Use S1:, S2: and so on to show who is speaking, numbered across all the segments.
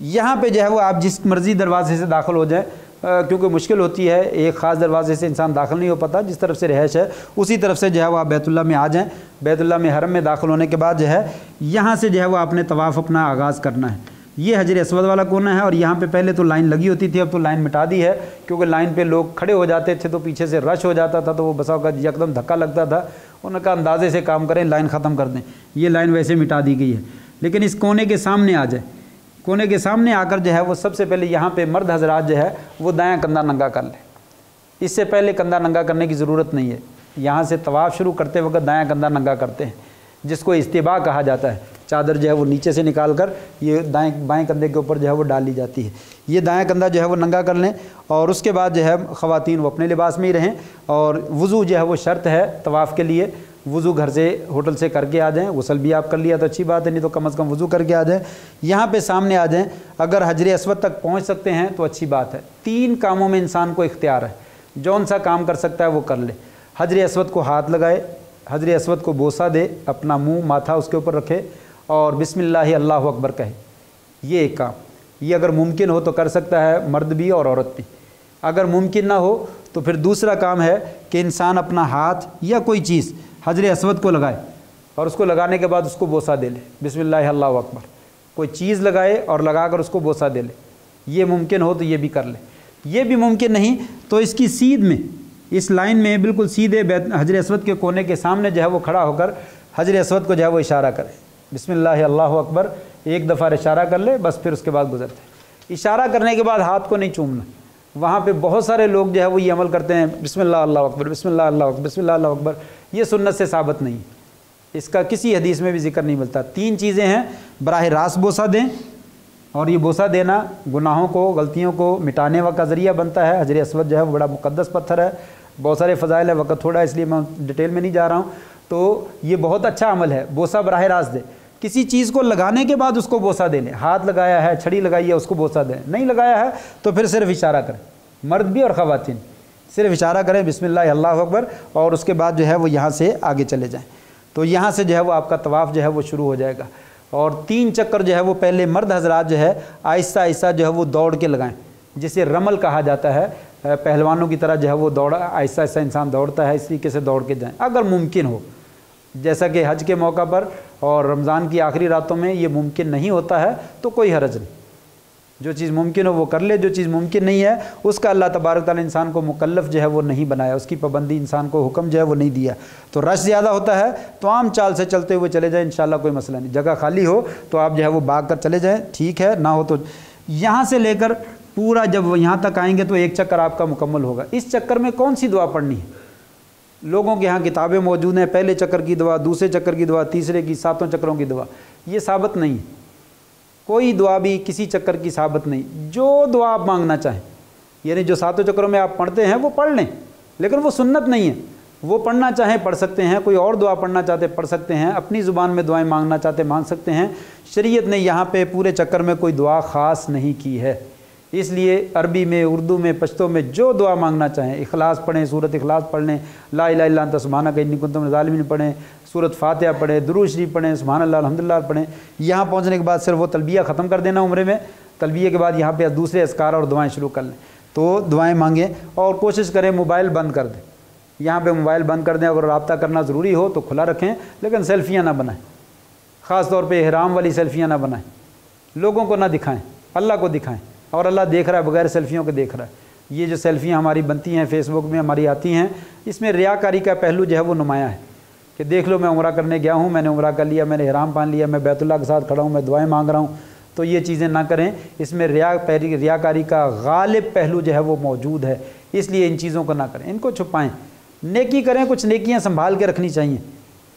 S1: यहाँ पे जो है वो आप जिस मर्जी दरवाजे से दाखिल हो जाएं, क्योंकि मुश्किल होती है, एक ख़ास दरवाजे से इंसान दाखिल नहीं हो पाता, जिस तरफ से रहायश है उसी तरफ से जो है वो आप बैतुल्लाह में आ जाएं। बैतुल्लाह में हरम में दाखिल होने के बाद जो है यहाँ से जो है वो आपने तवाफ़ अपना आगाज़ करना है। ये हजर अस्वद वाला कोना है और यहाँ पे पहले तो लाइन लगी होती थी, अब तो लाइन मिटा दी है, क्योंकि लाइन पे लोग खड़े हो जाते थे तो पीछे से रश हो जाता था, तो वो बसा का यकदम धक्का लगता था। उन्होंने कहा अंदाजे से काम करें, लाइन ख़त्म कर दें। ये लाइन वैसे मिटा दी गई है, लेकिन इस कोने के सामने आ जाए। कोने के सामने आकर जो है वो सबसे पहले यहाँ पे मर्द हजरात जो है वो दायां कंधा नंगा कर ले। इससे पहले कंधा नंगा करने की ज़रूरत नहीं है। यहाँ से तवाफ़ शुरू करते वक्त दायां कंधा नंगा करते हैं, जिसको इस्तिबा कहा जाता है। चादर जो है वो नीचे से निकाल कर ये दाएं बाएं कंधे के ऊपर जो है वो डाल ली जाती है। ये दायां कंधा जो है वो नंगा कर लें और उसके बाद जो है ख़वातीन वो अपने लिबास में ही रहें। और वज़ू जो है वो शर्त है तवाफ़ के लिए। वज़ू घर से होटल से करके आ जाएं, गुस्ल भी आप कर लिया तो अच्छी बात है, नहीं तो कम से कम वज़ू करके आ जाएं। यहाँ पे सामने आ जाएं, अगर हजर अस्वद तक पहुँच सकते हैं तो अच्छी बात है। 3 कामों में इंसान को इख्तियार है, जौन सा काम कर सकता है वो कर ले। हजर अस्वद को हाथ लगाए, हजर अस्वद को बोसा दे, अपना मुँह माथा उसके ऊपर रखे और बिस्मिल्लाह अल्लाहु अकबर कहे। ये एक काम, ये अगर मुमकिन हो तो कर सकता है मर्द भी और औरत भी। अगर मुमकिन ना हो तो फिर दूसरा काम है कि इंसान अपना हाथ या कोई चीज़ हजर अस्वद को लगाए और उसको लगाने के बाद उसको बोसा दे ले, बिस्मिल्लाह अल्लाहु अकबर। कोई चीज़ लगाए और लगाकर उसको बोसा दे ले। ये मुमकिन हो तो ये भी कर ले। ये भी मुमकिन नहीं तो इसकी सीध में, इस लाइन में बिल्कुल सीधे हजर अस्वद के कोने के सामने जो है वो खड़ा होकर हजर अस्वद को जो है वो इशारा करे, बिस्मिल्लाह अल्लाहु अकबर। एक दफ़ा इशारा कर ले, बस फिर उसके बाद गुजरते। इशारा करने के बाद हाथ को नहीं चूमना। वहाँ पे बहुत सारे लोग जो है वो ये अमल करते हैं, बिस्मिल्लाह अल्लाहु अकबर, बिस्मिल्लाह अल्लाहु अकबर, बिस्मिल्लाह अल्लाहु अकबर। ये सुन्नत से साबित नहीं, इसका किसी हदीस में भी जिक्र नहीं मिलता। 3 चीज़ें हैं, बराह रास्त बोसा दें, और ये बोसा देना गुनाहों को, गलतियों को मिटाने का ज़रिया बनता है। हजर अस्वद जो है वो बड़ा मुक़द्दस पत्थर है, बहुत सारे फ़ज़ाइल है, वक्त थोड़ा इसलिए मैं डिटेल में नहीं जा रहा हूँ। तो ये बहुत अच्छा अमल है, बोसा बराह रास्त दे। किसी चीज़ को लगाने के बाद उसको बोसा दे लें। हाथ लगाया है, छड़ी लगाई है, उसको बोसा दें। नहीं लगाया है तो फिर सिर्फ इशारा करें, मर्द भी और ख़वातीन सिर्फ इशारा करें, बिस्मिल्लाह अल्लाहु अकबर, और उसके बाद जो है वो यहाँ से आगे चले जाएँ। तो यहाँ से जो है वो आपका तवाफ़ जो है वो शुरू हो जाएगा। और 3 चक्कर जो है वो पहले मर्द हजरात जो है आहिस्ता आहिस्ता जो है वो दौड़ के लगाएं, जिसे रमल कहा जाता है। पहलवानों की तरह जो है वो दौड़ा, आहिस्ता आहिस्ता इंसान दौड़ता है, इस तरीके से दौड़ के जाएँ अगर मुमकिन हो। जैसा कि हज के मौका पर और रमज़ान की आखिरी रातों में ये मुमकिन नहीं होता है तो कोई हरज नहीं। जो चीज़ मुमकिन हो वो कर ले, जो चीज़ मुमकिन नहीं है उसका अल्लाह तबारक तआला इंसान को मुकल्लफ जो है वो नहीं बनाया, उसकी पाबंदी इंसान को हुक्म जो है वो नहीं दिया। तो रश ज़्यादा होता है तो आम चाल से चलते हुए चले जाएं, इंशाल्लाह कोई मसला नहीं। जगह खाली हो तो आप जो है वो भाग कर चले जाएं, ठीक है, ना हो तो यहाँ से लेकर पूरा जब यहाँ तक आएंगे तो 1 चक्कर आपका मुकम्मल होगा। इस चक्कर में कौन सी दुआ पढ़नी है? लोगों के यहाँ किताबें मौजूद हैं, पहले चक्कर की दुआ, दूसरे चक्कर की दुआ, तीसरे की, 7 चक्करों की दुआ। ये साबित नहीं है, कोई दुआ भी किसी चक्कर की साबित नहीं। जो दुआ आप मांगना चाहें, यानी जो 7 चक्करों में आप पढ़ते हैं वो पढ़ लें, लेकिन वो सुन्नत नहीं है। वो पढ़ना चाहें पढ़ सकते हैं, कोई और दुआ पढ़ना चाहते पढ़ सकते हैं, अपनी ज़ुबान में दुआएं मांगना चाहते मांग सकते हैं। शरीयत ने यहाँ पे पूरे चक्कर में कोई दुआ ख़ास नहीं की है, इसलिए अरबी में, उर्दू में, पश्तो में जो दुआ मांगना चाहें, इखलास पढ़ें, सूरत इखलास पढ़ लें, ला इलाहा इल्ला अंता सुब्हानका इन्नी कुन्तु मिनज़ ज़ालिमीन पढ़ें, सूरत फातिहा पढ़ें, दुरूद शरीफ पढ़ें, सुभान अल्लाह अल्हम्दुलिल्लाह पढ़ें। यहाँ पहुँचने के बाद सिर्फ वो तलबिया ख़त्म कर देना उम्रे में, तलबिया के बाद यहाँ पे दूसरे अस्कार और दुआएँ शुरू कर लें। तो दुआएँ मांगें और कोशिश करें मोबाइल बंद कर दें। यहाँ पे मोबाइल बंद कर दें, अगर रब्ता करना ज़रूरी हो तो खुला रखें, लेकिन सेल्फियाँ ना बनाएं, ख़ास तौर पे इहराम वाली सेल्फियाँ ना बनाएं। लोगों को ना दिखाएं, अल्लाह को दिखाएं, और अल्लाह देख रहा है, बगैर सेल्फियों के देख रहा है। ये जो सेल्फियाँ हमारी बनती हैं फेसबुक में हमारी आती हैं, इसमें रियाकारी का पहलू जो है वो नुमाया है कि देख लो मैं उम्रा करने गया हूँ, मैंने उम्रा कर लिया, मैंने इहराम पहन लिया, मैं बैतुल्लाह के साथ खड़ा हूँ, मैं दुआएँ मांग रहा हूँ। तो ये चीज़ें ना करें, इसमें रियाकारी का गालिब पहलू जो है वो मौजूद है, इसलिए इन चीज़ों को ना करें, इनको छुपाएँ। नेकी करें, कुछ नेकियां संभाल के रखनी चाहिए।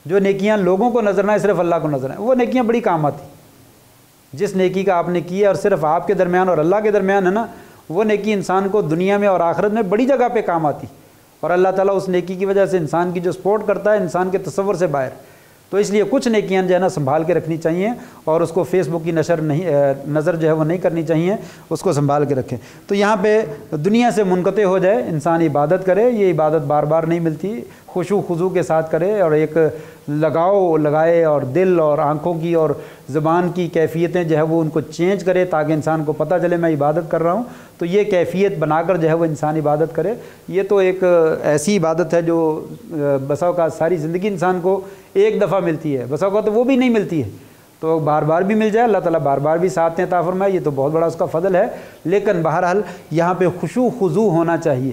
S1: जो नेकियां लोगों को नजर ना है, सिर्फ अल्लाह को नजर है, वो नेकियां बड़ी काम आती। जिस नेकी का आपने किया और सिर्फ आपके दरमियान और अल्लाह के दरमियान है ना, वो नेकी इंसान को दुनिया में और आखिरत में बड़ी जगह पे काम आती। और अल्लाह ताला उस नेकी की वजह से इंसान की जो सपोर्ट करता है, इंसान के तसव्वुर से बाहर। تو اس لیے کچھ نیکیاں جو ہے نا سنبھال کے رکھنی چاہیے اور اس کو فیس بک کی نظر جو ہے وہ نہیں کرنی چاہیے، اس کو سنبھال کے رکھیں۔ تو یہاں پہ دنیا سے منقطع ہو جائے، انسان عبادت کرے، یہ عبادت بار بار نہیں ملتی، خشوع خضوع کے ساتھ کرے اور ایک لگاؤ لگائے اور دل اور آنکھوں کی اور زبان کی کیفیتیں جو ہے وہ ان کو چینج کرے تاکہ انسان کو پتہ چلے میں عبادت کر رہا ہوں، تو یہ کیفیت بنا کر جو ہے وہ انسان عبادت کرے۔ یہ تو ایک ایسی عبادت ہے جو بسا اوقات ساری زندگی انسان کو ایک دفعہ ملتی ہے، بسا اوقات تو وہ بھی نہیں ملتی ہے، تو بار بار بھی مل جائے، اللہ تعالیٰ بار بار بھی ساتھ عطا فرمائے، یہ تو بہت بڑا اس کا فضل ہے۔ لیکن بہرحال یہاں پہ خشوع خضوع ہونا چاہیے،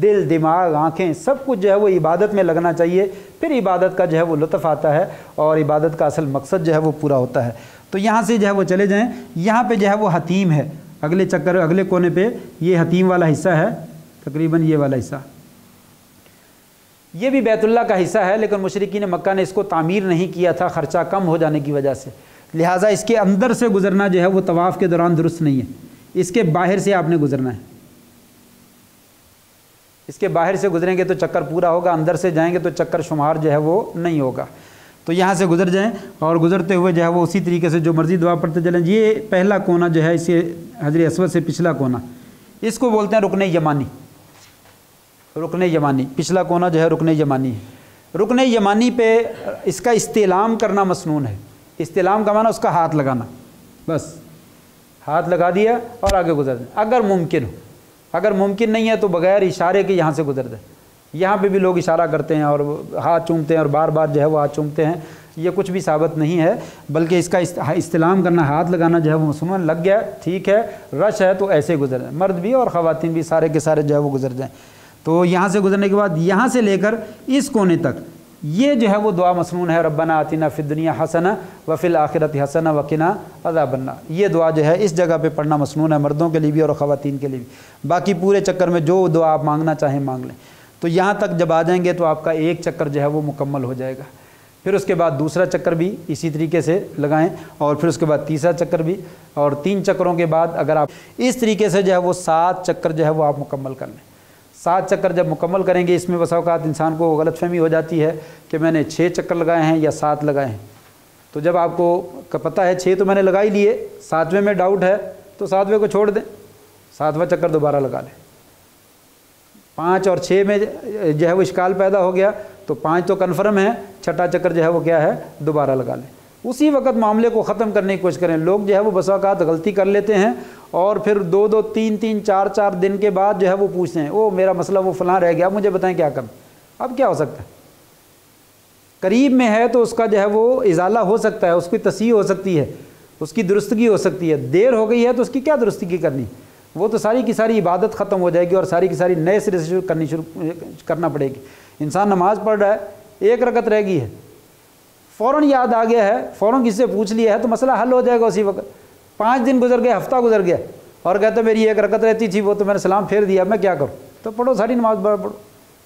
S1: دل دماغ آنکھیں سب کچھ جو ہے وہ عبادت میں لگنا چاہیے، پھر عبادت کا جو ہے وہ لطف آتا ہے اور عبادت کا اصل مقصد جو ہے وہ پورا ہوتا ہے۔ تو یہاں سے جو ہے وہ چلے جائیں، یہاں پہ جو ہے وہ حتیم ہے، اگلے چکر اگلے کونے پہ یہ حتیم والا حصہ ہے، تقریباً یہ والا حصہ، یہ بھی بیت اللہ کا حصہ ہے، لیکن مشرکین مکہ نے اس کو تعمیر نہیں کیا تھا خرچہ کم ہو جانے کی وجہ سے، لہٰذا اس کے اندر سے گزرنا جو ہے وہ طواف کے دوران درست نہیں ہے، اس کے باہر سے آپ نے گزرنا ہے، اس کے باہر سے گزریں گے تو چکر پورا ہوگا، اندر سے جائیں گے تو چکر شمار جو ہے وہ نہیں ہوگا۔ تو یہاں سے گزر جائیں اور گزرتے ہوئے جو ہے وہ اسی طریقے سے جو مرضی دعا پڑھتے چلیں۔ یہ پہلا کونا جو ہے اسے حجر اسود سے پچھلا کونا، اس کو بولتے ہیں رکن یمانی، رکن یمانی، پچھلا کونا جو ہے رکن یمانی ہے۔ رکن یمانی پہ اس کا استعلام کرنا مسنون ہے، استعلام کا معنی اس کا ہاتھ لگانا، بس ہاتھ لگا دیا اور آگے گزر دیں اگر ممکن ہو، اگر ممکن نہیں ہے تو بغیر اشارے کے یہاں سے گزر دیں۔ یہاں پہ بھی لوگ اشارہ کرتے ہیں اور ہاتھ چومتے ہیں اور بار بار جو ہے وہ ہاتھ چومتے ہیں، یہ کچھ بھی ثابت نہیں ہے، بلکہ اس کا استعلام کرنا، ہاتھ لگانا جو ہے وہ مسنون، لگ گیا ٹھیک ہے، رش ہے تو ایسے گزر جائیں، مرد بھی اور خواتین بھی سارے کے سارے جو ہے وہ گزر جائیں۔ تو یہاں سے گزرنے کے بعد یہاں سے لے کر اس کونے تک یہ جو ہے وہ دعا مسنون ہے، ربنا آتنا فی الدنیا حسنہ وفی الآخرۃ حسنہ وقنا عذاب النار، یہ دعا جو ہے اس جگہ پہ پڑھنا مسنون ہے، مردوں کے لیے بھی اور خواتین کے لیے بھی۔ باقی پورے چکر میں جو دعا آپ مانگنا چاہیں مانگ لیں۔ تو یہاں تک جب آ جائیں گے تو آپ کا ایک چکر جو ہے وہ مکمل ہو جائے گا، پھر اس کے بعد دوسرا چکر بھی اسی طریقے سے لگائیں اور پھر اس کے بعد تیسرا چکر بھی، اور 3 چکروں کے بعد اگر آپ اس طریقے سے جو ہے وہ 7 چکر جو ہے وہ آپ مکمل کر لیں۔ 7 چکر جب مکمل کریں گے، اس میں بسا اوقات انسان کو غلط فہمی ہو جاتی ہے کہ میں نے 6 چکر لگائے ہیں یا 7 لگائے ہیں، تو جب آپ کو پتہ ہے 6 تو میں نے لگا ہی لیے، 7ویں میں ڈاؤٹ ہے تو 7ویں کو چھوڑ دیں، 7واں چکر دوبارہ لگا لیں۔ 5 اور 6 میں جو ہے وہ اشکال پیدا ہو گیا تو 5 تو کنفرم ہے، 6واں چکر جو ہے وہ کیا ہے، دوبارہ لگا لیں۔ اسی وقت معاملے کو ختم کرنے کی کوشش کریں۔ لوگ جو ہے وہ بسا اوقات غلطی کر لیتے ہیں اور پھر 2 3 4 دن کے بعد جو ہے وہ پوچھتے ہیں او میرا مسئلہ وہ فلاں رہ گیا، مجھے بتائیں کیا کروں۔ اب کیا ہو سکتا ہے، قریب میں ہے تو اس کا جو ہے وہ ازالہ ہو سکتا ہے، اس کی تصحیح ہو سکتی ہے، اس کی درستگی ہو سکتی ہے، دیر ہو گئی ہے تو اس کی کیا درستگی کرنی، وہ تو ساری کی ساری عبادت ختم ہو جائے گی اور ساری کی ساری نئے سرے سے کرنا پڑے گی۔ انسان نماز پڑھ رہا ہے، 1 رکعت رہ گئی ہے، فوراً یاد آ گیا ہے، فوراً کسی سے پوچھ لیا ہے تو مسئلہ حل ہو جائے گا اسی وقت۔ 5 دن گزر گئے، ہفتہ گزر گیا اور کہتے میری 1 رکعت رہتی تھی، وہ تو میں نے سلام پھیر دیا، میں کیا کروں؟ تو پڑھو ساری نماز دوبارہ پڑھو،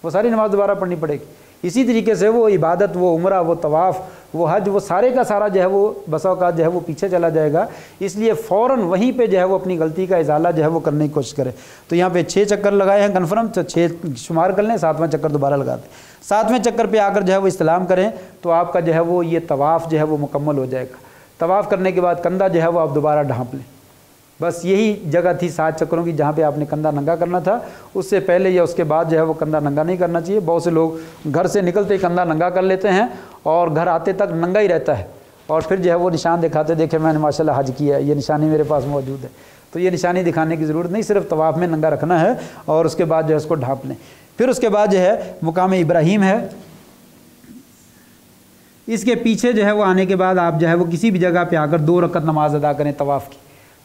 S1: وہ ساری نماز دوبارہ پڑھنی پڑے گی۔ اسی طریقے سے وہ عبادت، وہ عمرہ، وہ طواف، وہ حج، وہ سارے کا سارا جو ہے وہ بسا اوقات جو ہے وہ پیچھے چلا جائے گا، اس لیے فوراً وہیں پہ جو ہے وہ اپنی غلطی کا ازالہ جو ہے وہ کرنے کی کوشش کرے۔ تو یہاں پہ 6 چکر لگائے ہیں کنفرم، تو 6 شمار کر لیں، 7واں چکر دوبارہ لگا دیں۔ 7ویں چکر پہ آ کر جو ہے وہ استلام کریں تو آپ کا جو ہے وہ یہ طواف جو ہے وہ مکمل ہو جائے گا۔ طواف کرنے کے بعد کندھا جو ہے وہ آپ دوبارہ ڈھانپ لیں، بس یہی جگہ تھی 7 چکروں کی جہاں پہ آپ نے کندھا ننگا کرنا تھا، اس سے پہلے یا اس کے بعد جو ہے وہ کندھا ننگا نہیں کرنا چاہیے۔ بہت سے لوگ گھر سے نکلتے ہی کندھا ننگا کر لیتے ہیں اور گھر آتے تک ننگا ہی رہتا ہے اور پھر جو ہے وہ نشان دکھاتے دیکھیں میں نے ماشاءاللہ حج کیا ہے، یہ نشانی میرے پاس موجود ہے۔ تو یہ نشانی دکھانے کی ضرورت نہیں، صرف طواف میں ننگا رکھنا ہے اور اس کے بعد جو ہے اس کو ڈھانپ لیں۔ پھر اس کے بعد جو ہے مقام ابراہیم ہے، اس کے پیچھے جو ہے وہ آنے کے بعد آپ جو ہے وہ کسی بھی جگہ پہ آ کر 2 رکعت نماز ادا کریں طواف کی۔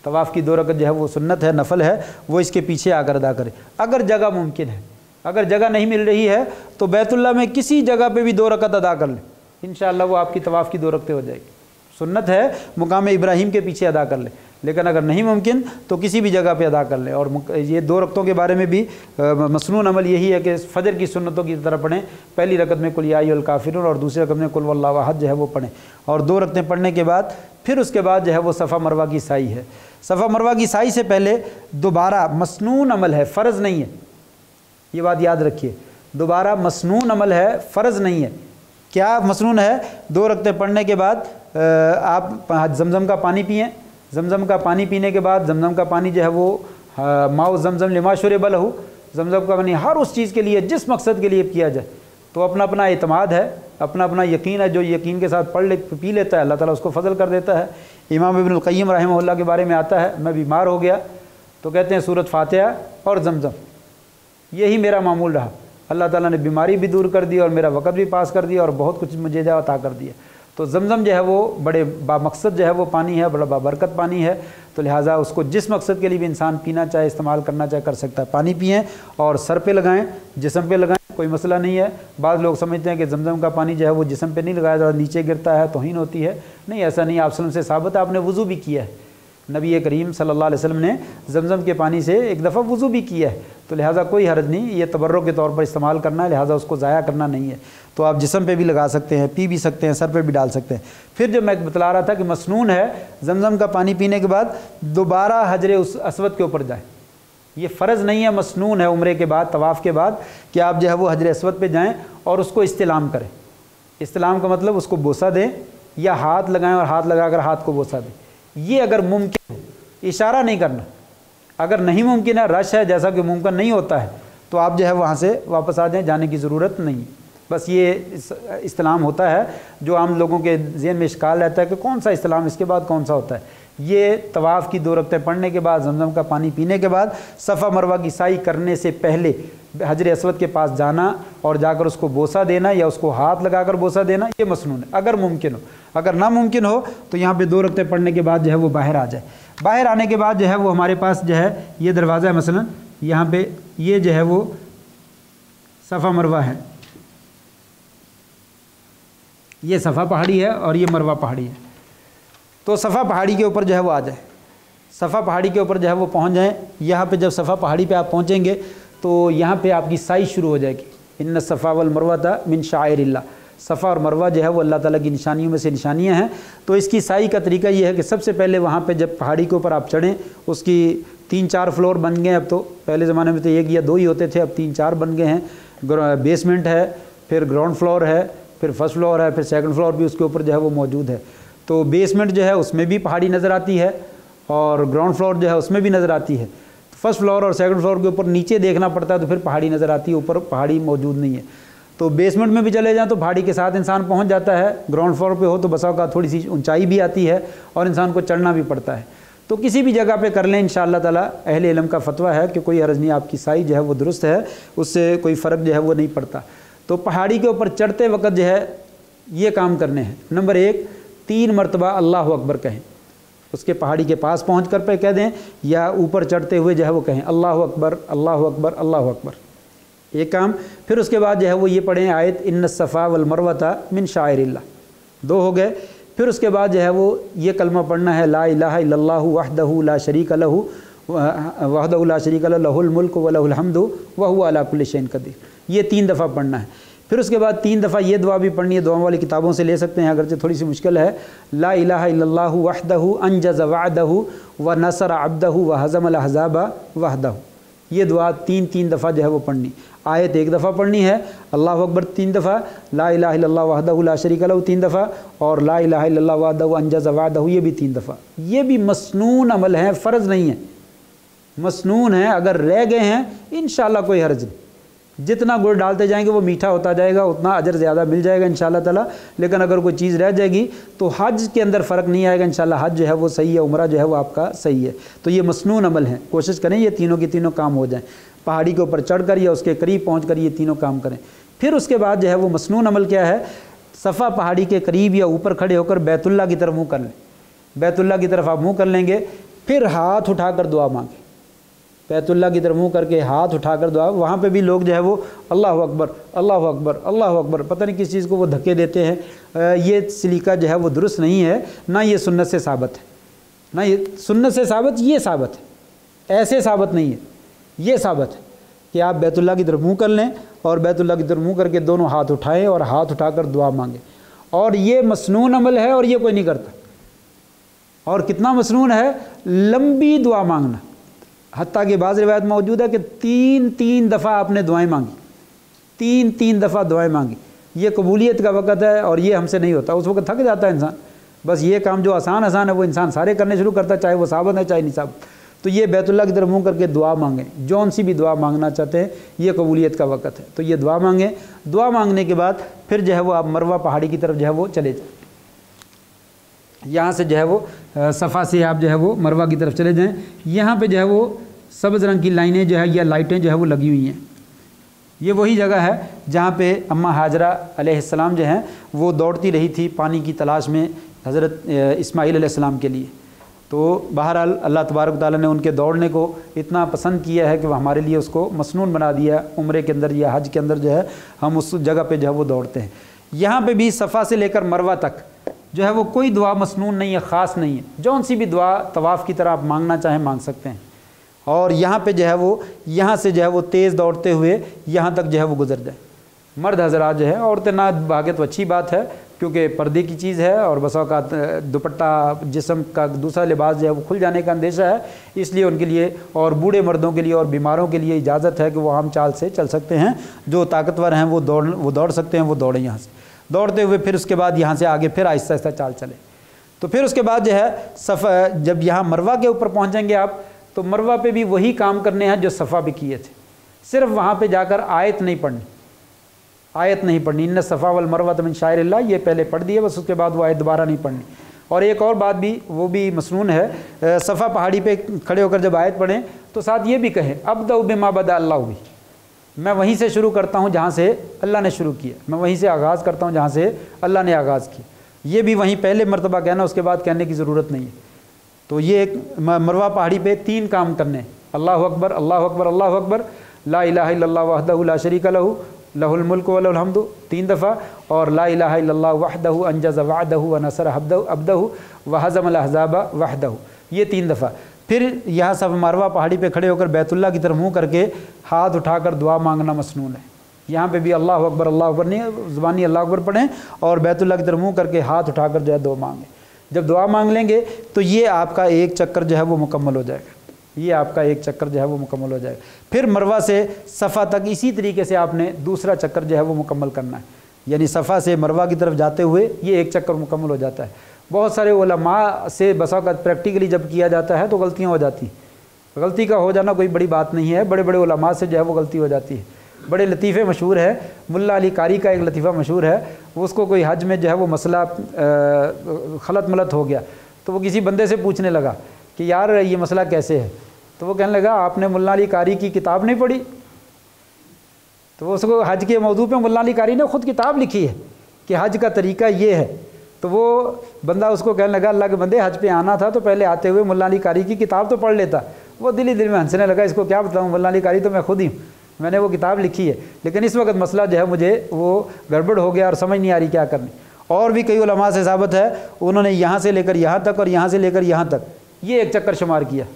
S1: طواف کی 2 رکعت جو ہے وہ سنت ہے، نفل ہے، وہ اس کے پیچھے آ کر ادا کریں اگر جگہ ممکن ہے۔ اگر جگہ نہیں مل رہی ہے تو بیت اللہ میں کسی جگہ پہ بھی 2 رکعت ادا کر لیں، انشاءاللہ وہ آپ کی طواف کی 2 رکعتیں ہو جائے گی۔ سنت ہے مقام ابراہیم کے پیچھے ادا کر لیں، لیکن اگر نہیں ممکن تو کسی بھی جگہ پہ ادا کر لیں۔ اور یہ 2 رکعتوں کے بارے میں بھی مسنون عمل یہی ہے کہ فجر کی سنتوں کی طرح پڑھیں، پہلی رکعت میں قل یا ایھا الکافرون اور دوسری رکعت میں قل واللہ احد جو ہے وہ پڑھیں، اور 2 رکعتیں پڑھنے کے بعد پھر اس کے بعد جو ہے وہ صفا مروہ کی سعی ہے۔ صفا مروہ کی سعی سے پہلے دوبارہ مسنون عمل ہے، فرض نہیں ہے، یہ بات یاد رکھیے، دوبارہ مسنون عمل ہے، فرض نہیں ہے کیا مصنون ہے؟ 2 رکعتیں پڑھنے کے بعد آپ زمزم کا پانی پئیں، زمزم کا پانی پینے کے بعد زمزم کا پانی جو ہے وہ ماؤ زمزم لما شرب لہ، زمزم کا پانی ہر اس چیز کے لیے جس مقصد کے لیے کیا جائے، تو اپنا اپنا اعتماد ہے، اپنا اپنا یقین ہے، جو یقین کے ساتھ پی لیتا ہے اللہ تعالیٰ اس کو فضل کر دیتا ہے۔ امام ابن القیم رحمہ اللہ کے بارے میں آتا ہے، میں بیمار ہو گیا تو کہتے ہیں سورۃ فاتحہ اور زمزم یہی میرا معمول رہا، اللہ تعالیٰ نے بیماری بھی دور کر دی اور میرا وقت بھی پاس کر دیا اور بہت کچھ مجھے عطا کر دیا۔ تو زمزم جو ہے وہ بڑے بامقصد جو ہے وہ پانی ہے، بڑا بابرکت پانی ہے، تو لہٰذا اس کو جس مقصد کے لیے بھی انسان پینا چاہے، استعمال کرنا چاہے کر سکتا ہے۔ پانی پئیں اور سر پہ لگائیں، جسم پہ لگائیں، کوئی مسئلہ نہیں ہے۔ بعض لوگ سمجھتے ہیں کہ زمزم کا پانی جو ہے وہ جسم پہ نہیں لگایا جاتا، نیچے گرتا ہے توہین ہوتی ہے، نہیں ایسا نہیں، آپ وسلم سے ثابت ہے، آپ نے وضو بھی کیا ہے، نبی کریم صلی اللہ علیہ وسلم نے زمزم کے پانی سے ایک دفعہ وضو بھی کیا ہے، تو لہٰذا کوئی حرج نہیں، یہ تبرک کے طور پر استعمال کرنا ہے، لہٰذا اس کو ضائع کرنا نہیں ہے۔ تو آپ جسم پہ بھی لگا سکتے ہیں، پی بھی سکتے ہیں، سر پہ بھی ڈال سکتے ہیں۔ پھر جو میں بتلا رہا تھا کہ مسنون ہے زمزم کا پانی پینے کے بعد دوبارہ حجر اسود کے اوپر جائیں، یہ فرض نہیں ہے، مسنون ہے عمرے کے بعد، طواف کے بعد کہ آپ جو ہے وہ حجر اسود پہ جائیں اور اس کو استلام کریں۔ استلام کا مطلب اس کو بوسہ دیں یا ہاتھ لگائیں اور ہاتھ لگا کر ہاتھ کو بوسہ دیں، یہ اگر ممکن ہو، اشارہ نہیں کرنا۔ اگر نہیں ممکن ہے، رش ہے جیسا کہ ممکن نہیں ہوتا ہے، تو آپ جو ہے وہاں سے واپس آ جائیں، جانے کی ضرورت نہیں۔ بس یہ استلام ہوتا ہے جو عام لوگوں کے ذہن میں اشکال رہتا ہے کہ کون سا استلام اس کے بعد کون سا ہوتا ہے۔ یہ طواف کی 2 رکعتیں پڑھنے کے بعد، زمزم کا پانی پینے کے بعد، صفا مروہ کی سعی کرنے سے پہلے حجر اسود کے پاس جانا اور جا کر اس کو بوسہ دینا یا اس کو ہاتھ لگا کر بوسہ دینا، یہ مسنون ہے اگر ممکن ہو۔ اگر ناممکن ہو تو یہاں پہ 2 رکعتیں پڑھنے کے بعد جو ہے وہ باہر آ جائے۔ باہر آنے کے بعد جو ہے وہ ہمارے پاس جو ہے یہ دروازہ ہے، مثلا یہاں پہ یہ جو ہے وہ صفا مروہ ہے، یہ صفا پہاڑی ہے اور یہ مروہ پہاڑی ہے، تو صفا پہاڑی کے اوپر جو ہے وہ آ جائیں، صفا پہاڑی کے اوپر جو ہے وہ پہنچ جائیں۔ یہاں پہ جب صفا پہاڑی پہ آپ پہنچیں گے تو یہاں پہ آپ کی سعی شروع ہو جائے گی، ان الصفا والمروۃ من شعائر اللہ، صفا اور مروہ جو ہے وہ اللہ تعالیٰ کی نشانیوں میں سے نشانیاں ہیں۔ تو اس کی سعی کا طریقہ یہ ہے کہ سب سے پہلے وہاں پہ جب پہاڑی کے اوپر آپ چڑھیں، اس کی 3-4 فلور بن گئے، اب تو پہلے زمانے میں تو 1 یا 2 ہی ہوتے تھے، اب 3-4 بن گئے ہیں۔ بیسمنٹ ہے، پھر گراؤنڈ فلور ہے، پھر فرسٹ فلور ہے، پھر سیکنڈ فلور بھی اس کے اوپر جو ہے وہ موجود ہے۔ تو بیسمنٹ جو ہے اس میں بھی پہاڑی نظر آتی ہے اور گراؤنڈ فلور جو ہے اس میں بھی نظر آتی ہے۔ فرسٹ فلور اور سیکنڈ فلور کے اوپر نیچے دیکھنا پڑتا ہے تو پھر پہاڑی نظر آتی ہے، اوپر پہاڑی موجود نہیں ہے۔ تو بیسمنٹ میں بھی چلے جائیں تو پہاڑی کے ساتھ انسان پہنچ جاتا ہے، گراؤنڈ فلور پہ ہو تو بسا کا تھوڑی سی اونچائی بھی آتی ہے اور انسان کو چڑھنا بھی پڑتا ہے۔ تو کسی بھی جگہ پہ کر لیں انشاءاللہ تعالیٰ، اہل علم کا فتویٰ ہے کہ کوئی حرج نہیں، آپ کی سعی جو ہے وہ درست ہے، اس سے کوئی فرق جو ہے وہ نہیں پڑتا۔ تو پہاڑی کے اوپر چڑھتے وقت جو ہے یہ کام کرنے ہیں۔ نمبر 1، 3 مرتبہ اللہ اکبر کہیں، اس کے پہاڑی کے پاس پہنچ کر پہ کہہ دیں یا اوپر چڑھتے ہوئے جو ہے وہ کہیں اللہ اکبر اللہ اکبر اللہ اکبر، ایک کام۔ پھر اس کے بعد جو ہے وہ یہ پڑھیں آیت ان الصفا والمروۃ من شعائر اللہ، 2 ہو گئے۔ پھر اس کے بعد جو ہے وہ یہ کلمہ پڑھنا ہے لا الہ الا اللہ وحدہ لا شریک لہ وحدہ لا شریک لہ لہ الملک ولہ الحمد وہو علی کل شیء قدیر، یہ 3 دفعہ پڑھنا ہے۔ پھر اس کے بعد 3 دفعہ یہ دعا بھی پڑھنی ہے، دعاؤں والی کتابوں سے لے سکتے ہیں اگرچہ تھوڑی سی مشکل ہے۔ لا الہ الا اللہ وحدہ انجز وعدہ ونصر عبدہ وہزم الاحزاب وحدہ، یہ دعا 3 دفعہ جو ہے وہ پڑھنی۔ آیت 1 دفعہ پڑھنی ہے، اللہ اکبر 3 دفعہ، لا الہ الا اللہ وحدہ لا شریک لہ 3 دفعہ، اور لا الہ الا اللہ وحدہ انجز وعدہ یہ بھی 3 دفعہ۔ یہ بھی مسنون عمل ہے، فرض نہیں ہے، مسنون ہے۔ اگر رہ گئے ہیں انشاءاللہ کوئی حرج نہیں، جتنا گڑ ڈالتے جائیں گے وہ میٹھا ہوتا جائے گا، اتنا اجر زیادہ مل جائے گا انشاءاللہ تعالیٰ۔ لیکن اگر کوئی چیز رہ جائے گی تو حج کے اندر فرق نہیں آئے گا انشاءاللہ، حج جو ہے وہ صحیح ہے، عمرہ جو ہے وہ آپ کا صحیح ہے۔ تو یہ مسنون عمل ہے، کوشش کریں یہ تینوں کے تینوں کام ہو جائیں، پہاڑی کے اوپر چڑھ کر یا اس کے قریب پہنچ کر یہ تینوں کام کریں۔ پھر اس کے بعد جو ہے وہ مسنون عمل کیا ہے، صفا پہاڑی کے قریب یا اوپر کھڑے ہو کر بیت اللہ کی طرف منہ کر لیں، بیت اللہ کی طرف آپ منہ کر لیں گے، پھر ہاتھ اٹھا کر دعا مانگیں، بیت اللہ کی طرف منہ کر کے ہاتھ اٹھا کر دعا۔ وہاں پہ بھی لوگ جو ہے وہ اللہ اکبر اللہ اکبر اللہ اکبر، پتہ نہیں کس چیز کو وہ دھکے دیتے ہیں، یہ سلیقہ جو ہے وہ درست نہیں ہے، نہ یہ سنت سے ثابت ہے، نہ یہ سنت سے ثابت، یہ ثابت ہے، ایسے ثابت نہیں ہے، یہ ثابت ہے کہ آپ بیت اللہ کی طرف منہ کر لیں اور بیت اللہ کی طرف منہ کر کے دونوں ہاتھ اٹھائیں اور ہاتھ اٹھا کر دعا مانگیں، اور یہ مسنون عمل ہے اور یہ کوئی نہیں کرتا۔ اور کتنا مسنون ہے، لمبی دعا مانگنا، حتیٰ کہ بعض روایت موجود ہے کہ 3 دفعہ آپ نے دعائیں مانگی، 3 دفعہ دعائیں مانگی، ये कबूलियत का वक़्त है और ये हमसे नहीं होता। उस वक्त थक जाता है इंसान, बस ये काम जो आसान है वो इंसान सारे करने शुरू करता है, चाहे वो साबित है चाहे नहीं साबित। तो ये बैतुल्लाह की तरफ मुँह करके दुआ मांगें, जौन सी भी दुआ मांगना चाहते हैं, ये कबूलियत का वक़्त है। तो ये दुआ मांगें, दुआ मांगने के बाद फिर जो है वो आप मरवा पहाड़ी की तरफ जो है वो चले जाएँ। यहाँ से जो है वो सफ़ा से आप जो है वो मरवा की तरफ चले जाएँ। यहाँ पे जो है वो सब्ज़ रंग की लाइनें जो है या लाइटें जो है वो लगी हुई हैं। ये वही जगह है जहाँ पे अम्मा हाजरा अलैहिस्सलाम जो हैं वो दौड़ती रही थी पानी की तलाश में हज़रत इस्माईल अलैहिस्सलाम के लिए। तो बहरहाल अल्लाह तबारक ताला ने उनके दौड़ने को इतना पसंद किया है कि वह हमारे लिए उसको मसनून बना दिया। उम्रे के अंदर या हज के अंदर जो है हम उस जगह पे जो है वो दौड़ते हैं। यहाँ पे भी सफ़ा से लेकर मरवा तक जो है वो कोई दुआ मसनून नहीं है, ख़ास नहीं है। जौन सी भी दुआ तवाफ़ की तरह आप मांगना चाहें मांग सकते हैं। और यहाँ पे जो है वो यहाँ से जो है वो तेज़ दौड़ते हुए यहाँ तक जो है वो गुजर जाए। मर्द हजरात जो है, औरतें ना भागे तो अच्छी बात है क्योंकि पर्दे की चीज़ है और बसा का दुपट्टा जिस्म का दूसरा लिबास जो है वो खुल जाने का अंदेशा है, इसलिए उनके लिए और बूढ़े मर्दों के लिए और बीमारों के लिए इजाज़त है कि वो आम चाल से चल सकते हैं। जो ताकतवर हैं वो दौड़ सकते हैं, वो दौड़ें यहाँ से दौड़ते हुए। फिर उसके बाद यहाँ से आगे फिर आहिस्ता आहिस्ता चाल चले। तो फिर उसके बाद जो है सफ़ा, जब यहाँ मरवा के ऊपर पहुँचेंगे आप, तो मरवा पे भी वही काम करने हैं जो सफ़ा पे किए थे, सिर्फ वहाँ पे जाकर आयत नहीं पढ़नी, आयत नहीं पढ़नी। इन्न सफ़ा वल मरवा मिन शाइरिल्लाह, ये पहले पढ़ दिए बस, उसके बाद वो आयत दोबारा नहीं पढ़नी। और एक और बात भी, वो भी मसनून है, सफ़ा पहाड़ी पे खड़े होकर जब आयत पढ़ें तो साथ ये भी कहें अब्दउ बिमा बदा अल्लाह भी, मैं वहीं से शुरू करता हूँ जहाँ से अल्लाह ने शुरू किया, मैं वहीं से आगाज़ करता हूँ जहाँ से अल्लाह ने आगाज़ किया। ये भी वहीं पहले मरतबा कहना, उसके बाद कहने की ज़रूरत नहीं है। तो ये एक मरवा पहाड़ी पे 3 काम करने, अल्लाहु अकबर अल्लाहु अकबर अल्लाहु अकबर, ला इलाहा इल्लल्लाह वहदहु ला शरीका लहु लहुल मुल्कु व लहुल हम्दु 3 दफ़ा, और ला इलाहा इल्लल्लाह वहदहु अंजज़ वअदहु व नसर अब्दहु व हज़मल अहज़ाब वहदहु, ये 3 दफ़ा। फिर यहाँ सब मरवा पहाड़ी पे खड़े होकर बैतुल्लाह की तरफ मुँह करके हाथ उठाकर दुआ मांगना मसनून है। यहाँ पे भी अल्लाहु अकबर नहीं, ज़ुबानी अल्लाह अकबर पढ़ें और बैतुल्लाह की तरफ मुँह करके हाथ उठाकर जो है दुआ मांगें। जब दुआ मांग लेंगे तो ये आपका एक चक्कर जो है वो मुकम्मल हो जाएगा, ये आपका एक चक्कर जो है वो मुकम्मल हो जाएगा। फिर मरवा से सफ़ा तक इसी तरीके से आपने दूसरा चक्कर जो है वो मुकम्मल करना है, यानी सफ़ा से मरवा की तरफ जाते हुए ये एक चक्कर मुकम्मल हो जाता है। बहुत सारे उलमा से बसा का प्रैक्टिकली जब किया जाता है तो गलतियाँ हो जाती हैं। गलती का हो जाना कोई बड़ी बात नहीं है, बड़े बड़े उलमा से जो है वो गलती हो जाती है। बड़े लतीफ़े मशहूर है, मुल्ला अली कारी का एक लतीफ़ा मशहूर है, उसको कोई हज में जो है वो मसला खलत मलत हो गया तो वो किसी बंदे से पूछने लगा कि यार ये मसला कैसे है। तो वो कहने लगा आपने मुल्ला अली कारी की किताब नहीं पढ़ी। तो वो उसको हज के मौजू पे मुल्ला अली कारी ने ख़ुद किताब लिखी है कि हज का तरीका ये है। तो वो बंदा उसको कहने लगा अल्लाह के बंदे हज पे आना था तो पहले आते हुए मुल्ला अली कारी की किताब तो पढ़ लेता। वो दिल ही दिल में हंसने लगा, इसको क्या बताऊँ, मुल्ला अली कारी तो मैं खुद ही हूँ, मैंने वो किताब लिखी है, लेकिन इस वक्त मसला जो है मुझे वो गड़बड़ हो गया और समझ नहीं आ रही क्या करनी। और भी कई उलमा से साबित है, उन्होंने यहाँ से लेकर यहाँ तक और यहाँ से लेकर यहाँ तक ये एक चक्कर शुमार किया,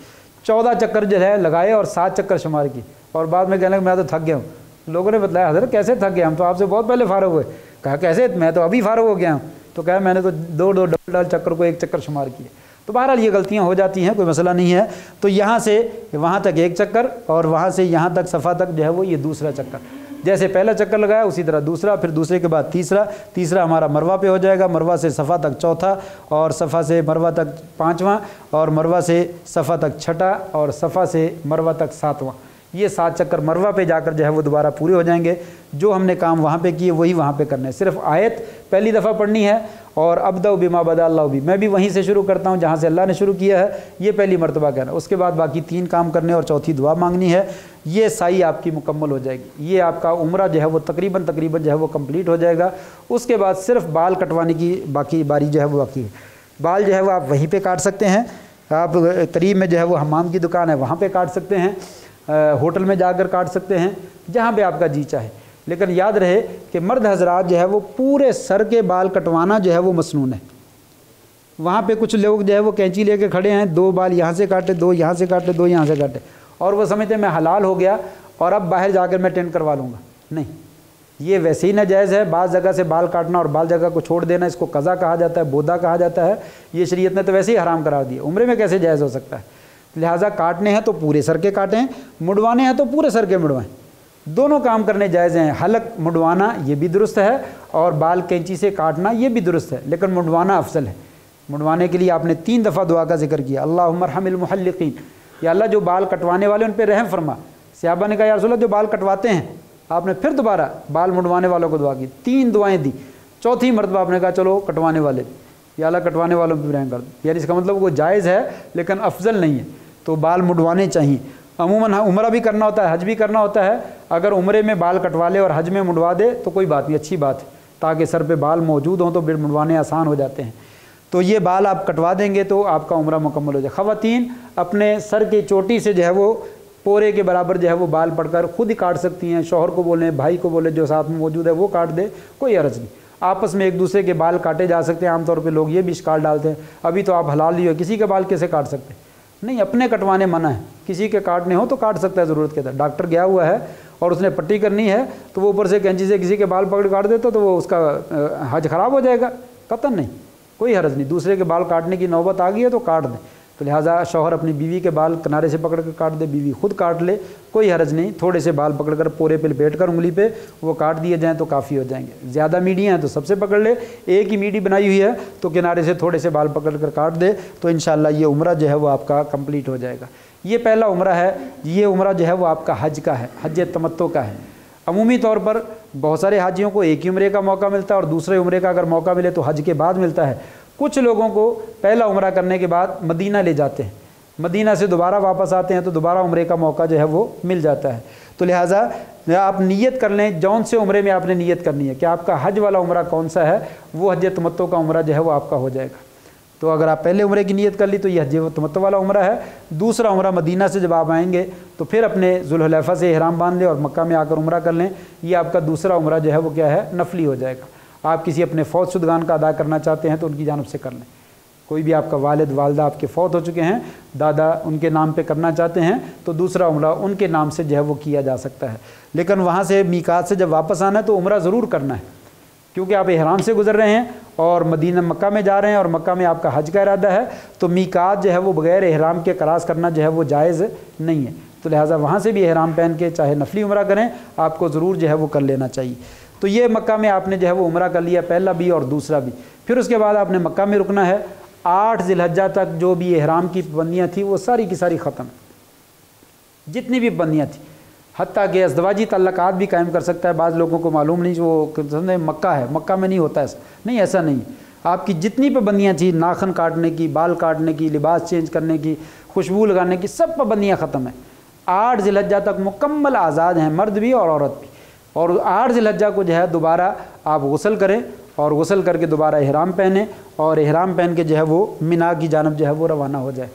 S1: 14 चक्कर जो है लगाए और 7 चक्कर शुमार की। और बाद में कहने लगे मैं तो थक गया हूँ। लोगों ने बताया हज़रत कैसे थक गए, हम तो आपसे बहुत पहले फ़ारग हुए। कहा कैसे, मैं तो अभी फ़ारग हो गया हूँ। तो कहा मैंने तो 2 डबल चक्कर को 1 चक्कर शुमार किए। तो बहरहाल ये गलतियाँ हो जाती हैं, कोई मसला नहीं है। तो यहाँ से वहाँ तक 1 चक्कर और वहाँ से यहाँ तक सफ़ा तक जो है वो ये दूसरा चक्कर। जैसे पहला चक्कर लगाया उसी तरह दूसरा, फिर दूसरे के बाद तीसरा हमारा मरवा पे हो जाएगा, मरवा से सफ़ा तक चौथा, और सफ़ा से मरवा तक 5वां, और मरवा से सफ़ा तक 6ठा, और सफ़ा से मरवा तक 7वां। ये 7 चक्कर मरवा पे जाकर जो है वो दोबारा पूरे हो जाएंगे। जो हमने काम वहाँ पे किए वही वहाँ पे करने हैं। सिर्फ आयत पहली दफ़ा पढ़नी है और अब्दउ बिमा बदा अल्लाह भी, मैं भी वहीं से शुरू करता हूँ जहाँ से अल्लाह ने शुरू किया है, ये पहली मरतबा कहना। उसके बाद बाकी 3 काम करने और चौथी दुआ मांगनी है। ये साई आपकी मुकम्मल हो जाएगी। ये आपका उम्रा जो है वो तकरीबन जो है वो कंप्लीट हो जाएगा। उसके बाद सिर्फ बाल कटवाने की बाकी बारी जो है वो बाकी है। बाल जो है वो आप वहीं पर काट सकते हैं, आप करीब में जो है वो हमाम की दुकान है वहाँ पर काट सकते हैं, होटल में जाकर काट सकते हैं, जहाँ पे आपका जी चाहे। लेकिन याद रहे कि मर्द हजरात जो है वो पूरे सर के बाल कटवाना जो है वो मसनून है। वहाँ पे कुछ लोग जो है वो कैंची लेके खड़े हैं, 2 बाल यहाँ से काटे, 2 यहाँ से काटे, 2 यहाँ से काटे, और वो समझते मैं हलाल हो गया और अब बाहर जाकर मैं टेंट करवा लूँगा। नहीं, ये वैसे ही नाजायज़ है। बाज़ जगह से बाल काटना और बाल जगह को छोड़ देना, इसको कज़ा कहा जाता है, बोदा कहा जाता है। ये शरीयत ने तो वैसे ही हराम करा दिया, उम्रे में कैसे जायज़ हो सकता है। लिहाजा काटने हैं तो पूरे सर के काटें, मुड़वाने हैं तो पूरे सर के मुड़वाएं। दोनों काम करने जायज़ हैं। हलक मुंडवाना ये भी दुरुस्त है और बाल कैंची से काटना ये भी दुरुस्त है, लेकिन मुंडवाना अफजल है। मुंडवाने के लिए आपने 3 दफ़ा दुआ का जिक्र किया, अल्लाहुम्मा अर्हमिल मुहल्लिकीन, या अल्लाह जो बाल कटवाने वाले उन पर रहम फरमा। सहाबा ने कहा या रसूल अल्लाह जो बाल कटवाते हैं, आपने फिर दोबारा बाल मुंडवाने वालों को दुआ की, 3 दुआएं दी। चौथी मरतबा आपने कहा चलो कटवाने वाले, या अल्लाह कटवाने वालों पर रहम कर दो। यानी इसका मतलब वो जायज़ है लेकिन अफजल नहीं है, तो बाल मुंडवाने चाहिए। अमूमन उम्रा भी करना होता है, हज भी करना होता है, अगर उम्रे में बाल कटवा ले और हज में मुंडवा दे तो कोई बात नहीं, अच्छी बात है, ताकि सर पे बाल मौजूद हों तो फिर मुंडवाने आसान हो जाते हैं। तो ये बाल आप कटवा देंगे तो आपका उम्रा मुकम्मल हो जाए। ख़वातीन अपने सर की चोटी से जो है वो पोरे के बराबर जो है वो बाल पड़कर खुद ही काट सकती हैं, शौहर को बोलें, भाई को बोले जो साथ में मौजूद है वो काट दे, कोई अर्ज नहीं। आपस में एक दूसरे के बाल काटे जा सकते हैं। आमतौर पे लोग ये भी शिकायत डालते हैं अभी तो आप हलाल ही हो, किसी के बाल कैसे काट सकते हैं? नहीं, अपने कटवाने मना है, किसी के काटने हो तो काट सकता है ज़रूरत के तहत। डॉक्टर गया हुआ है और उसने पट्टी करनी है तो वो ऊपर से कैंची से किसी के बाल पकड़ काट देता तो वो उसका हज ख़राब हो जाएगा। कतन नहीं, कोई हर्ज नहीं, दूसरे के बाल काटने की नौबत आ गई है तो काट दें। तो लिहाजा शौहर अपनी बीवी के बाल किनारे से पकड़ कर काट दे, बीवी खुद काट ले, कोई हर्ज नहीं। थोड़े से बाल पकड़ कर पोरे पे लपेट कर उंगली पे वो काट दिए जाएँ तो काफ़ी हो जाएंगे। ज़्यादा मीडियाँ हैं तो सबसे पकड़ ले, एक ही मीडी बनाई हुई है तो किनारे से थोड़े से बाल पकड़ कर काट दे, तो इंशाअल्लाह ये उम्रा जो है वो आपका कंप्लीट हो जाएगा। ये पहला उम्रा है। ये उम्रा जो है वो आपका हज का है, हज तमत्तो का है। अमूमी तौर पर बहुत सारे हाजियों को एक ही उम्रे का मौका मिलता है और दूसरे उम्रे का अगर मौका मिले तो हज के बाद मिलता है। कुछ लोगों को पहला उम्रा करने के बाद मदीना ले जाते हैं, मदीना से दोबारा वापस आते हैं तो दोबारा उम्रे का मौका जो है वो मिल जाता है। तो लिहाजा आप नियत कर लें जौन से उम्रे में आपने नियत करनी है कि आपका हज वाला उम्रा कौन सा है, वो हज तमत्तो का उम्रा जो है वो आपका हो जाएगा। तो अगर आप पहले उम्रे की नियत कर ली तो ये हज तमत्तो वाला उम्रा है। दूसरा उम्रा मदीना से जब आप आएंगे तो फिर अपने ज़ुल्हुलैफ़ा से इहराम बांध लें और मक्का में आकर उम्रा कर लें। ये आपका दूसरा उम्रा जो है वो क्या है, नफली हो जाएगा। आप किसी अपने फौत शुदगान का अदा करना चाहते हैं तो उनकी जानिब से कर लें। कोई भी आपका वालिद वालदा आपके फौत हो चुके हैं, दादा उनके नाम पे करना चाहते हैं तो दूसरा उम्रा उनके नाम से जो है वो किया जा सकता है। लेकिन वहाँ से मीकात से जब वापस आना है तो उम्रा ज़रूर करना है, क्योंकि आप इहराम से गुजर रहे हैं और मदीना मक्का में जा रहे हैं और मक्का में आपका हज का इरादा है, तो मीकात जो है वो बग़ैर इहराम के क्रॉस करना जो है वो जायज़ नहीं है। तो लिहाजा वहाँ से भी इहराम पहन के चाहे नफली उम्रा करें, आपको ज़रूर जो है वो कर लेना चाहिए। तो ये मक्का में आपने जो है वो उम्रा कर लिया, पहला भी और दूसरा भी। फिर उसके बाद आपने मक्का में रुकना है। 8 ज़िलहज्जा तक जो भी इहराम की पाबंदियाँ थी वो सारी की सारी ख़त्म, जितनी भी पाबंदियाँ थी। हत्ता कि अज़दवाजी तल्लक़ात भी कायम कर सकता है। बाज़ लोगों को मालूम नहीं, वो समझे मक्का है, मक्का में नहीं होता ऐसा नहीं, ऐसा नहीं। आपकी जितनी पाबंदियाँ थी, नाखन काटने की, बाल काटने की, लिबास चेंज करने की, खुशबू लगाने की, सब पाबंदियाँ ख़त्म हैं। 8 ज़िलहज्जा तक मुकम्मल आज़ाद हैं, मर्द भी और औरत भी। और 8 ज़िलहज्जा को जो है दोबारा आप गुस्ल करें और गुस्ल करके दोबारा इहराम पहने और इहराम पहन के जो है वो मिना की जानब जो है वो रवाना हो जाए।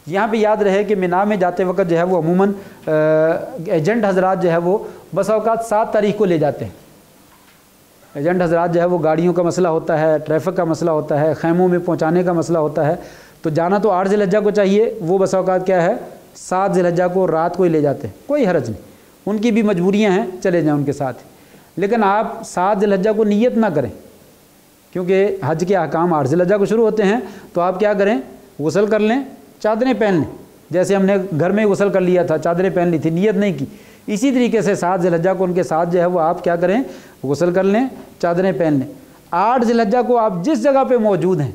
S1: यहाँ पे याद रहे कि मिना में जाते वक्त जो है वो अमूमन एजेंट हजरात जो है वो बस औकात 7 तारीख को ले जाते हैं। एजेंट हजरात जो है वो गाड़ियों का मसला होता है, ट्रैफिक का मसला होता है, खैमों में पहुँचाने का मसला होता है, तो जाना तो 8 ज़िलहज्जा को चाहिए, वो बस औकात क्या है 7 ज़िलहज्जा को रात को ही ले जाते हैं। कोई हरज नहीं, उनकी भी मजबूरियाँ हैं, चले जाएँ उनके साथ ही। लेकिन आप 7 ज़िलहज्जा को नियत ना करें, क्योंकि हज के अहकाम 8 ज़िलहज्जा को शुरू होते हैं। तो आप क्या करें, गुस्ल कर लें, चादरें पहन लें। जैसे हमने घर में गुस्ल कर लिया था, चादरें पहन ली थी, नियत नहीं की, इसी तरीके से 7 ज़िलहज्जा को उनके साथ जो है वो आप क्या करें, गुस्ल कर लें, चादरें पहन लें। 8 ज़िलहज्जा को आप जिस जगह पे मौजूद हैं,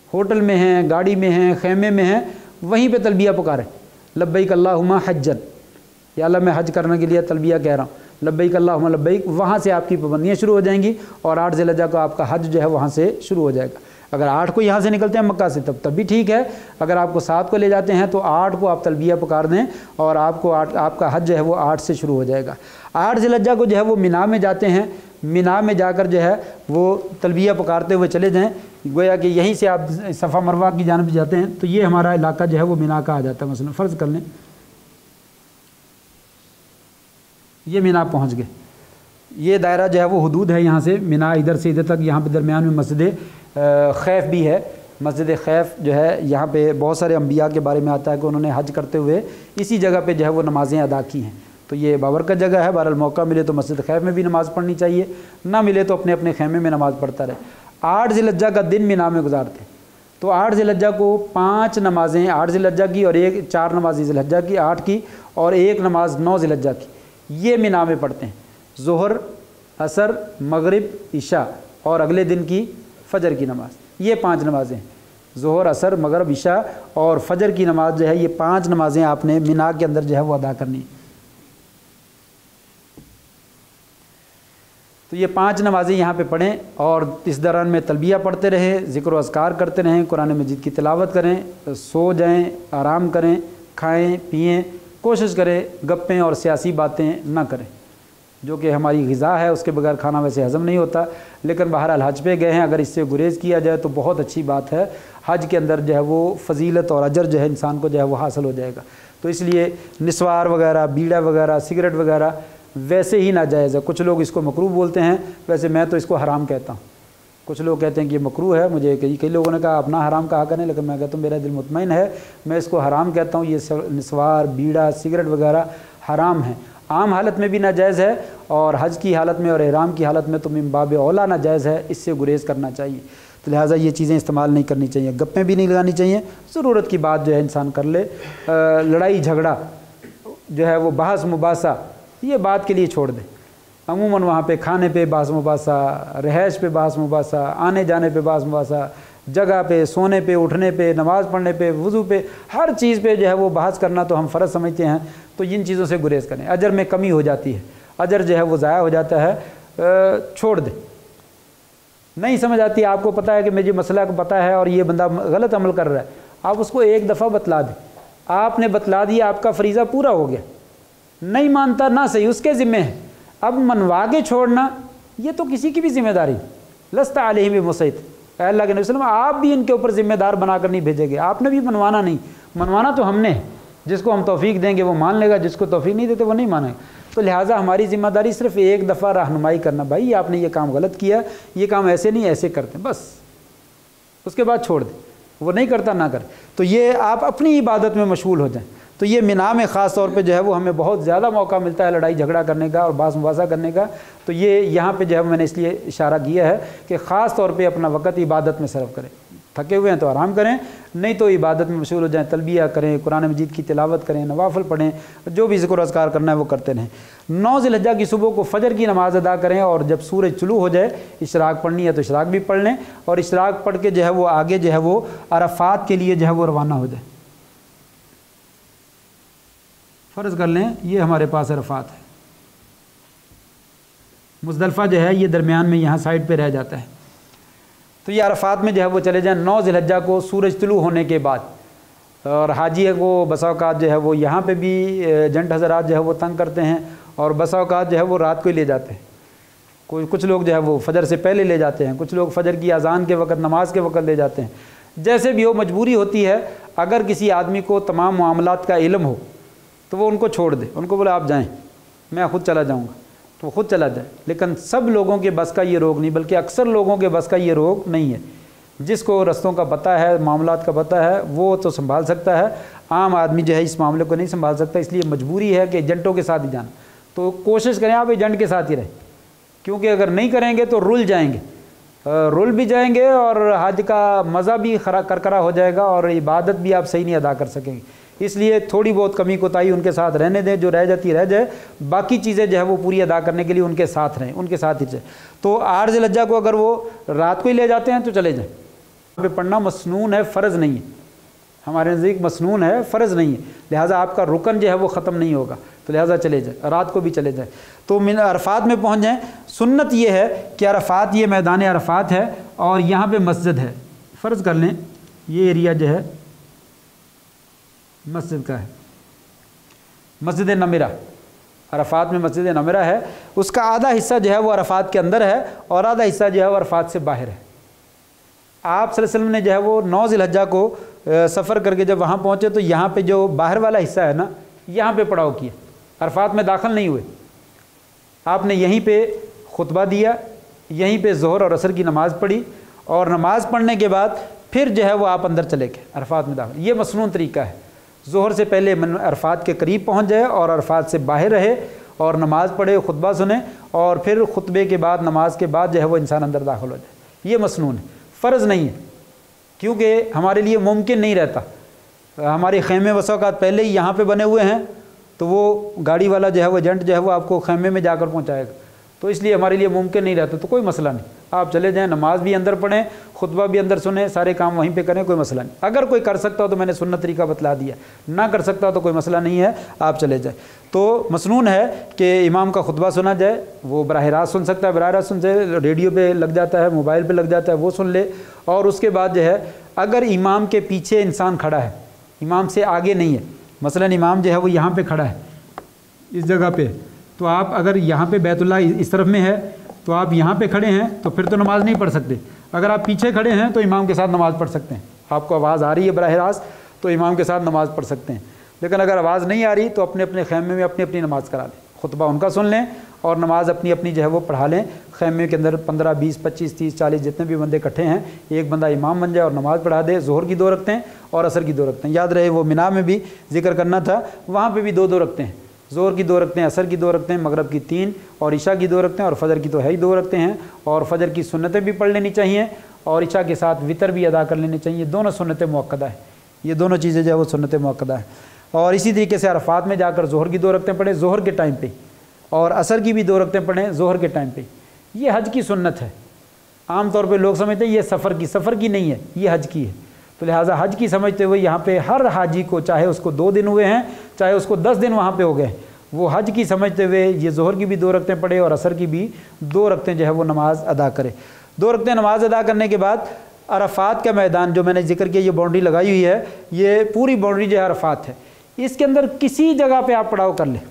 S1: होटल में हैं, गाड़ी में हैं, खैमे में हैं, वहीं पे तलबिया पुकारें, लब्बैक अल्लाहुम्मा हज्जन, या अल्लाह मैं हज करने के लिए तलबिया कह रहा हूँ, लब्बैक अल्लाहुम्मा लब्बैक। वहाँ से आपकी पाबंदियाँ शुरू हो जाएंगी और 8 ज़िलहज्जा को आपका हज जो है वहाँ से शुरू हो जाएगा। अगर 8 को यहाँ से निकलते हैं मक्का से तब भी ठीक है। अगर आपको 7 को ले जाते हैं तो 8 को आप तलबिया पुकार दें और आपको आपका हज जो है वो 8 से शुरू हो जाएगा। 8 ज़िलहज्जा को जो है वो मिना में जाते हैं, मिना में जाकर जो है वो तलबिया पुकारते हुए चले जाएँ, गोया कि यहीं से आप सफ़ा मरवा की जानब जाते हैं। तो ये हमारा इलाका जो है वो मिना का आ जाता है। मसलन फ़र्ज़ कर लें ये मिना पहुँच गए, ये दायरा जो है वो हदूद है, यहाँ से मिना इधर से इधर तक, यहाँ पे दरमियान में मस्जिद खैफ भी है। मस्जिद खैफ जो है यहाँ पे बहुत सारे अंबिया के बारे में आता है कि उन्होंने हज करते हुए इसी जगह पे जो है वो नमाज़ें अदा की हैं। तो ये बाबरकत जगह है। बहरहाल मौका मिले तो मस्जिद खैफ में भी नमाज़ पढ़नी चाहिए, ना मिले तो अपने अपने खैमे में नमाज़ पढ़ता रहे। 8 ज़िलहज्जा का दिन मिना में गुजारते, तो 8 ज़िलहज्जा को 5 नमाज़ें 8 ज़िलहज्जा की और 4 नमाज़ें ज़िलहज्जा की 8 की और 1 नमाज 9 ज़िलहज्जा की, یہ مینا میں پڑھتے ہیں، ظہر، عصر، مغرب، عشاء اور اگلے دن کی فجر کی نماز، یہ 5 نمازیں ہیں۔ ظہر، عصر، مغرب، عشاء اور فجر کی نماز جو ہے، یہ 5 نمازیں آپ نے مینا کے اندر جو ہے وہ ادا کرنی ہے۔ تو یہ 5 نمازیں یہاں پہ پڑھیں اور اس دوران میں تلبیہ پڑھتے رہیں، ذکر و اذکار کرتے رہیں، قرآن مجید کی تلاوت کریں، سو جائیں، آرام کریں، کھائیں پئیں، کوشش کریں گپیں اور سیاسی باتیں نہ کریں، جو کہ ہماری غذا ہے، اس کے بغیر کھانا ویسے ہضم نہیں ہوتا، لیکن بہرحال حج پہ گئے ہیں، اگر اس سے گریز کیا جائے تو بہت اچھی بات ہے۔ حج کے اندر جو ہے وہ فضیلت اور اجر جو ہے انسان کو جو ہے وہ حاصل ہو جائے گا۔ تو اس لیے نسوار وغیرہ، بیڑا وغیرہ، سگریٹ وغیرہ ویسے ہی ناجائز ہے۔ کچھ لوگ اس کو مکروہ بولتے ہیں، ویسے میں تو اس کو حرام کہتا ہوں۔ کچھ لوگ کہتے ہیں کہ یہ مکروہ ہے، مجھے کئی لوگوں نے کہا اپنا حرام کہا کریں، لیکن میں کہتا ہوں میرا دل مطمئن ہے، میں اس کو حرام کہتا ہوں۔ یہ نسوار، بیڑا، سگریٹ وغیرہ حرام ہیں، عام حالت میں بھی ناجائز ہے، اور حج کی حالت میں اور احرام کی حالت میں تو من باب اولیٰ ناجائز ہے، اس سے گریز کرنا چاہیے۔ تو لہٰذا یہ چیزیں استعمال نہیں کرنی چاہیے، گپیں بھی نہیں لگانی چاہیے، ضرورت کی بات جو ہے انسان کر لے۔ لڑائی جھگڑا جو ہے وہ بحث مباحثہ یہ بات کے لیے چھوڑ دیں۔ عموماً وہاں پہ کھانے پہ بحث مباحثہ، رہائش پہ بحث مباحثہ، آنے جانے پہ بحث مباحثہ، جگہ پہ، سونے پہ، اٹھنے پہ، نماز پڑھنے پہ، وضو پہ، ہر چیز پہ جو ہے وہ بحث کرنا تو ہم فرض سمجھتے ہیں۔ تو ان چیزوں سے گریز کریں، اجر میں کمی ہو جاتی ہے، اجر جو ہے وہ ضائع ہو جاتا ہے، چھوڑ دیں۔ نہیں سمجھ آتی، آپ کو پتہ ہے کہ مجھے مسئلہ کو پتہ ہے اور یہ بندہ غلط عمل کر رہا ہے، آپ اس کو ایک دفعہ بتلا دیں، آپ نے بتلا دیا، آپ کا فریضہ پورا ہو گیا۔ نہیں مانتا نہ صحیح، اس کے ذمہ ہے۔ اب منوا کے چھوڑنا یہ تو کسی کی بھی ذمہ داری، لست علیہم بمسیط، اے اللہ کے نبی صلی اللہ علیہ وسلم آپ بھی ان کے اوپر ذمہ دار بنا کر نہیں بھیجے گے، آپ نے بھی منوانا نہیں، منوانا تو ہم نے، جس کو ہم توفیق دیں گے وہ مان لے گا، جس کو توفیق نہیں دیتے وہ نہیں مانے گا۔ تو لہٰذا ہماری ذمہ داری صرف ایک دفعہ رہنمائی کرنا، بھائی آپ نے یہ کام غلط کیا، یہ کام ایسے نہیں ایسے کرتے، بس اس کے بعد چھوڑ دیں، وہ نہیں کرتا نہ کرے۔ تو یہ آپ اپنی عبادت میں مشغول ہو جائیں۔ تو یہ مینا میں خاص طور پہ جو ہے وہ ہمیں بہت زیادہ موقع ملتا ہے لڑائی جھگڑا کرنے کا اور بحث مباحثہ کرنے کا۔ تو یہ یہاں پہ جو ہے میں نے اس لیے اشارہ کیا ہے کہ خاص طور پہ اپنا وقت عبادت میں صرف کریں، تھکے ہوئے ہیں تو آرام کریں، نہیں تو عبادت میں مشغول ہو جائیں، تلبیہ کریں، قرآن مجید کی تلاوت کریں، نوافل پڑھیں، جو بھی ذکر و اذکار کرنا ہے وہ کرتے رہیں۔ 9 ذی الحجہ کی صبح کو فجر کی نماز ادا کریں، اور جب سورج طلوع ہو جائے، اشراق پڑھنی ہے تو اشراق بھی پڑھ لیں، اور اشراق پڑھ کے جو ہے وہ آگے جو ہے وہ عرفات کے لیے جو ہے وہ روانہ ہو جائے۔ فرض کر لیں یہ ہمارے پاس عرفات ہے، مزدلفہ جو ہے یہ درمیان میں یہاں سائڈ پہ رہ جاتا ہے، تو یہ عرفات میں جو ہے وہ چلے جائیں 9 ذی الحجہ کو سورج طلوع ہونے کے بعد۔ اور حاجی کو بسا اوقات جو ہے وہ یہاں پہ بھی ایجنٹ حضرات جو ہے وہ تنگ کرتے ہیں، اور بسا اوقات جو ہے وہ رات کو ہی لے جاتے ہیں، کچھ لوگ جو ہے وہ فجر سے پہلے لے جاتے ہیں، کچھ لوگ فجر کی اذان کے وقت، نماز کے وقت لے جاتے ہیں۔ جیسے بھی ہو مجبوری ہوتی ہے، اگر کسی آدمی کو تمام معاملات کا علم ہو تو وہ ان کو چھوڑ دے، ان کو بولے آپ جائیں، میں خود چلا جاؤں گا، تو وہ خود چلا جائے۔ لیکن سب لوگوں کے بس کا یہ روگ نہیں، بلکہ اکثر لوگوں کے بس کا یہ روگ نہیں ہے۔ جس کو رستوں کا پتہ ہے، معاملات کا پتہ ہے، وہ تو سنبھال سکتا ہے، عام آدمی جو ہے اس معاملے کو نہیں سنبھال سکتا، اس لیے مجبوری ہے کہ ایجنٹوں کے ساتھ ہی جانا۔ تو کوشش کریں آپ ایجنٹ کے ساتھ ہی رہیں، کیونکہ اگر نہیں کریں گے تو رل جائیں گے، رل بھی جائیں گے، اور حج کا مزہ بھی کرکرا ہو جائے گا، اور عبادت بھی آپ صحیح نہیں ادا کر سکیں گے۔ اس لیے تھوڑی بہت کمی کوتاہی ان کے ساتھ رہنے دیں، جو رہ جاتی رہ جائے، باقی چیزیں جو ہے وہ پوری ادا کرنے کے لیے ان کے ساتھ رہیں، ان کے ساتھ ہی چلیں۔ تو 8 ذی الحجہ کو اگر وہ رات کو ہی لے جاتے ہیں تو چلے جائیں۔ پہ پڑھنا مسنون ہے، فرض نہیں ہے، ہمارے نزدیک مسنون ہے، فرض نہیں ہے، لہٰذا آپ کا رکن جو ہے وہ ختم نہیں ہوگا، تو لہٰذا چلے جائیں، رات کو بھی چلے جائیں۔ تو عرفات میں پہنچ جائیں۔ سنت یہ ہے کہ عرفات، یہ میدان عرفات ہے، اور یہاں پہ مسجد ہے، فرض کر لیں یہ ایریا جو ہے مسجد کا ہے، مسجد نمرہ، عرفات میں مسجد نمرہ ہے، اس کا آدھا حصہ جو ہے وہ عرفات کے اندر ہے، اور آدھا حصہ جو ہے وہ عرفات سے باہر ہے۔ آپ صلی اللہ علیہ وسلم نے جو ہے وہ 9 ذی الحجہ کو سفر کر کے جب وہاں پہنچے تو یہاں پہ جو باہر والا حصہ ہے نا، یہاں پہ پڑاؤ کیا، عرفات میں داخل نہیں ہوئے، آپ نے یہیں پہ خطبہ دیا، یہیں پہ ظہر اور عصر کی نماز پڑھی، اور نماز پڑھنے کے بعد پھر جو ہے وہ آپ اندر چلے گئے عرفات میں داخل۔ یہ مسنون طریقہ ہے، ظہر سے پہلے عرفات کے قریب پہنچ جائے اور عرفات سے باہر رہے، اور نماز پڑھے، خطبہ سنے، اور پھر خطبے کے بعد، نماز کے بعد جو ہے وہ انسان اندر داخل ہو جائے۔ یہ مسنون ہے، فرض نہیں ہے، کیونکہ ہمارے لیے ممکن نہیں رہتا، ہمارے خیمے وسوقات پہلے ہی یہاں پہ بنے ہوئے ہیں، تو वो गाड़ी वाला जो है वो एजेंट जो है वो आपको खैमे में जाकर पहुंचाएगा। तो इसलिए हमारे लिए मुमकिन नहीं रहता, तो कोई मसला नहीं, आप चले जाएं, नमाज भी अंदर पढ़ें, खुतबा भी अंदर सुने, सारे काम वहीं पे करें, कोई मसला नहीं। अगर कोई कर सकता हो तो मैंने सुन्नत तरीका बतला दिया, ना कर सकता हो तो कोई मसला नहीं है, आप चले जाए। तो मसनून है कि इमाम का खुतबा सुना जाए, वो बराह रास्त सुन सकता है, बराह रास्त सुन जाए, रेडियो पे लग जाता है, मोबाइल पे लग जाता है, वो सुन ले। और उसके बाद जो है अगर इमाम के पीछे इंसान खड़ा है, इमाम से आगे नहीं है, मसलन इमाम जो है वो यहाँ पे खड़ा है इस जगह पे, तो आप अगर यहाँ पे बैतुल्लाह इस तरफ में है तो आप यहाँ पे खड़े हैं तो फिर तो नमाज़ नहीं पढ़ सकते। अगर आप पीछे खड़े हैं तो इमाम के साथ नमाज़ पढ़ सकते हैं, आपको आवाज़ आ रही है बराह रास्त तो इमाम के साथ नमाज़ पढ़ सकते हैं। लेकिन अगर आवाज़ नहीं आ रही तो अपने अपने खैमे में अपनी अपनी नमाज़ करा लें, खुतबा उनका सुन लें और नमाज़ अपनी अपनी जो है वो पढ़ा लें। खैमे के अंदर 15, 20, 25, 30, 40 जितने भी बंदे इकट्ठे हैं, एक बंदा इमाम बन जाए और नमाज़ पढ़ा दे। ज़ोहर की 2 रखते हैं और असर की 2 रखते हैं। याद रहे वो मिना में भी जिक्र करना था, वहाँ पे भी 2-2 रखते हैं, ज़ोहर की 2 रखते हैं, असर की 2 रखते हैं, मगरब की 3 और इशा की 2 रखते हैं, और फजर की तो है ही 2 रखते हैं। और फजर की सुन्नतें भी पढ़ लेनी चाहिए और इशा के साथ वितर भी अदा कर लेनी चाहिए। दोनों सुन्नतें मुअक्कदा है, ये दोनों चीज़ें जो है वो सुन्नतें मुअक्कदा है। और इसी तरीके से अरफात में जाकर ज़ोहर की 2 रखते पढ़े ज़ोहर के टाइम पे, और असर की भी 2 रखते पढ़ें ज़ोहर के टाइम पे। ये हज की सुन्नत है। आम तौर पे लोग समझते हैं ये सफ़र की नहीं है, ये हज की है। तो लिहाजा हज की समझते हुए यहाँ पे हर हाजी को, चाहे उसको 2 दिन हुए हैं, चाहे उसको 10 दिन वहाँ पे हो गए, वो हज की समझते हुए ये ज़ोहर की भी 2 रखते पढ़े और असर की भी 2 रखते जो है वो नमाज अदा करे। 2 रखते नमाज अदा करने के बाद अरफात का मैदान जो मैंने जिक्र किया, ये बाउंड्री लगाई हुई है, ये पूरी बाउंड्री जो है अरफात है। इसके अंदर किसी जगह पे आप पड़ाव कर लें,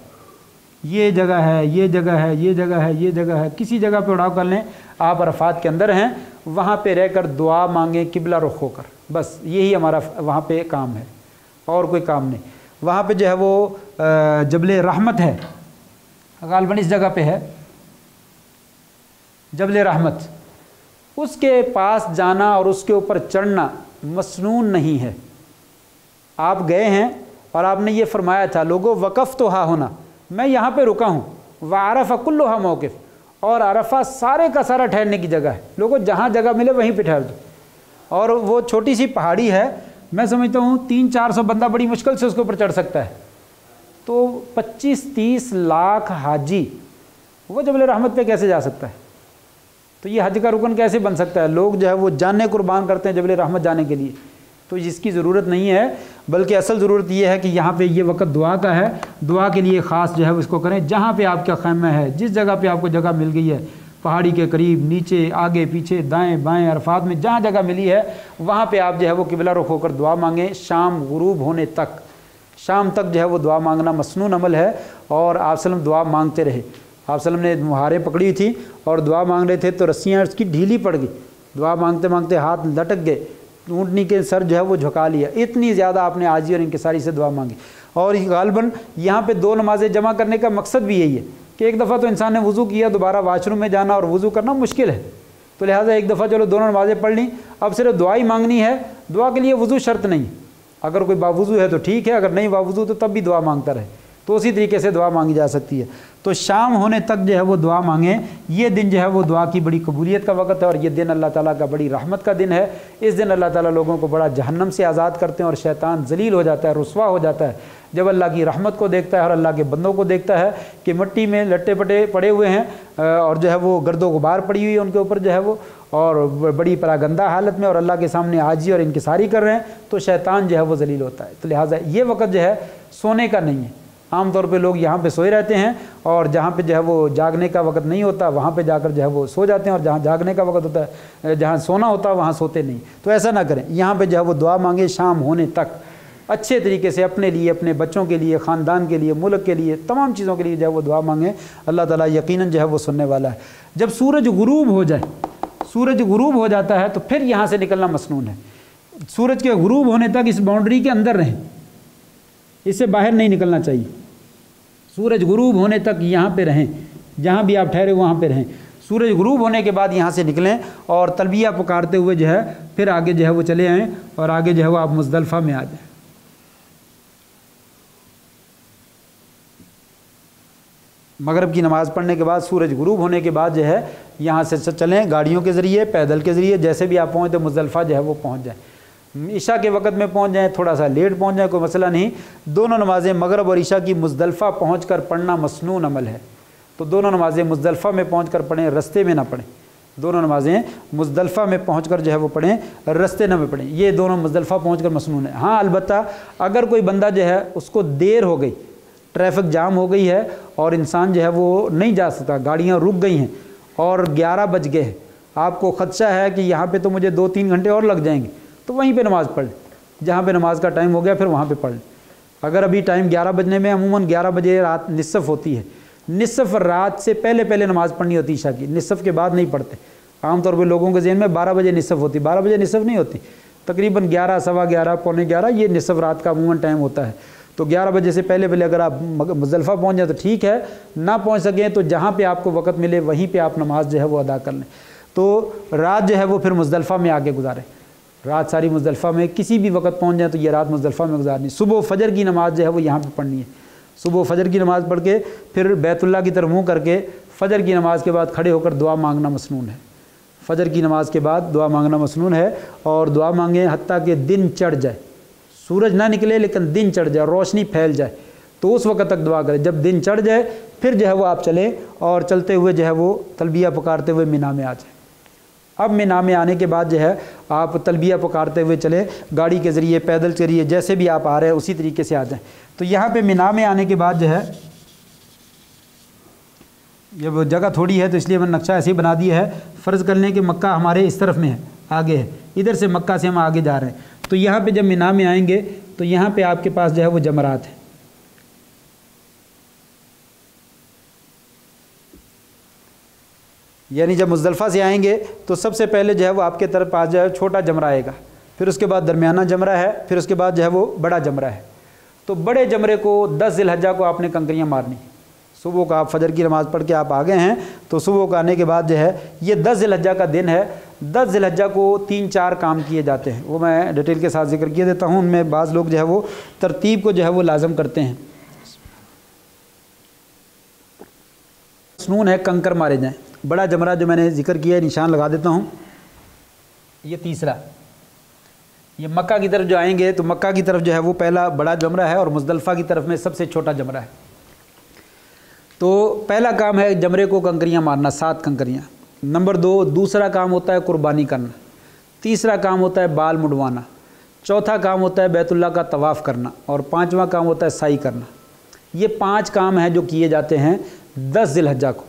S1: ये जगह है, ये जगह है, ये जगह है, ये जगह है, किसी जगह पे पड़ाव कर लें, आप अरफात के अंदर हैं, वहाँ पे रहकर दुआ मांगें किबला रुख होकर, बस यही हमारा वहाँ पे काम है और कोई काम नहीं। वहाँ पे जो है वो जबले रहमत है, गालबन इस जगह पे है जबले रहमत, उसके पास जाना और उसके ऊपर चढ़ना मसनून नहीं है। आप गए हैं और आपने ये फरमाया था, लोगों वक़फ़ तो हा होना, मैं यहाँ पे रुका हूँ, व अरफ़ा कुल्लुहा मौक़िफ़, और अरफ़ा सारे का सारा ठहरने की जगह है। लोगों जहाँ जगह मिले वहीं पे ठहर दो। और वो छोटी सी पहाड़ी है, मैं समझता हूँ 300-400 बंदा बड़ी मुश्किल से उसके ऊपर चढ़ सकता है। तो 25-30 लाख हाजी वो जबल रहमत पे कैसे जा सकता है? तो ये हज का रुकन कैसे बन सकता है? लोग जो है वो जाने कुर्बान करते हैं जबल रहमत जाने के लिए, तो इसकी ज़रूरत नहीं है। बल्कि असल ज़रूरत ये है कि यहाँ पे ये वक्त दुआ का है, दुआ के लिए ख़ास जो है उसको करें। जहाँ पे आपका खैमा है, जिस जगह पे आपको जगह मिल गई है, पहाड़ी के करीब, नीचे, आगे पीछे, दाएं बाएं, अरफात में जहाँ जगह मिली है, वहाँ पे आप जो है वो किबला रुख होकर दुआ मांगें शाम गुरूब होने तक। शाम तक जो है वो दुआ मांगना मसनून अमल है। और आप सल्लम दुआ मांगते रहे। आप सल्लम ने मुहारें पकड़ी हुई थी और दुआ मांग रहे थे तो रस्सियाँ उसकी ढीली पड़ गई, दुआ मांगते मांगते हाथ लटक गए, ऊँटनी के सर जो है वो झुका लिया। इतनी ज़्यादा आपने आजी और इनकिसारी से दुआ मांगी। और गालबन यहाँ पे 2 नमाज़ें जमा करने का मकसद भी यही है कि एक दफ़ा तो इंसान ने वज़ू किया, दोबारा वाशरूम में जाना और वज़ू करना मुश्किल है, तो लिहाजा एक दफ़ा चलो दोनों नमाज़ें पढ़ ली, अब सिर्फ दुआ ही मांगनी है। दुआ के लिए वज़ू शर्त नहीं, अगर कोई बावज़ू है तो ठीक है, अगर नहीं बावज़ू तो तब भी दुआ मांगता रहे, तो उसी तरीके से दुआ मांगी जा सकती है। तो शाम होने तक जो है वो दुआ मांगें। ये दिन जो है वो दुआ की बड़ी कबूलियत का वक्त है और ये दिन अल्लाह ताला का बड़ी रहमत का दिन है। इस दिन अल्लाह ताला लोगों को बड़ा जहन्नम से आज़ाद करते हैं और शैतान जलील हो जाता है, रुस्वा हो जाता है जब अल्लाह की रहमत को देखता है और अल्लाह के बंदों को देखता है कि मिट्टी में लट्टे पटे पड़े हुए हैं और जो है वो गर्दो गुबार पड़ी हुई है उनके ऊपर जो है वो, और बड़ी परागंदा हालत में, और अल्लाह के सामने आजी और इनकिसारी कर रहे हैं, तो शैतान जो है वो जलील होता है। तो लिहाजा ये वक्त जो है सोने का नहीं है। आम तौर पे लोग यहाँ पे सोए रहते हैं और जहाँ पे जो है वो जागने का वक्त नहीं होता वहाँ पे जाकर जो है वो सो जाते हैं, और जहाँ जागने का वक्त होता है, जहाँ सोना होता है वहाँ सोते नहीं। तो ऐसा ना करें। यहाँ पे जो है वो दुआ मांगे शाम होने तक अच्छे तरीके से, अपने लिए, अपने बच्चों के लिए, ख़ानदान के लिए, मुल्क के लिए, तमाम चीज़ों के लिए जो है वो दुआ मांगे। अल्लाह ताला यकीनन जो है वो सुनने वाला है। जब सूरज गुरूब हो जाए, सूरज गुरूब हो जाता है तो फिर यहाँ से निकलना मसनून है। सूरज के गुरूब होने तक इस बाउंड्री के अंदर रहें, इससे बाहर नहीं निकलना चाहिए। सूरज गुरूब होने तक यहाँ पे रहें, जहाँ भी आप ठहरे वहाँ पे रहें। सूरज गुरूब होने के बाद यहाँ से निकलें और तलबिया पुकारते हुए जो है फिर आगे जो है वो चले आएँ और आगे जो है वो आप मुज़दलिफ़ा में आ जाएँ। मगरिब की नमाज़ पढ़ने के बाद सूरज गुरूब होने के बाद जो है यहाँ से चलें गाड़ियों के ज़रिए, पैदल के ज़रिए, जैसे भी आप पहुँचते मुज़दलिफ़ा जो है वो पहुँच जाएँ। عشاء کے وقت میں پہنچ جائیں، تھوڑا سا لیٹ پہنچ جائیں، کوئی مسئلہ نہیں، دونوں نمازیں مغرب اور عشاء کی مزدلفہ پہنچ کر پڑھنا مسنون عمل ہے، تو دونوں نمازیں مزدلفہ میں پہنچ کر پڑھیں، رستے میں نہ پڑھیں، دونوں نمازیں مزدلفہ میں پہنچ کر جو ہے وہ پڑھیں، رستے نہ میں پڑھیں، یہ دونوں مزدلفہ پہنچ کر مسنون ہے۔ ہاں البتہ اگر کوئی بندہ جو ہے اس کو دیر ہو گئی، ٹریفک جام ہو گئی ہے اور انسان جو ہے وہ نہیں جا سکتا، گاڑیاں رک گئی ہیں اور 11 بج گئے ہیں، آپ کو خدشہ ہے کہ یہاں پہ تو مجھے 2-3 گھنٹے اور لگ جائیں گے، تو وہیں پہ نماز پڑھ لیں، جہاں پہ نماز کا ٹائم ہو گیا پھر وہاں پہ پڑھ لیں۔ اگر ابھی ٹائم 11 بجنے میں، عموماً 11 بجے رات نصف ہوتی ہے، نصف رات سے پہلے نماز پڑھنی ہوتی عشاء کی، نصف کے بعد نہیں پڑھتے، عام طور پہ لوگوں کے ذہن میں 12 بجے نصف ہوتی، 12 بجے نصف نہیں ہوتی، تقریباً 11، سوا 11، پونے 11 یہ نصف رات کا عموماً ٹائم ہوتا ہے۔ تو 11 بجے سے پہلے اگر آپ مزدلفہ پہنچ جائیں تو ٹھیک ہے، نہ پہنچ سکیں تو جہاں پہ آپ کو وقت ملے وہیں پہ آپ نماز جو ہے وہ ادا کر لیں۔ تو رات جو ہے وہ پھر مزدلفہ میں آگے گزاریں، رات ساری مزدلفہ میں، کسی بھی وقت پہنچ جائیں تو یہ رات مزدلفہ میں گزارنی۔ صبح فجر کی نماز جو ہے وہ یہاں پہ پڑھنی ہے، صبح فجر کی نماز پڑھ کے پھر بیت اللہ کی طرف منہ کر کے فجر کی نماز کے بعد کھڑے ہو کر دعا مانگنا مسنون ہے، فجر کی نماز کے بعد دعا مانگنا مسنون ہے، اور دعا مانگیں حتیٰ کہ دن چڑھ جائے، سورج نہ نکلے لیکن دن چڑھ جائے، روشنی پھیل جائے، تو اس وقت تک دعا کریں۔ جب دن چڑھ جائے پھر جو ہے وہ آپ چلیں اور چلتے ہوئے جو ہے وہ تلبیہ پکارتے ہوئے مینا میں آ جائیں۔ اب مینا میں آنے کے بعد جو ہے آپ تلبیہ پکارتے ہوئے چلیں، گاڑی کے ذریعے، پیدل کے ذریعے، جیسے بھی آپ آ رہے ہیں اسی طریقے سے آ جائیں۔ تو یہاں پہ مینا میں آنے کے بعد جو ہے، یہ جگہ تھوڑی ہے تو اس لیے میں نے نقشہ ایسے ہی بنا دیا ہے، فرض کر لیں کہ مکہ ہمارے اس طرف میں ہے، آگے ہے، ادھر سے مکہ سے ہم آگے جا رہے ہیں، تو یہاں پہ جب مینا میں آئیں گے تو یہاں پہ آپ کے پاس جو ہے وہ جمرات ہیں، یعنی جب مزدلفہ سے آئیں گے تو سب سے پہلے جو ہے وہ آپ کے طرف پاس جو ہے چھوٹا جمرہ آئے گا، پھر اس کے بعد درمیانہ جمرہ ہے، پھر اس کے بعد جو ہے وہ بڑا جمرہ ہے۔ تو بڑے جمرے کو 10 ذی الحجہ کو آپ نے کنکریاں مارنی، صبح کا آپ فجر کی نماز پڑھ کے آپ آگے ہیں تو صبح کو آنے کے بعد جو ہے یہ 10 ذی الحجہ کا دن ہے۔ 10 ذی الحجہ کو 3-4 کام کیے جاتے ہیں، وہ میں ڈیٹیل کے ساتھ ذکر کیے دیتا ہوں، ان میں بعض لوگ جو ہے وہ ترتیب کو جو ہے وہ لازم کرتے ہیں۔ مسنون ہے کنکر مارے جائیں، بڑا جمرہ جو میں نے ذکر کیا ہے نشان لگا دیتا ہوں، یہ تیسرا، یہ مکہ کی طرف جو آئیں گے تو مکہ کی طرف جو ہے وہ پہلا بڑا جمرہ ہے اور مزدلفہ کی طرف میں سب سے چھوٹا جمرہ ہے۔ تو پہلا کام ہے جمرے کو کنکریاں مارنا، 7 کنکریاں۔ نمبر 2 دوسرا کام ہوتا ہے قربانی کرنا، تیسرا کام ہوتا ہے بال مڈوانا، چوتھا کام ہوتا ہے بیت اللہ کا طواف کرنا، اور 5واں کام ہوتا ہے سعی کرنا۔ یہ 5 کام ہیں جو کیے جاتے ہیں 10 ذی الحجہ کو۔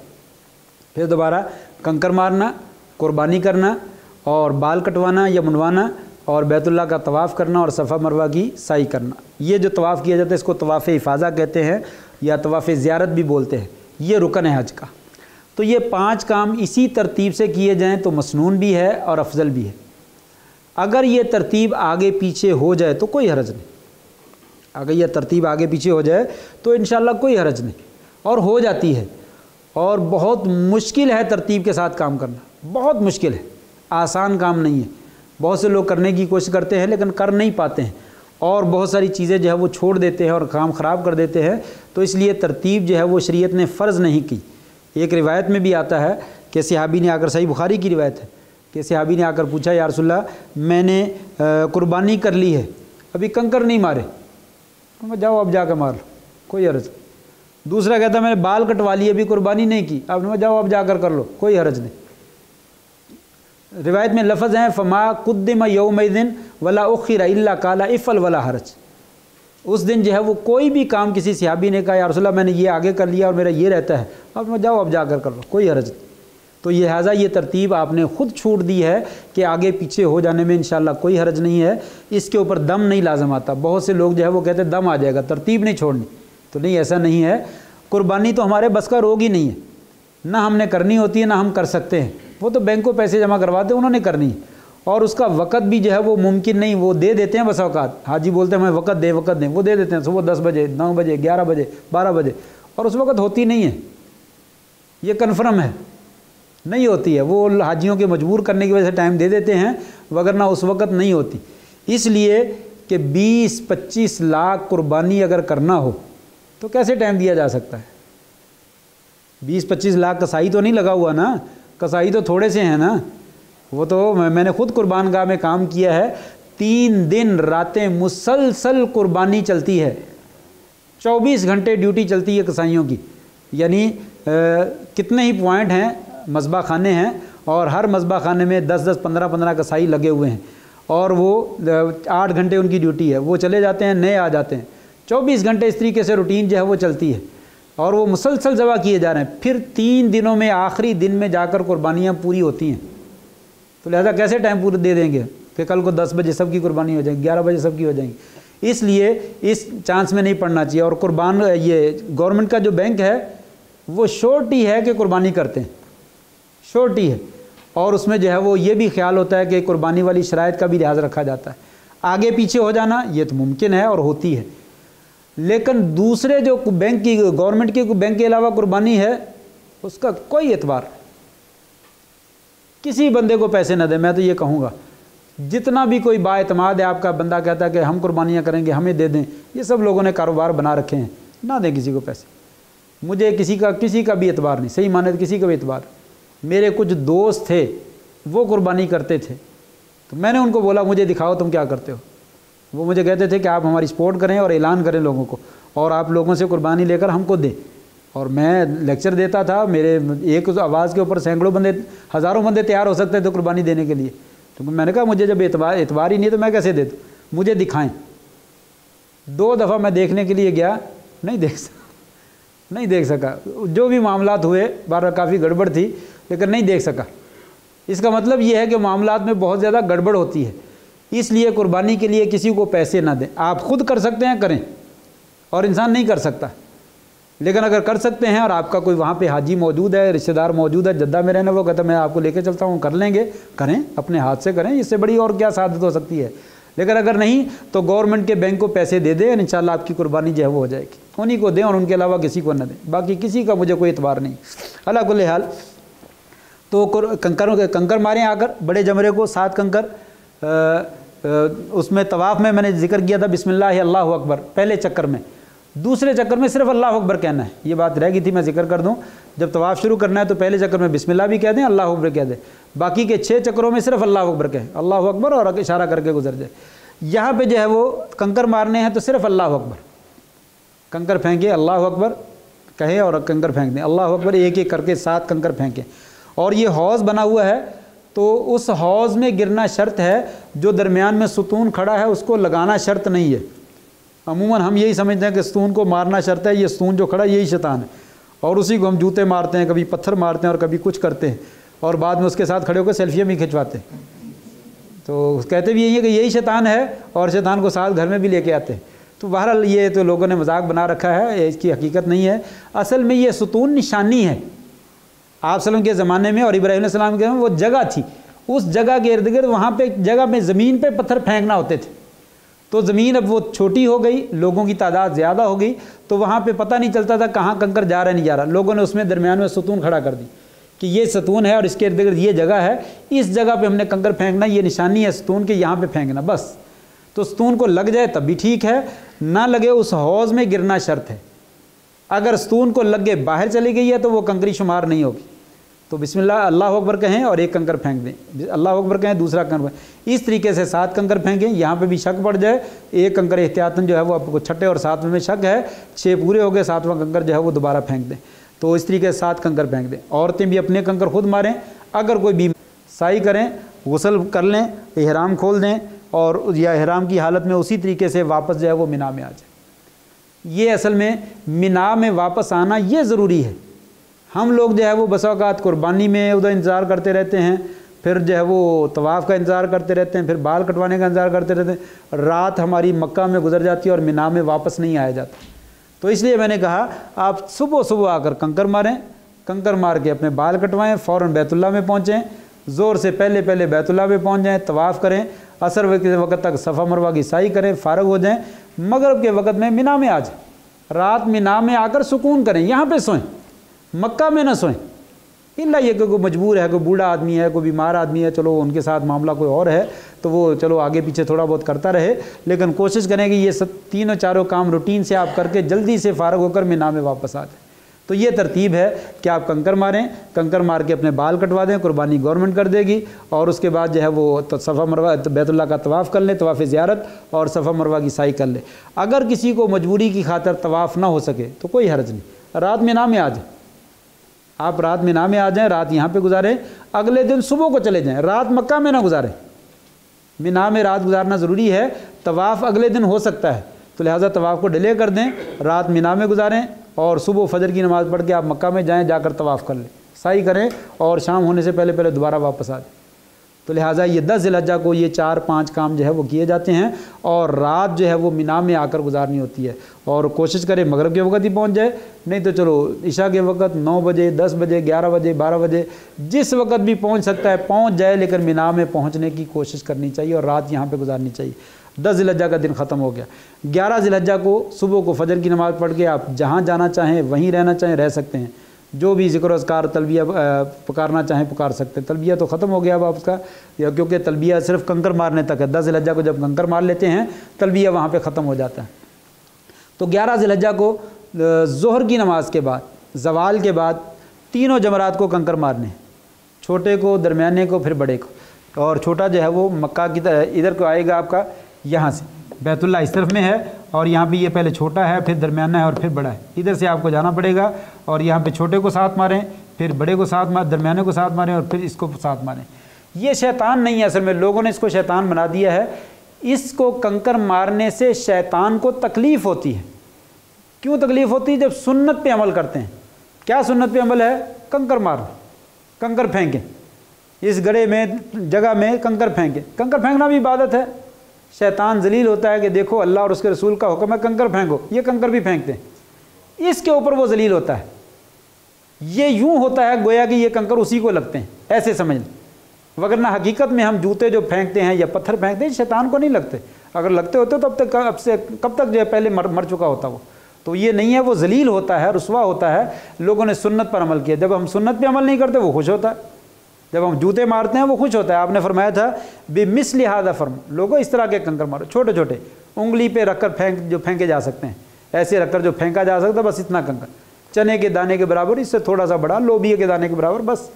S1: پھر دوبارہ کنکر مارنا، قربانی کرنا اور بال کٹوانا یا منڈوانا اور بیت اللہ کا طواف کرنا اور صفا مروہ کی سعی کرنا۔ یہ جو طواف کیا جاتا ہے اس کو طواف افاضہ کہتے ہیں یا طواف زیارت بھی بولتے ہیں، یہ رکن ہے حج کا۔ تو یہ 5 کام اسی ترتیب سے کیے جائیں تو مسنون بھی ہے اور افضل بھی ہے۔ اگر یہ ترتیب آگے پیچھے ہو جائے تو کوئی حرج نہیں، اگر یہ ترتیب آگے پیچھے ہو جائے تو انشاءاللہ کوئی حرج نہیں، اور ہو جاتی ہے، اور بہت مشکل ہے ترتیب کے ساتھ کام کرنا، بہت مشکل ہے، آسان کام نہیں ہے۔ بہت سے لوگ کرنے کی کوشش کرتے ہیں لیکن کر نہیں پاتے ہیں، اور بہت ساری چیزیں جو ہے وہ چھوڑ دیتے ہیں اور کام خراب کر دیتے ہیں، تو اس لیے ترتیب جو ہے وہ شریعت نے فرض نہیں کی۔ ایک روایت میں بھی آتا ہے کہ صحابی نے آ کر، صحیح بخاری کی روایت ہے کہ صحابی نے آ کر پوچھا یا رسول اللہ میں نے قربانی کر لی ہے، ابھی کنکر نہیں مارے، جاؤ اب جا کر مار لو، کوئی حرج نہیں۔ دوسرا کہتا میں نے بال کٹوا لیے، ابھی قربانی نہیں کی، اب جاؤ اب جا کر لو، کوئی حرج نہیں۔ روایت میں لفظ ہیں فما قدم یومئذ ولا اخر الا قال افعل ولا حرج۔ اس دن جو ہے وہ کوئی بھی کام کسی صحابی نے کہا یا رسول اللہ میں نے یہ آگے کر لیا اور میرا یہ رہتا ہے، اب جاؤ اب جا کر لو، کوئی حرج نہیں۔ تو لہٰذا یہ ترتیب آپ نے خود چھوڑ دی ہے کہ آگے پیچھے ہو جانے میں انشاءاللہ کوئی حرج نہیں ہے، اس کے اوپر دم نہیں لازم آتا۔ بہت سے لوگ جو ہے وہ کہتے ہیں دم آ جائے گا، ترتیب نہیں چھوڑنی، تو نہیں، ایسا نہیں ہے۔ قربانی تو ہمارے بس کا روگ ہی نہیں ہے، نہ ہم نے کرنی ہوتی ہے نہ ہم کر سکتے ہیں، وہ تو بینک کو پیسے جمع کرواتے ہیں، انہوں نے کرنی ہے، اور اس کا وقت بھی جو ہے وہ ممکن نہیں، وہ دے دیتے ہیں بس اوقات، حاجی بولتے ہیں ہمیں وقت دیں وقت دیں، وہ دے دیتے ہیں صبح 10 بجے 9 بجے 11 بجے 12 بجے، اور اس وقت ہوتی نہیں ہے، یہ کنفرم ہے نہیں ہوتی ہے، وہ حاجیوں کے مجبور کرنے کی وجہ سے ٹائم دے دیتے ہیں، وگرنہ اس وقت نہیں ہوتی۔ اس لیے کہ 20-25 لاکھ قربانی اگر کرنا ہو تو کیسے ٹائم دیا جا سکتا ہے؟ 20-25 لاکھ کسائی تو نہیں لگا ہوا نا، کسائی تو تھوڑے سے ہیں نا، وہ تو میں نے خود قربان گاہ میں کام کیا ہے، 3 दिन रातें मुसलसल कुर्बानी चलती है, 24 घंटे ड्यूटी चलती है कसाईयों की। यानी कितने ही पॉइंट हैं, मज़बा खाने हैं, और हर मज़बा खाने में 10-10, 15-15 कसाई लगे हुए हैं, और वो 8 घंटे उनकी ड्यूटी है, वो चले जाते हैं, नए आ जाते हैं। 24 घंटे इस तरीके से रूटीन जो है वो चलती है, और वो मुसलसल ज़बह किए जा रहे हैं। फिर 3 दिनों में आखिरी दिन में जाकर कुर्बानियाँ पूरी होती हैं। तो लिहाजा कैसे टाइम पूरे दे देंगे कि कल को 10 बजे सबकी कुर्बानी हो जाएगी, 11 बजे सबकी हो जाएगी। इसलिए इस चांस में नहीं पड़ना चाहिए। और कुर्बान ये गवर्नमेंट का जो बैंक है वो श्योरिटी है कि कुर्बानी करते हैं, श्योरिटी है, और उसमें जो है वो ये भी ख्याल होता है कि कुर्बानी वाली शराइत का भी लिहाज रखा जाता है। आगे पीछे हो जाना ये तो मुमकिन है और होती है, लेकिन दूसरे जो बैंक की, गवर्नमेंट के बैंक के अलावा कुर्बानी है, उसका कोई एतबार, किसी बंदे को पैसे न दे। मैं तो ये कहूँगा जितना भी कोई बाएतमाद है आपका बंदा कहता है कि हम कुर्बानियाँ करेंगे, हमें दे दें, ये सब लोगों ने कारोबार बना रखे हैं, ना दें किसी को पैसे। मुझे किसी का भी एतबार नहीं, सही माने तो किसी का भी एतबार। मेरे कुछ दोस्त थे वो कुर्बानी करते थे, तो मैंने उनको बोला मुझे दिखाओ तुम क्या करते हो। वो मुझे कहते थे कि आप हमारी सपोर्ट करें और ऐलान करें लोगों को, और आप लोगों से कुर्बानी लेकर हमको दें। और मैं लेक्चर देता था, मेरे एक आवाज़ के ऊपर सैकड़ों बंदे, हज़ारों बंदे तैयार हो सकते थे कुर्बानी देने के लिए। तो मैंने कहा मुझे जब एतबार ही नहीं तो मैं कैसे दे दूँ, मुझे दिखाएं। 2 दफ़ा मैं देखने के लिए गया, नहीं देख सका। जो भी मामलात हुए बार काफ़ी गड़बड़ थी, लेकिन नहीं देख सका। इसका मतलब ये है कि मामलात में बहुत ज़्यादा गड़बड़ होती है। इसलिए कुर्बानी के लिए किसी को पैसे ना दें। आप खुद कर सकते हैं करें, और इंसान नहीं कर सकता, लेकिन अगर कर सकते हैं और आपका कोई वहाँ पे हाजी मौजूद है, रिश्तेदार मौजूद है, जद्दा में रहना, वो कहता मैं आपको लेके चलता हूँ, कर लेंगे, करें, अपने हाथ से करें, इससे बड़ी और क्या सादत हो सकती है। लेकिन अगर नहीं तो गवर्नमेंट के बैंक को पैसे दे दें, इंशाल्लाह आपकी कुर्बानी जो है वो हो जाएगी। उन्हीं को दें और उनके अलावा किसी को न दें, बाकी किसी का मुझे कोई एतबार नहीं। अल्लाह कुल्ले हाल तो कंकर मारें आकर बड़े जमरे को, 7 कंकर। उसमें तवाफ़ में मैंने जिक्र किया था बिस्मिल्लाह अल्लाहु अकबर पहले चक्कर में, दूसरे चक्कर में सिर्फ अल्लाह अकबर कहना है। ये बात रह गई थी, मैं जिक्र कर दूं। जब तवाफ़ शुरू करना है तो पहले चक्कर में बिस्मिल्लाह भी कह दें, अल्लाह अकबर कह दें। बाकी के 6 चक्करों में सिर्फ अल्लाह अकबर कहें, अल्लाह अकबर और इशारा करके गुजर जाए। यहाँ पे जो है वो कंकर मारने हैं तो सिर्फ अल्लाह अकबर, कंकर फेंके अल्लाह अकबर कहें और कंकर फेंक दें, अल्लाह अकबर एक एक करके 7 कंकर फेंकें। और ये हौज़ बना हुआ है तो उस हौज़ में गिरना शर्त है, जो दरमियान में सुतून खड़ा है उसको लगाना शर्त नहीं है। अमूमन हम यही समझते हैं कि सुतून को मारना शर्त है, ये सुतून जो खड़ा है यही शैतान है, और उसी को हम जूते मारते हैं, कभी पत्थर मारते हैं और कभी कुछ करते हैं, और बाद में उसके साथ खड़े होकर सेल्फियाँ भी खिंचवाते हैं। तो कहते भी यही है कि यही शैतान है, और शैतान को साथ घर में भी लेके आते हैं। तो बहरहाल ये तो लोगों ने मजाक बना रखा है, इसकी हकीकत नहीं है। असल में ये सुतून निशानी है। आप सल्लम के ज़माने में और इब्राहीम अलैहिस्सलाम के वो जगह थी, उस जगह के इर्द गिर्द वहाँ पे जगह में ज़मीन पे पत्थर फेंकना होते थे। तो ज़मीन अब वो छोटी हो गई, लोगों की तादाद ज़्यादा हो गई, तो वहाँ पे पता नहीं चलता था कहाँ कंकर जा रहा है नहीं जा रहा। लोगों ने उसमें दरमियान में सुतून खड़ा कर दी कि ये सतून है और इसके इर्द गिर्द ये जगह है, इस जगह पे हमने कंकर फेंकना, ये निशानी है सतून के, यहाँ पे फेंकना बस। तो सतून को लग जाए तब भी ठीक है, ना लगे उस हौज़ में गिरना शर्त है। अगर सतून को लग के बाहर चली गई है तो वो कंकरी शुमार नहीं होगी। तो बिस्मिल्लाह अल्लाह अकबर कहें और एक कंकर फेंक दें, अल्लाह अकबर कहें दूसरा कंकर, इस तरीके से 7 कंकर फेंकें। यहाँ पे भी शक पड़ जाए, एक कंकर एहतियातन जो है वो आपको 6ठे और 7वें में शक है, 6 पूरे हो गए, 7वां कंकर जो है वो दोबारा फेंक दें। तो इस तरीके से 7 कंकर फेंक दें। औरतें भी अपने कंकर खुद मारें, अगर कोई भी साई करें, गुस्ल कर लें, एहराम खोल दें, और या एहराम की हालत में उसी तरीके से वापस जो है वो मिना में आ जाए। ये असल में मिना में वापस आना ये ज़रूरी है। हम लोग जो है वो बसा औक़ात कुर्बानी में उधर इंतज़ार करते रहते हैं, फिर जो है वो तवाफ़ का इंतज़ार करते रहते हैं, फिर बाल कटवाने का इंतज़ार करते रहते हैं। रात हमारी मक्का में गुजर जाती है और मिना में वापस नहीं आया जाता। तो इसलिए मैंने कहा आप सुबह सुबह आकर कंकर मारें, कंकर मार के अपने बाल कटवाएं, फ़ौरन बैतुल्लाह में पहुँचें, ज़ोर से पहले बैतुल्लाह में पहुँच जाएँ, तवाफ़ करें, असर के वक्त तक सफ़ा मरवा की साई करें, फ़ारग हो जाएँ, मगरिब के वक्त में मिना में आ जाएँ, रात मिना में आकर सुकून करें, यहाँ पे सोएं, मक्का में ना सोएं। इल्ला ये कि कोई मजबूर है, कोई बूढ़ा आदमी है, कोई बीमार आदमी है, चलो उनके साथ मामला कोई और है तो वो चलो आगे पीछे थोड़ा बहुत करता रहे, लेकिन कोशिश करें कि ये सब तीनों चारों काम रूटीन से आप करके जल्दी से फ़ारग होकर मिना में वापस आ जाए। تو یہ ترتیب ہے کہ آپ کنکر ماریں، کنکر مار کے اپنے بال کٹوا دیں، قربانی گورنمنٹ کر دے گی، اور اس کے بعد جو ہے وہ صفا مروہ بیت اللہ کا طواف کر لیں، طواف زیارت، اور صفا مروہ کی سعی کر لیں۔ اگر کسی کو مجبوری کی خاطر طواف نہ ہو سکے تو کوئی حرج نہیں، رات مینا میں آ جائیں، آپ رات مینا میں آ جائیں، رات یہاں پہ گزاریں، اگلے دن صبح کو چلے جائیں، رات مکہ میں نہ گزاریں۔ مینا میں رات گزارنا ضروری ہے، طواف اگلے دن ہو سکتا ہے، تو لہٰذا طواف کو ڈیلے کر دیں، رات مینا میں گزاریں، اور صبح فجر کی نماز پڑھ کے آپ مکہ میں جائیں، جا کر طواف کر لیں، سعی کریں، اور شام ہونے سے پہلے دوبارہ واپس آ جائیں۔ تو لہٰذا یہ 10 ذی الحجہ کو یہ 4-5 کام جو ہے وہ کیے جاتے ہیں، اور رات جو ہے وہ مینا میں آ کر گزارنی ہوتی ہے، اور کوشش کریں مغرب کے وقت ہی پہنچ جائے، نہیں تو چلو عشاء کے وقت 9 بجے 10 بجے 11 بجے 12 بجے جس وقت بھی پہنچ سکتا ہے پہنچ جائے، لیکن مینا میں پہنچنے کی کوشش کرنی چاہیے اور رات یہاں پہ گزارنی چاہیے۔ 10 ذی الحجہ کا دن ختم ہو گیا۔ 11 ذی الحجہ کو صبح کو فجر کی نماز پڑھ کے آپ جہاں جانا چاہیں وہیں رہنا چاہیں رہ سکتے ہیں، جو بھی ذکر و اذکار تلبیہ پکارنا چاہیں پکار سکتے ہیں۔ تلبیہ تو ختم ہو گیا اب آپ کا، کیونکہ تلبیہ صرف کنکر مارنے تک ہے۔ 10 ذی الحجہ کو جب کنکر مار لیتے ہیں تلبیہ وہاں پہ ختم ہو جاتا ہے۔ تو 11 ذی الحجہ کو ظہر کی نماز کے بعد زوال کے بعد تینوں جمرات کو کنکر مارنے ہیں، چھوٹے کو، درمیانے کو، پھر بڑے کو۔ اور چھوٹا جو ہے وہ مکہ کی ادھر کو آئے گا، آپ کا یہاں سے بیت اللہ اس طرف میں ہے، اور یہاں پہ یہ پہلے چھوٹا ہے، پھر درمیانہ ہے، اور پھر بڑا ہے۔ ادھر سے آپ کو جانا پڑے گا، اور یہاں پہ چھوٹے کو ساتھ ماریں، پھر بڑے کو ساتھ ماریں، درمیانے کو ساتھ ماریں، اور پھر اس کو ساتھ ماریں۔ یہ شیطان نہیں ہے، اصل میں لوگوں نے اس کو شیطان بنا دیا ہے۔ اس کو کنکر مارنے سے شیطان کو تکلیف ہوتی ہے۔ کیوں تکلیف ہوتی ہے؟ جب سنت پہ عمل کرتے ہیں۔ کیا سنت پہ عمل ہے؟ کنکر مارنا، کنکر پھینکیں، اس گڑھے میں جگہ میں کنکر پھینکیں۔ کنکر پھینکنا بھی عبادت ہے۔ شیطان ذلیل ہوتا ہے کہ دیکھو اللہ اور اس کے رسول کا حکم ہے کنکر پھینکو، یہ کنکر بھی پھینکتے ہیں، اس کے اوپر وہ ذلیل ہوتا ہے۔ یہ یوں ہوتا ہے گویا کہ یہ کنکر اسی کو لگتے ہیں، ایسے سمجھ لیں، وگرنہ حقیقت میں ہم جوتے جو پھینکتے ہیں یا پتھر پھینکتے ہیں شیطان کو نہیں لگتے۔ اگر لگتے ہوتے تو کب تک جو ہے پہلے مر چکا ہوتا وہ۔ تو یہ نہیں ہے، وہ ذلیل ہوتا ہے، رسوا ہوتا ہے۔ لوگوں نے سنت پر عمل کیا، جب ہم سنت پہ عمل نہیں کرتے وہ خوش ہوتا ہے، جب ہم جوتے مارتے ہیں وہ خوش ہوتا ہے۔ آپ نے فرمایا تھا بمثل ھذا فرم، لوگوں اس طرح کے کنکر مارو، چھوٹے چھوٹے، انگلی پہ رکھ کر جو پھینکے جا سکتے ہیں، ایسے رکھ کر جو پھینکا جا سکتا ہے، بس اتنا کنکر، چنے کے دانے کے برابر، اس سے تھوڑا سا بڑا، لوبیا کے دانے کے برابر، بس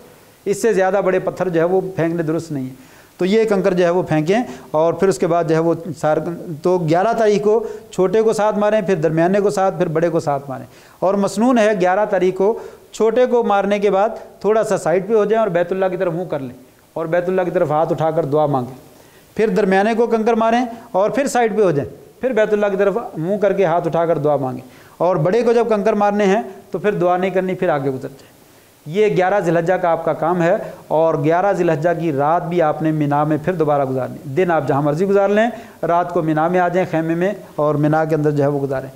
S1: اس سے زیادہ بڑے پتھر جو ہے وہ پھینکنے درست نہیں ہے۔ تو یہ کنکر جو ہے وہ پھینکیں، اور پھر اس کے بعد جو ہے وہ تو 11 تاریخ کو چھوٹے کو ساتھ ماریں، پھر درمیانے کو ساتھ، پھر بڑے کو ساتھ ماریں۔ اور مسنون ہے 11 تاریخ کو چھوٹے کو مارنے کے بعد تھوڑا سا سائڈ پہ ہو جائیں اور بیت اللہ کی طرف منہ کر لیں، اور بیت اللہ کی طرف ہاتھ اٹھا کر دعا مانگیں۔ پھر درمیانے کو کنکر ماریں اور پھر سائڈ پہ ہو جائیں، پھر بیت اللہ کی طرف منہ کر کے ہاتھ اٹھا کر دعا مانگیں۔ اور بڑے کو جب کنکر مارنے ہیں تو پھر دعا نہیں کرنی، پھر آگے گزر جائیں۔ یہ 11 ذی الحجہ کا آپ کا کام ہے، اور 11 ذی الحجہ کی رات بھی آپ نے مینا میں پھر دوبارہ گزارنی۔ دن آپ جہاں مرضی گزار لیں، رات کو مینا میں آ جائیں خیمے میں، اور مینا کے اندر جو ہے وہ گزاریں۔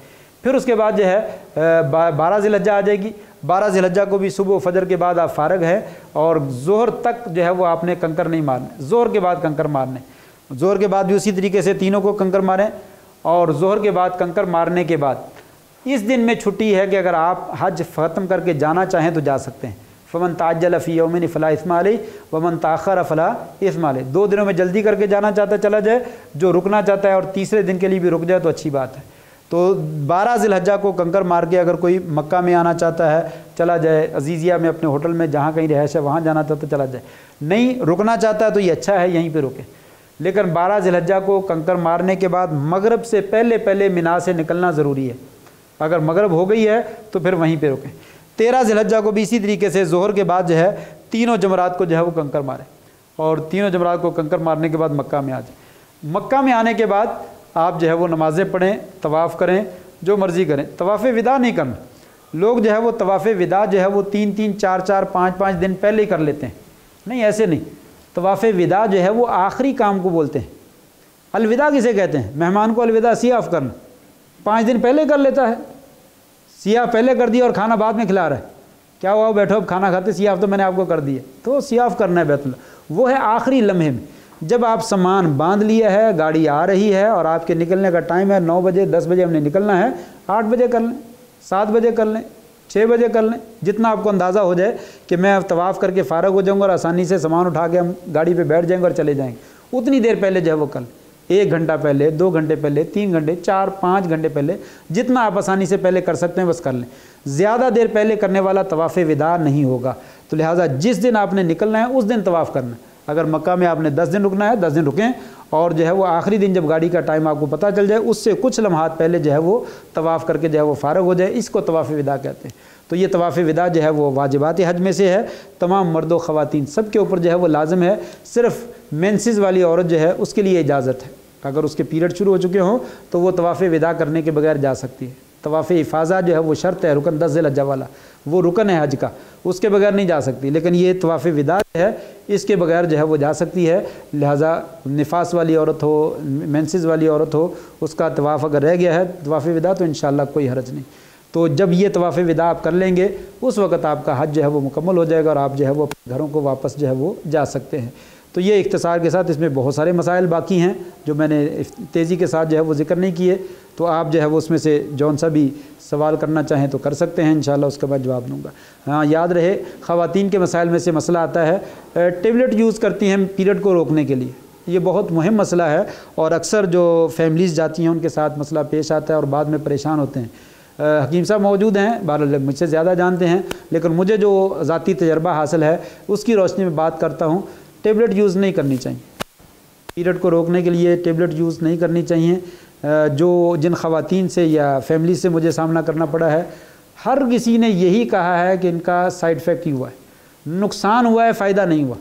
S1: پھر اس کے بعد جو ہے 12 ذی الحجہ آ جائے گی۔ 12 ذی الحجہ کو بھی صبح فجر کے بعد آپ فارغ ہیں، اور ظہر تک جو ہے وہ آپ نے کنکر نہیں مارنے، ظہر کے بعد کنکر مارنے۔ ظہر کے بعد بھی اسی طریقے سے تینوں کو کنکر ماریں، اور ظہر کے بعد کنکر مارنے کے بعد اس دن میں چھٹی ہے کہ اگر آپ حج ختم کر کے جانا چاہیں تو جا سکتے ہیں۔ فمن تعجل فی یومین فلا اثم علیہ ومن تاخر فلا اثم علیہ، 2 دنوں میں جلدی کر کے جانا چاہتا ہے چلا جائے، جو رکنا چاہتا ہے اور تیسرے دن کے لیے بھی رک جائے تو اچھی بات ہے۔ تو 12 ذی الحجہ کو کنکر مار کے اگر کوئی مکہ میں آنا چاہتا ہے چلا جائے، عزیزیہ میں اپنے ہوٹل میں جہاں کہیں رہائش ہے وہاں جانا چاہتا ہے چلا جائے، نہیں رکنا چاہتا ہے تو یہ اچھا ہے یہیں پہ رکے۔ لیکن 12 ذی الحجہ کو کنکر مارنے کے بعد مغرب سے پہلے مینا سے نکلنا ضروری ہے، اگر مغرب ہو گئی ہے تو پھر وہیں پہ رکیں۔ 13 ذی الحجہ کو بھی اسی طریقے سے ظہر کے بعد جو ہے تینوں جمرات کو جو ہے وہ کنکر ماریں، اور تینوں جمرات کو کنکر مارنے کے بعد مکہ میں آ جائیں۔ مکہ میں آنے کے بعد آپ جو ہے وہ نمازیں پڑھیں، طواف کریں، جو مرضی کریں۔ طواف وداع نہیں کرنا، لوگ جو ہے وہ طواف وداع جو ہے وہ 3 4 5 دن پہلے ہی کر لیتے ہیں، نہیں ایسے نہیں۔ طواف وداع جو ہے وہ آخری کام کو بولتے ہیں۔ الوداع کسے کہتے ہیں؟ مہمان کو الوداع سیاف کرنا، 5 دن پہلے کر لیتا ہے، سیاف پہلے کر دیا اور کھانا بعد میں کھلا رہا ہے، کیا ہوا بیٹھو اب کھانا کھاتے، سیاف تو میں نے آپ کو کر دی ہے۔ تو سیاف کرنا ہے بیت اللہ، وہ ہے آخری لمحے میں، جب آپ سامان باندھ لیا ہے، گاڑی آ رہی ہے اور آپ کے نکلنے کا ٹائم ہے 9 بجے 10 بجے ہم نے نکلنا ہے، 8 بجے کر لیں، 7 بجے کر لیں، 6 بجے کر لیں، جتنا آپ کو اندازہ ہو جائے کہ میں اب طواف کر کے فارغ ہو جاؤں گا اور آسانی سے سامان اٹھا کے ہم گاڑی پہ بیٹھ جائیں گے اور چلے جائیں گے، اتنی دیر پہلے جو ہے وہ کر لیں۔ 1 घंटा पहले, 2 घंटे पहले, 3 घंटे, 4-5 घंटे पहले, जितना आप आसानी से पहले कर सकते हैं बस कर लें। ज़्यादा देर पहले करने वाला तवाफ़ विदा नहीं होगा। तो लिहाजा जिस दिन आपने निकलना है उस दिन तवाफ़ करना है। अगर मक्का में आपने 10 दिन रुकना है 10 दिन रुकें, और जो है वो आखिरी दिन जब गाड़ी का टाइम आपको पता चल जाए उससे कुछ लम्हात पहले जो है वो तवाफ़ करके जो है वो फ़ारग हो जाए, इसको तवाफ़ विदा कहते हैं। तो ये तवाफ़ विदा जो है वो वाजिबात हज में से है, तमाम मर्दों ख़वातीन सब के ऊपर जो है वो लाज़िम है। सिर्फ़ मेंसेस वाली औरत जो है उसके लिए इजाज़त है, अगर उसके पीरियड शुरू हो चुके हों तो वो तवाफ़ विदा करने के बगैर जा सकती है। तवाफ़ इफ़ाज़ा जो है वो शर्त है, रुकन 10 ज़िलहज्जा वाला, वो रुकन है हज का, उसके बगैर नहीं जा सकती। लेकिन ये तवाफ़ विदा है, इसके बगैर जो है वो जा सकती है। लिहाजा निफास वाली औरत हो, मेंसेस वाली औरत हो, उसका तवाफ़ अगर रह गया है तवाफ़ विदा तो इंशाअल्लाह कोई हरज नहीं। तो जब ये तवाफ़ विदा आप कर लेंगे उस वक़्त आपका हज जो है वो मुकम्मल हो जाएगा और आप जो है वो घरों को वापस जो है वो जा सकते हैं। तो ये इख्तिसार के साथ, इसमें बहुत सारे मसाइल बाकी हैं जो मैंने तेज़ी के साथ जो है वो ज़िक्र नहीं किए। तो आप जो है वो उसमें से जौन सा भी सवाल करना चाहें तो कर सकते हैं, इंशाअल्लाह उसके बाद जवाब दूँगा। हाँ, याद रहे ख़वातीन के मसाइल में से मसला आता है टेबलेट यूज़ करती हैं पीरियड को रोकने के लिए। ये बहुत मुहिम मसला है और अक्सर जो फैमिलीज़ जाती हैं उनके साथ मसला पेश आता है और बाद में परेशान होते हैं। हकीम साहब मौजूद हैं, बहरहाल मुझसे ज़्यादा जानते हैं, लेकिन मुझे जो ज़ाती तजर्बा हासिल है उसकी रोशनी में बात करता हूँ। टेबलेट यूज़ नहीं करनी चाहिए, पीरियड को रोकने के लिए टेबलेट यूज़ नहीं करनी चाहिए। जो जिन ख़वातीन से या फैमिली से मुझे सामना करना पड़ा है, हर किसी ने यही कहा है कि इनका साइड इफ़ेक्ट ही हुआ है, नुकसान हुआ है, फ़ायदा नहीं हुआ।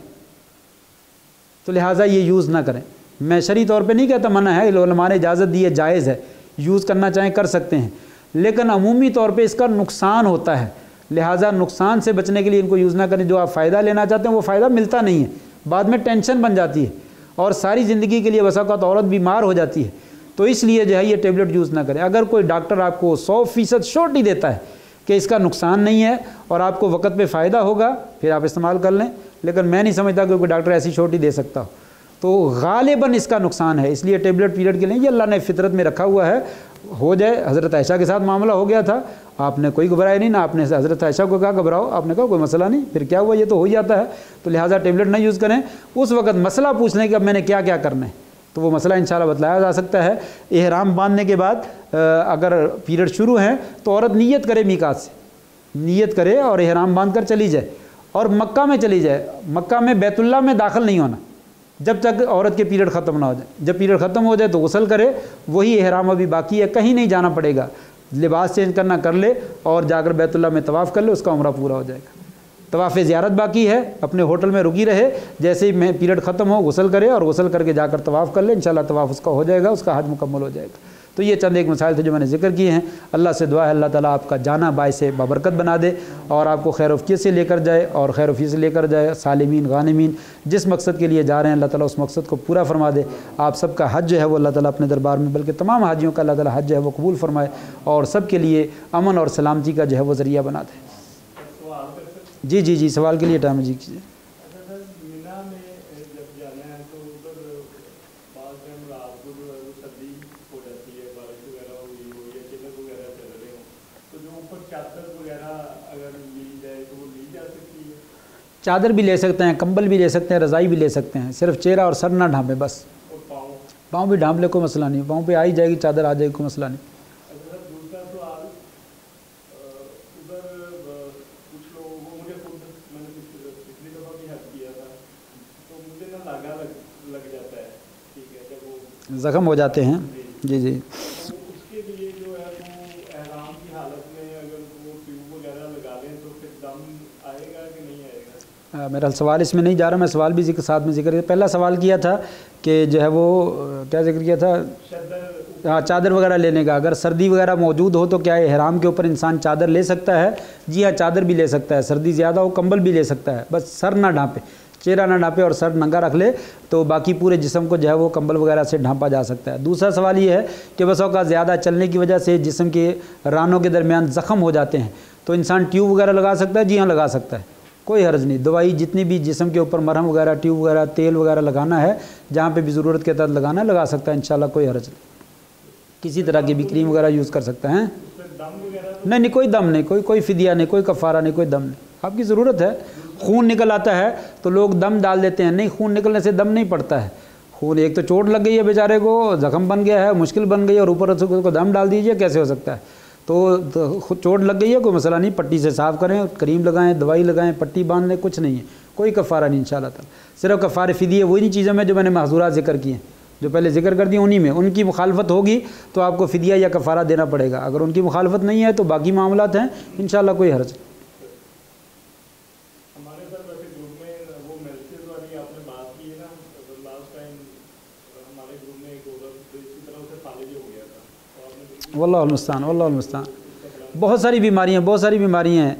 S1: तो लिहाजा ये यूज़ ना करें। मैं शरई तौर पे नहीं कहता मना है, उलमा ने इजाज़त दी है, जायज़ है, यूज़ करना चाहें कर सकते हैं, लेकिन अमूमी तौर पे इसका नुकसान होता है। लिहाजा नुकसान से बचने के लिए इनको यूज़ ना करें। जो आप फ़ायदा लेना चाहते हैं वो फ़ायदा मिलता नहीं है, बाद में टेंशन बन जाती है और सारी ज़िंदगी के लिए बसा औक़ात औरत बीमार हो जाती है। तो इसलिए जो है ये टेबलेट यूज़ ना करें। अगर कोई डॉक्टर आपको 100% श्योरिटी देता है कि इसका नुकसान नहीं है और आपको वक़्त पे फ़ायदा होगा, फिर आप इस्तेमाल कर लें। लेकिन मैं नहीं समझता कि कोई डॉक्टर ऐसी श्योरिटी दे सकता हो। तो गालिबन इसका नुकसान है, इसलिए टेबलेट पीरियड के लिए ये अल्लाह ने फितरत में रखा हुआ है। हो जाए, हज़रत आयशा के साथ मामला हो गया था, आपने कोई घबराया नहीं ना, आपने हज़रत आयशा को कहा घबराओ, आपने कहा कोई मसला नहीं, फिर क्या हुआ, ये तो हो ही जाता है। तो लिहाजा टेबलेट नहीं यूज़ करें। उस वक़्त मसला पूछ लें कि अब मैंने क्या क्या करना है, तो वो मसला इंशाल्लाह बतलाया जा सकता है। एहराम बांधने के बाद अगर पीरियड शुरू हैं तो औरत नीयत करे, मीकात से नीयत करे और एहराम बांध कर चली जाए और मक्का में चली जाए। मक्का में बैतुल्लाह में दाखिल नहीं होना जब तक औरत के पीरियड ख़त्म ना हो जाए। जब पीरियड ख़त्म हो जाए तो गुस्ल करे, वही एहराम अभी बाकी है, कहीं नहीं जाना पड़ेगा। लिबास चेंज करना कर ले और जाकर बैतुल्लाह में तवाफ़ कर ले, उसका उम्रा पूरा हो जाएगा। तवाफ़ ज़ियारत बाकी है, अपने होटल में रुकी रहे, जैसे ही मैं पीरियड ख़त्म हो गुस्ल करे और गुस्ल करके जाकर तवाफ़ कर ले, इंशाल्लाह तवाफ़ उसका हो जाएगा, उसका हज मुकम्मल हो जाएगा। तो ये चंद एक मसाइल थे जो मैंने जिक्र किए हैं। अल्लाह से दुआ है अल्लाह ताला आपका जाना बाइसे बाबरकत बना दे और आपको खैर-ओ-फ़ियत से लेकर जाए और खैर-ओ-फ़ियत से लेकर जाए, सालिमीन गानिमीन जिस मकसद के लिए जा रहे हैं अल्लाह ताला उस मकसद को पूरा फरमा दे। आप सबका हज जो है वो अल्लाह ताला अपने दरबार में, बल्कि तमाम हाजियों का अल्लाह ताला हज जो है वो कबूल फरमाए और सब के लिए अमन और सलामती का जो है वो ज़रिया बना दे। जी जी जी, सवाल के लिए टाइम है जी कीजिए। चादर भी ले सकते हैं, कंबल भी ले सकते हैं, रज़ाई भी ले सकते हैं, सिर्फ चेहरा और सर ना ढांपे बस। पाँव भी ढांप ले, कोई मसला नहीं, पाँव पे आ ही जाएगी चादर, आ जाएगी, कोई मसला नहीं। ज़ख्म हो जाते हैं, जी जी।
S2: उसके लिए जो है वो एहराम की हालत में अगर वो ट्यूब वगैरह लगा लें तो फिर दम आएगा कि नहीं आएगा?
S1: मेरा सवाल इसमें नहीं जा रहा, मैं सवाल भी साथ में जिक्र किया। पहला सवाल किया था कि जो है वो क्या जिक्र किया था, हाँ चादर वगैरह लेने का। अगर सर्दी वगैरह मौजूद हो तो क्या एहराम के ऊपर इंसान चादर ले सकता है? जी हाँ, चादर भी ले सकता है, सर्दी ज़्यादा हो कंबल भी ले सकता है, बस सर ना ढांपे, चेहरा ना ढांपे और सर नंगा रख ले, तो बाकी पूरे जिस्म को जो है वो कंबल वगैरह से ढांपा जा सकता है। दूसरा सवाल ये है कि बस औक़ात ज़्यादा चलने की वजह से जिस्म के रानों के दरमियान ज़ख़म हो जाते हैं, तो इंसान ट्यूब वगैरह लगा सकता है? जी हाँ, लगा सकता है, कोई हर्ज नहीं। दवाई जितनी भी जिस्म के ऊपर मरहम वगैरह, ट्यूब वगैरह, तेल वगैरह लगाना है, जहाँ पे भी ज़रूरत के तहत लगाना है, लगा सकता है इंशाल्लाह, कोई हर्ज नहीं। किसी तरह की भी क्रीम वगैरह यूज़ कर सकते हैं। नहीं, कोई दम नहीं, कोई फ़िदिया नहीं, कोई कफ़ारा नहीं, कोई दम नहीं। आपकी ज़रूरत है, खून निकल आता है तो लोग दम डाल देते हैं, नहीं, खून निकलने से दम नहीं पड़ता है। खून, एक तो चोट लग गई है बेचारे को, जख्म बन गया है, मुश्किल बन गई है, और ऊपर से उसको दम डाल दीजिए, कैसे हो सकता है। तो चोट लग गई है, कोई मसला नहीं, पट्टी से साफ़ करें, करीम लगाएं, दवाई लगाएं, पट्टी बांध लें, कुछ नहीं है, कोई कफ़ारा नहीं इंशाअल्लाह ताला। सिर्फ कफ़ारे फ़िदिये वही नहीं चीज़ों में जो मैंने महज़ूरात ज़िक्र किए हैं, जो पहले ज़िक्र कर दिए, उन्हीं में उनकी मुखालफत होगी तो आपको फ़िदिया या कफ़ारा देना पड़ेगा। अगर उनकी मुखालफत नहीं है तो बाकी मामलात हैं, इंशाअल्लाह कोई हर्ज नहीं।
S2: हमारे सर वैसे ग्रुप में वो मैसेज वाली आपने बात की है ना, लास्ट टाइम हमारे ग्रुप में एक औरत इसी तरह से फालिज हो गया था, तो आपने
S1: वल्लाहुल मुस्तान, वल्लाहुल मुस्तान। बहुत सारी बीमारियाँ हैं,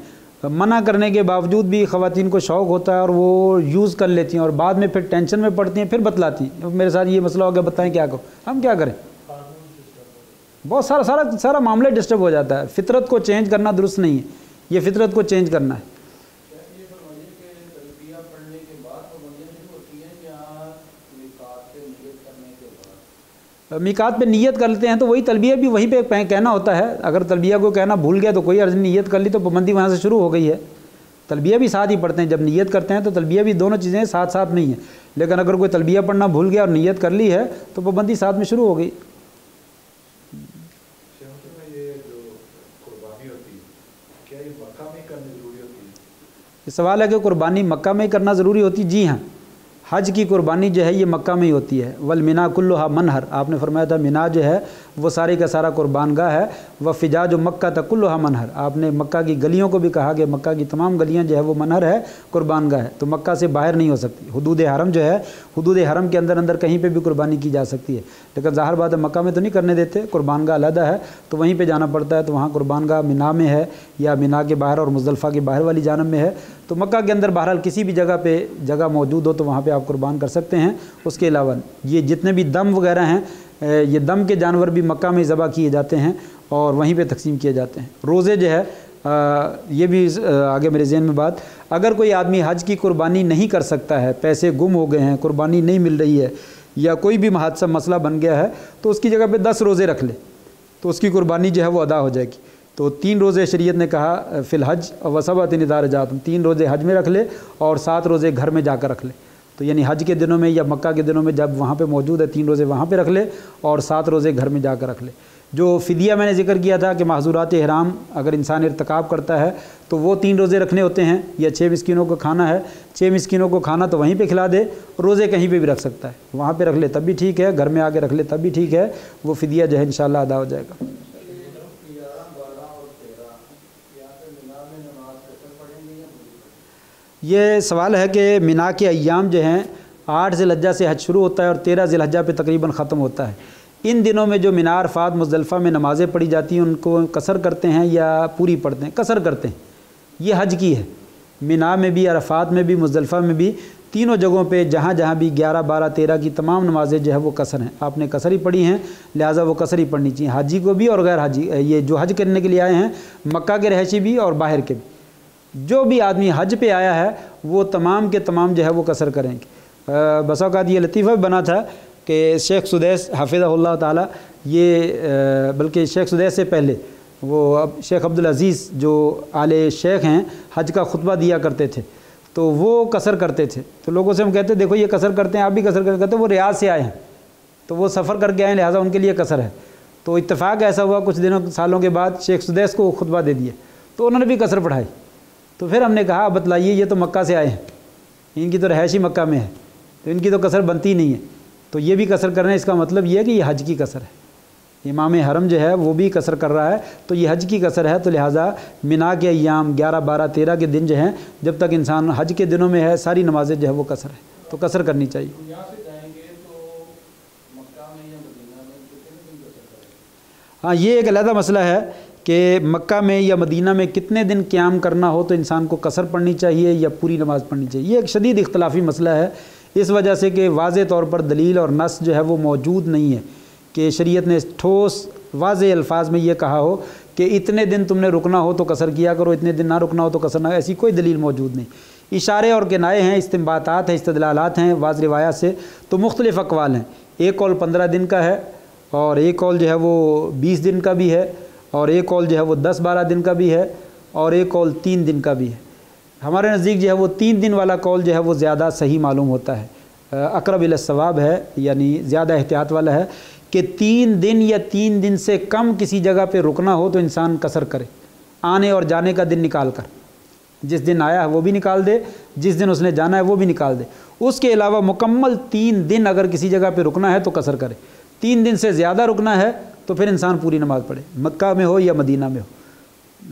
S1: मना करने के बावजूद भी ख़वातीन को शौक़ होता है और वो यूज़ कर लेती हैं और बाद में फिर टेंशन में पड़ती हैं, फिर बतलाती हैं मेरे साथ ये मसला हो गया, बताएं क्या करो, हम क्या करें। बहुत सारा मामला डिस्टर्ब हो जाता है। फ़ितरत को चेंज करना दुरुस्त नहीं है, ये फ़ितरत को चेंज करना है। मीकात पे नियत करते हैं तो वही तलबिया भी वहीं पे कहना होता है। अगर तलबिया को कहना भूल गया तो कोई अर्ज़ नहीं, नियत कर ली तो पाबंदी वहाँ से शुरू हो गई है। तलबिया भी साथ ही पढ़ते हैं, जब नियत करते हैं तो तलबिया भी, दोनों चीज़ें साथ साथ नहीं है। लेकिन अगर कोई तलबिया पढ़ना भूल गया और नियत कर ली है तो पाबंदी साथ में शुरू हो गई। ये सवाल है कि कुर्बानी मक्का में ही करना ज़रूरी होती। जी हाँ, हज की कुर्बानी जो है ये मक्का में ही होती है। वल मिना कुल्लुहा मनहर, आपने फरमाया था मिना जो है वो सारी का सारा कुर्बानगाह है। व फ़िजा जो मक्का तक कुल्लुहा मनहर, आपने मक्का की गलियों को भी कहा कि मक्का की तमाम गलियां जो है वो मनहर है, कुर्बानगाह है। तो मक्का से बाहर नहीं हो सकती। हुदूद हरम जो है, हुदूद हरम के अंदर कहीं पर भी कुर्बानी की जा सकती है, लेकिन ज़ाहिर बात है मक्का में तो नहीं करने देते, कुर्बानगाह अलहदा है तो वहीं पर जाना पड़ता है। तो वहाँ कुर्बानगाह मिना में है या मिना के बाहर और मुज़दलिफ़ा के बाहर वाली जानब में है। तो मक्का के अंदर बहरहाल किसी भी जगह पे जगह मौजूद हो तो वहाँ पे आप कुर्बान कर सकते हैं। उसके अलावा ये जितने भी दम वगैरह हैं, ये दम के जानवर भी मक्का में ज़बह किए जाते हैं और वहीं पे तकसीम किए जाते हैं। रोज़े जो है ये भी आगे मेरे ज़हन में बात, अगर कोई आदमी हज की कुर्बानी नहीं कर सकता है, पैसे गुम हो गए हैं, कुर्बानी नहीं मिल रही है या कोई भी हादसा मसला बन गया है, तो उसकी जगह पे 10 रोज़े रख ले तो उसकी कुर्बानी जो है वो अदा हो जाएगी। तो 3 रोज़े शरीयत ने कहा फ़िल हज व सबअतिन इज़ा रजअतुम, 3 रोज़े हज में रख ले और 7 रोज़े घर में जाकर रख ले। तो यानी हज के दिनों में या मक्का के दिनों में जब वहाँ पे मौजूद है 3 रोज़े वहाँ पे रख ले और 7 रोज़े घर में जाकर रख ले। जो फ़िदिया मैंने ज़िक्र किया था कि महज़ूरात इहराम अगर इंसान इर्तिकाब करता है तो वो 3 रोज़े रखने होते हैं, या 6 मिस्कीनों को खाना है, 6 मिस्कीनों को खाना तो वहीं पे खिला दे, रोज़े कहीं पे भी रख सकता है, वहाँ पे रख ले तब भी ठीक है, घर में आके रख ले तब भी ठीक है, वो फ़िदिया जो है इंशाअल्लाह अदा हो जाएगा। ये सवाल है कि मिना के अय्याम जो हैं 8 ज़िलहज्जा से हज शुरू होता है और 13 ज़िलहज्जा पे तकरीबन ख़त्म होता है। इन दिनों में जो मिना अरफ़ात मुज़दलिफ़ा में नमाज़ें पढ़ी जाती हैं उनको कसर करते हैं या पूरी पढ़ते हैं? कसर करते हैं। ये हज की है, मिना में भी, अरफ़ात में भी, मुज़दलिफ़ा में भी, तीनों जगहों पे जहाँ जहाँ भी 11, 12, 13 की तमाम नमाज़ें जो है वो कसर हैं। आपने कसर ही पढ़ी हैं, लिहाजा वो कसर ही पढ़नी चाहिए, हाजी को भी और गैर हाजी, ये जो हज करने के लिए आए हैं, मक्का के रहशी भी और बाहर के भी। जो भी आदमी हज पे आया है वो तमाम के तमाम जो है वो कसर करेंगे। बस औक़ात ये लतीफ़ा बना था कि शेख सुदैस हाफ़िज़हुल्लाह ताला, ये बल्कि शेख सुदैस से पहले वो अब शेख अब्दुल अज़ीज़ जो आले शेख हैं, हज का खुतबा दिया करते थे, तो वो कसर करते थे। तो लोगों से हम कहते देखो ये कसर करते हैं, आप भी कसर करते, वो रियाद से आए हैं तो वो सफ़र करके आए, लिहाजा उनके लिए कसर है। तो इत्तेफाक ऐसा हुआ कुछ दिनों सालों के बाद शेख सुदैस को खुतबा दे दिए तो उन्होंने भी कसर पढ़ाई। तो फिर हमने कहा बतलाइए, ये तो मक्का से आए हैं, इनकी तो रहशी मक्का में है, तो इनकी तो कसर बनती नहीं है, तो ये भी कसर कर रहे हैं, इसका मतलब ये है कि ये हज की कसर है। इमाम हरम जो है वो भी कसर कर रहा है, तो ये हज की कसर है। तो लिहाजा मिना के अय्याम 11, 12, 13 के दिन जो हैं, जब तक इंसान हज के दिनों में है, सारी नमाज़ें जो है वो कसर है, तो कसर करनी चाहिए। हाँ, ये एक अलग मसला है कि मक्का में या मदीना में कितने दिन क़याम करना हो तो इंसान को कसर पढ़नी चाहिए या पूरी नमाज़ पढ़नी चाहिए। ये एक शदीद इख्तलाफी मसला है, इस वजह से कि वाज़े तौर पर दलील और नस जो है वो मौजूद नहीं है कि शरीयत ने ठोस वाज़े अल्फाज में ये कहा हो कि इतने दिन तुमने रुकना हो तो कसर किया करो, इतने दिन ना रुकना हो तो कसर ना, ऐसी कोई दलील मौजूद नहीं। इशारे और किनाए हैं, इस्तिंबातात हैं, इस्तदलालात हैं वाज़ रिवायात से, तो मुख्तलिफ़ अक़वाल हैं। एक कौल 15 दिन का है और एक कौल जो है वो 20 दिन का भी है और एक कौल जो है वो 10-12 दिन का भी है और एक कौल 3 दिन का भी है। हमारे नज़दीक जो है वो 3 दिन वाला कौल जो है वो ज़्यादा सही मालूम होता है। अक़रब इला सवाब है, यानी ज़्यादा एहतियात वाला है कि 3 दिन या 3 दिन से कम किसी जगह पे रुकना हो तो इंसान कसर करे, आने और जाने का दिन निकाल कर। जिस दिन आया है वो भी निकाल दे, जिस दिन उसने जाना है वो भी निकाल दे। उसके अलावा मुकम्मल 3 दिन अगर किसी जगह पे रुकना है तो कसर करे। 3 दिन से ज़्यादा रुकना है तो फिर इंसान पूरी नमाज़ पढ़े, मक्का में हो या मदीना में हो,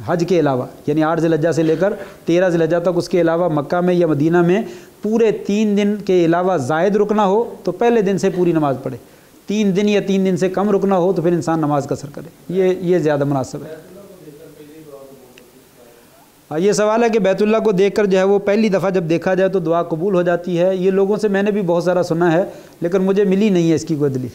S1: हज के अलावा, यानी 8 ज़िलहज्जा से लेकर 13 ज़िलहज्जा तक, उसके अलावा मक्का में या मदीना में पूरे 3 दिन के अलावा ज़ायद रुकना हो तो पहले दिन से पूरी नमाज़ पढ़े। 3 दिन या 3 दिन से कम रुकना हो तो फिर इंसान नमाज कसर करे। ये ज़्यादा मुनासिब है। ये सवाल है कि बैतुल्लाह को देखकर जो है वो पहली दफ़ा जब देखा जाए तो दुआ कबूल हो जाती है। ये लोगों से मैंने भी बहुत सारा सुना है, लेकिन मुझे मिली नहीं है इसकी कोई दलील।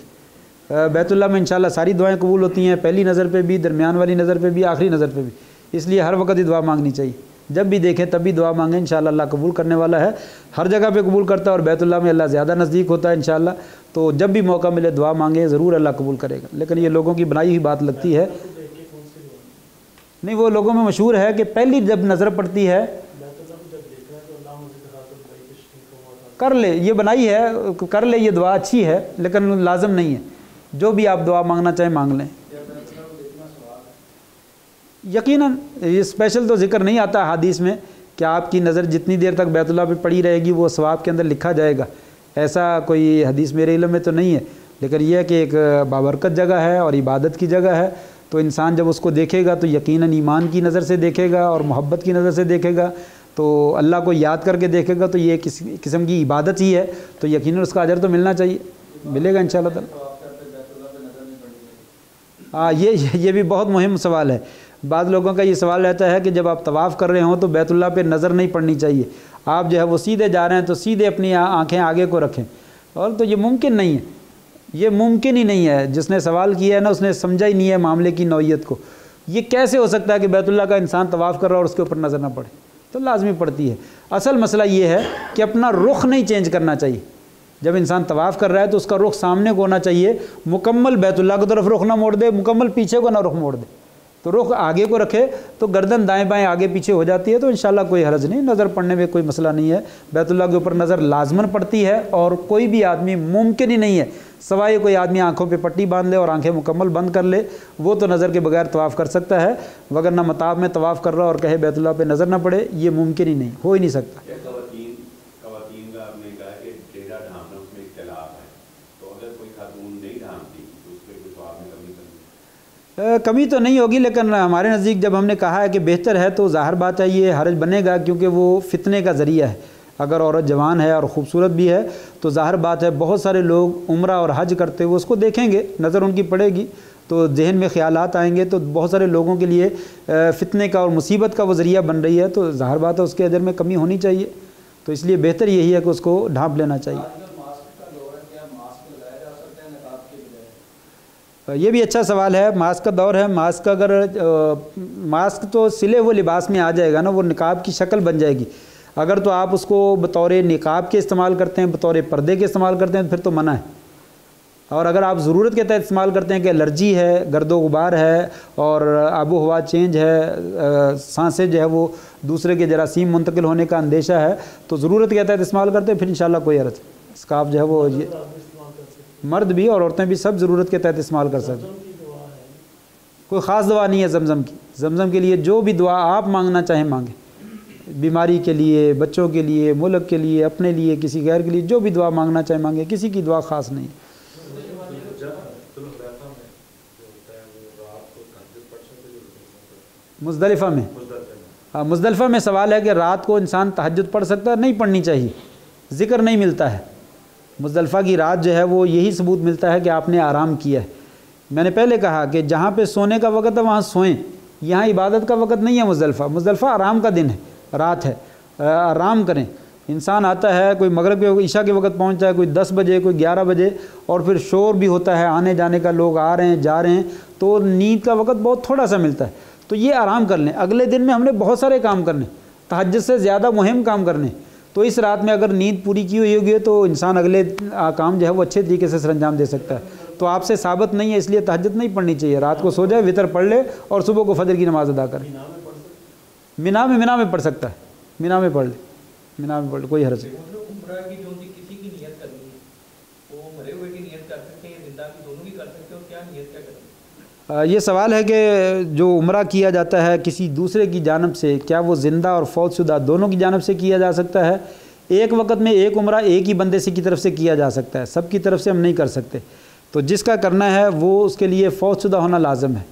S1: बैतुल्लाह में इंशाल्लाह सारी दुआएं कबूल होती हैं, पहली नज़र पे भी, दरमियान वाली नज़र पे भी, आखिरी नज़र पे भी। इसलिए हर वक्त ही दुआ मांगनी चाहिए। जब भी देखें तब भी दुआ मांगें, इंशाल्लाह अल्लाह कबूल करने वाला है। हर जगह पे कबूल करता है और बैतुल्लाह में अल्लाह ज़्यादा नज़दीक होता है इंशाल्लाह। तो जब भी मौका मिले दुआ मांगे, ज़रूर अल्लाह कबूल करेगा। लेकिन ये लोगों की बनाई हुई बात लगती है। नहीं, वो लोगों में मशहूर है कि पहली जब नज़र पड़ती है कर ले, ये बनाई है, कर ले, ये दुआ अच्छी है लेकिन लाजम नहीं है। जो भी आप दुआ मांगना चाहें मांग लें। यकीनन ये स्पेशल तो जिक्र नहीं आता हदीस में कि आपकी नज़र जितनी देर तक बैतुल्लाह पे पड़ी रहेगी वो सवाब के अंदर लिखा जाएगा, ऐसा कोई हदीस मेरे इल्म में तो नहीं है। लेकिन यह है कि एक बाबरकत जगह है और इबादत की जगह है, तो इंसान जब उसको देखेगा तो यकीनन ईमान की नज़र से देखेगा और मोहब्बत की नज़र से देखेगा। तो अल्लाह को याद करके देखेगा तो ये किसी किस्म की इबादत ही है, तो यकीनन उसका अजर तो मिलना चाहिए, मिलेगा इंशाअल्लाह ताला। हाँ, ये भी बहुत मुहिम सवाल है। बाद लोगों का ये सवाल रहता है कि जब आप तवाफ़ कर रहे हों तो बैतुल्लाह पे नज़र नहीं पड़नी चाहिए, आप जो है वो सीधे जा रहे हैं तो सीधे अपनी आँखें आगे को रखें, और तो ये मुमकिन नहीं है, ये मुमकिन ही नहीं है। जिसने सवाल किया है ना उसने समझा ही नहीं है मामले की नौइयत को। ये कैसे हो सकता है कि बैतुल्लाह का इंसान तवाफ़ कर रहा है और उसके ऊपर नज़र ना पड़े? तो लाजमी पड़ती है। असल मसला ये है कि अपना रुख नहीं चेंज करना चाहिए। जब इंसान तवाफ़ कर रहा है तो उसका रुख सामने को होना चाहिए, मुकम्मल बैतुल्लाह की तरफ रुख ना मोड़ दे, मुकम्मल पीछे को ना रुख मोड़ दे। तो रुख आगे को रखे तो गर्दन दाएं बाएं आगे पीछे हो जाती है, तो इंशाल्लाह कोई हर्ज नहीं, नज़र पड़ने में कोई मसला नहीं है। बैतुल्लाह के ऊपर नज़र लाजमन पड़ती है और कोई भी आदमी, मुमकिन ही नहीं है सवाए कोई आदमी आंखों पे पट्टी बांध ले और आंखें मुकम्मल बंद कर ले, वो तो नज़र के बगैर तवाफ़ कर सकता है। वगरना मताब में तवाफ़ कर रहा और कहे बैतुल्लाह पे नज़र ना पड़े, ये मुमकिन ही नहीं, हो ही नहीं सकता। कमी तो नहीं होगी, लेकिन हमारे नज़दीक जब हमने कहा है कि बेहतर है तो ज़ाहिर बात है ये हरज बनेगा, क्योंकि वो फितने का ज़रिया है। अगर औरत जवान है और ख़ूबसूरत भी है तो ज़ाहिर बात है बहुत सारे लोग उम्रा और हज करते हुए उसको देखेंगे, नज़र उनकी पड़ेगी तो जहन में ख़यालात आएंगे, तो बहुत सारे लोगों के लिए फितने का और मुसीबत का वो ज़रिया बन रही है, तो ज़ाहिर बात है उसके अजर में कमी होनी चाहिए। तो इसलिए बेहतर यही है कि उसको ढांप लेना चाहिए। ये भी अच्छा सवाल है। मास्क का दौर है, मास्क अगर मास्क तो सिले हुए लिबास में आ जाएगा ना, वो निकाब की शक्ल बन जाएगी। अगर तो आप उसको बतौर निकाब के इस्तेमाल करते हैं, बतौर पर्दे के इस्तेमाल करते हैं, फिर तो मना है। और अगर आप ज़रूरत के तहत इस्तेमाल करते हैं कि एलर्जी है, गर्दो गुबार है और आबो हवा चेंज है, सांसें जो है वो दूसरे के जरासीम मुंतकिल होने का अंदेशा है, तो ज़रूरत के तहत इस्तेमाल करते हैं, फिर इंशाल्लाह कोई हर्ज। स्कार्फ जो है वो ये मर्द भी और औरतें भी सब ज़रूरत के तहत इस्तेमाल कर सकते हैं। कोई ख़ास दवा नहीं है ज़मज़म की। ज़मज़म के लिए जो भी दुआ आप मांगना चाहें मांगें, बीमारी के लिए, बच्चों के लिए, मुल्क के लिए, अपने लिए, किसी गैर के लिए, जो भी दुआ मांगना चाहें मांगे, किसी की दुआ ख़ास नहीं। मुज़दलिफ़ा में, हाँ मुज़दलिफ़ा में सवाल है कि रात को इंसान तहज्जुद पढ़ सकता है? नहीं पढ़नी चाहिए, ज़िक्र नहीं मिलता है। मुज़दलिफ़ा की रात जो है वो यही सबूत मिलता है कि आपने आराम किया है। मैंने पहले कहा कि जहाँ पे सोने का वक़्त है वहाँ सोएं, यहाँ इबादत का वक़्त नहीं है। मुज़दलिफ़ा आराम का दिन है, रात है, आराम करें। इंसान आता है, कोई मगरिब के ईशा के वक़्त पहुँचता है, कोई 10 बजे, कोई 11 बजे, और फिर शोर भी होता है, आने जाने का, लोग आ रहे हैं जा रहे हैं, तो नींद का वक़्त बहुत थोड़ा सा मिलता है। तो ये आराम कर लें। अगले दिन में हमने बहुत सारे काम करने, तहज्जुद से ज़्यादा मुहिम काम करने, तो इस रात में अगर नींद पूरी की हुई होगी तो इंसान अगले काम जो है वो अच्छे तरीके से सरंजाम दे सकता है। तो आपसे साबित नहीं है, इसलिए तहज्जुद नहीं पढ़नी चाहिए। रात को सो जाए, वितर पढ़ ले और सुबह को फजर की नमाज़ अदा करे। मीना में पढ़ सकता है, मीना में पढ़ ले, मीना में पढ़ ले, कोई हर्ज नहीं।
S3: मरे हुए की नियत कर सकते हैं, जिंदा की दोनों की कर सकते हो, क्या नियत क्या करें?
S1: ये सवाल है कि जो उम्रा किया जाता है किसी दूसरे की जानब से, क्या वो ज़िंदा और फौतशुदा दोनों की जानब से किया जा सकता है? एक वक्त में एक उम्रा एक ही बंदे से की तरफ से किया जा सकता है, सब की तरफ से हम नहीं कर सकते। तो जिसका करना है वो उसके लिए फौतशुदा होना लाजम है।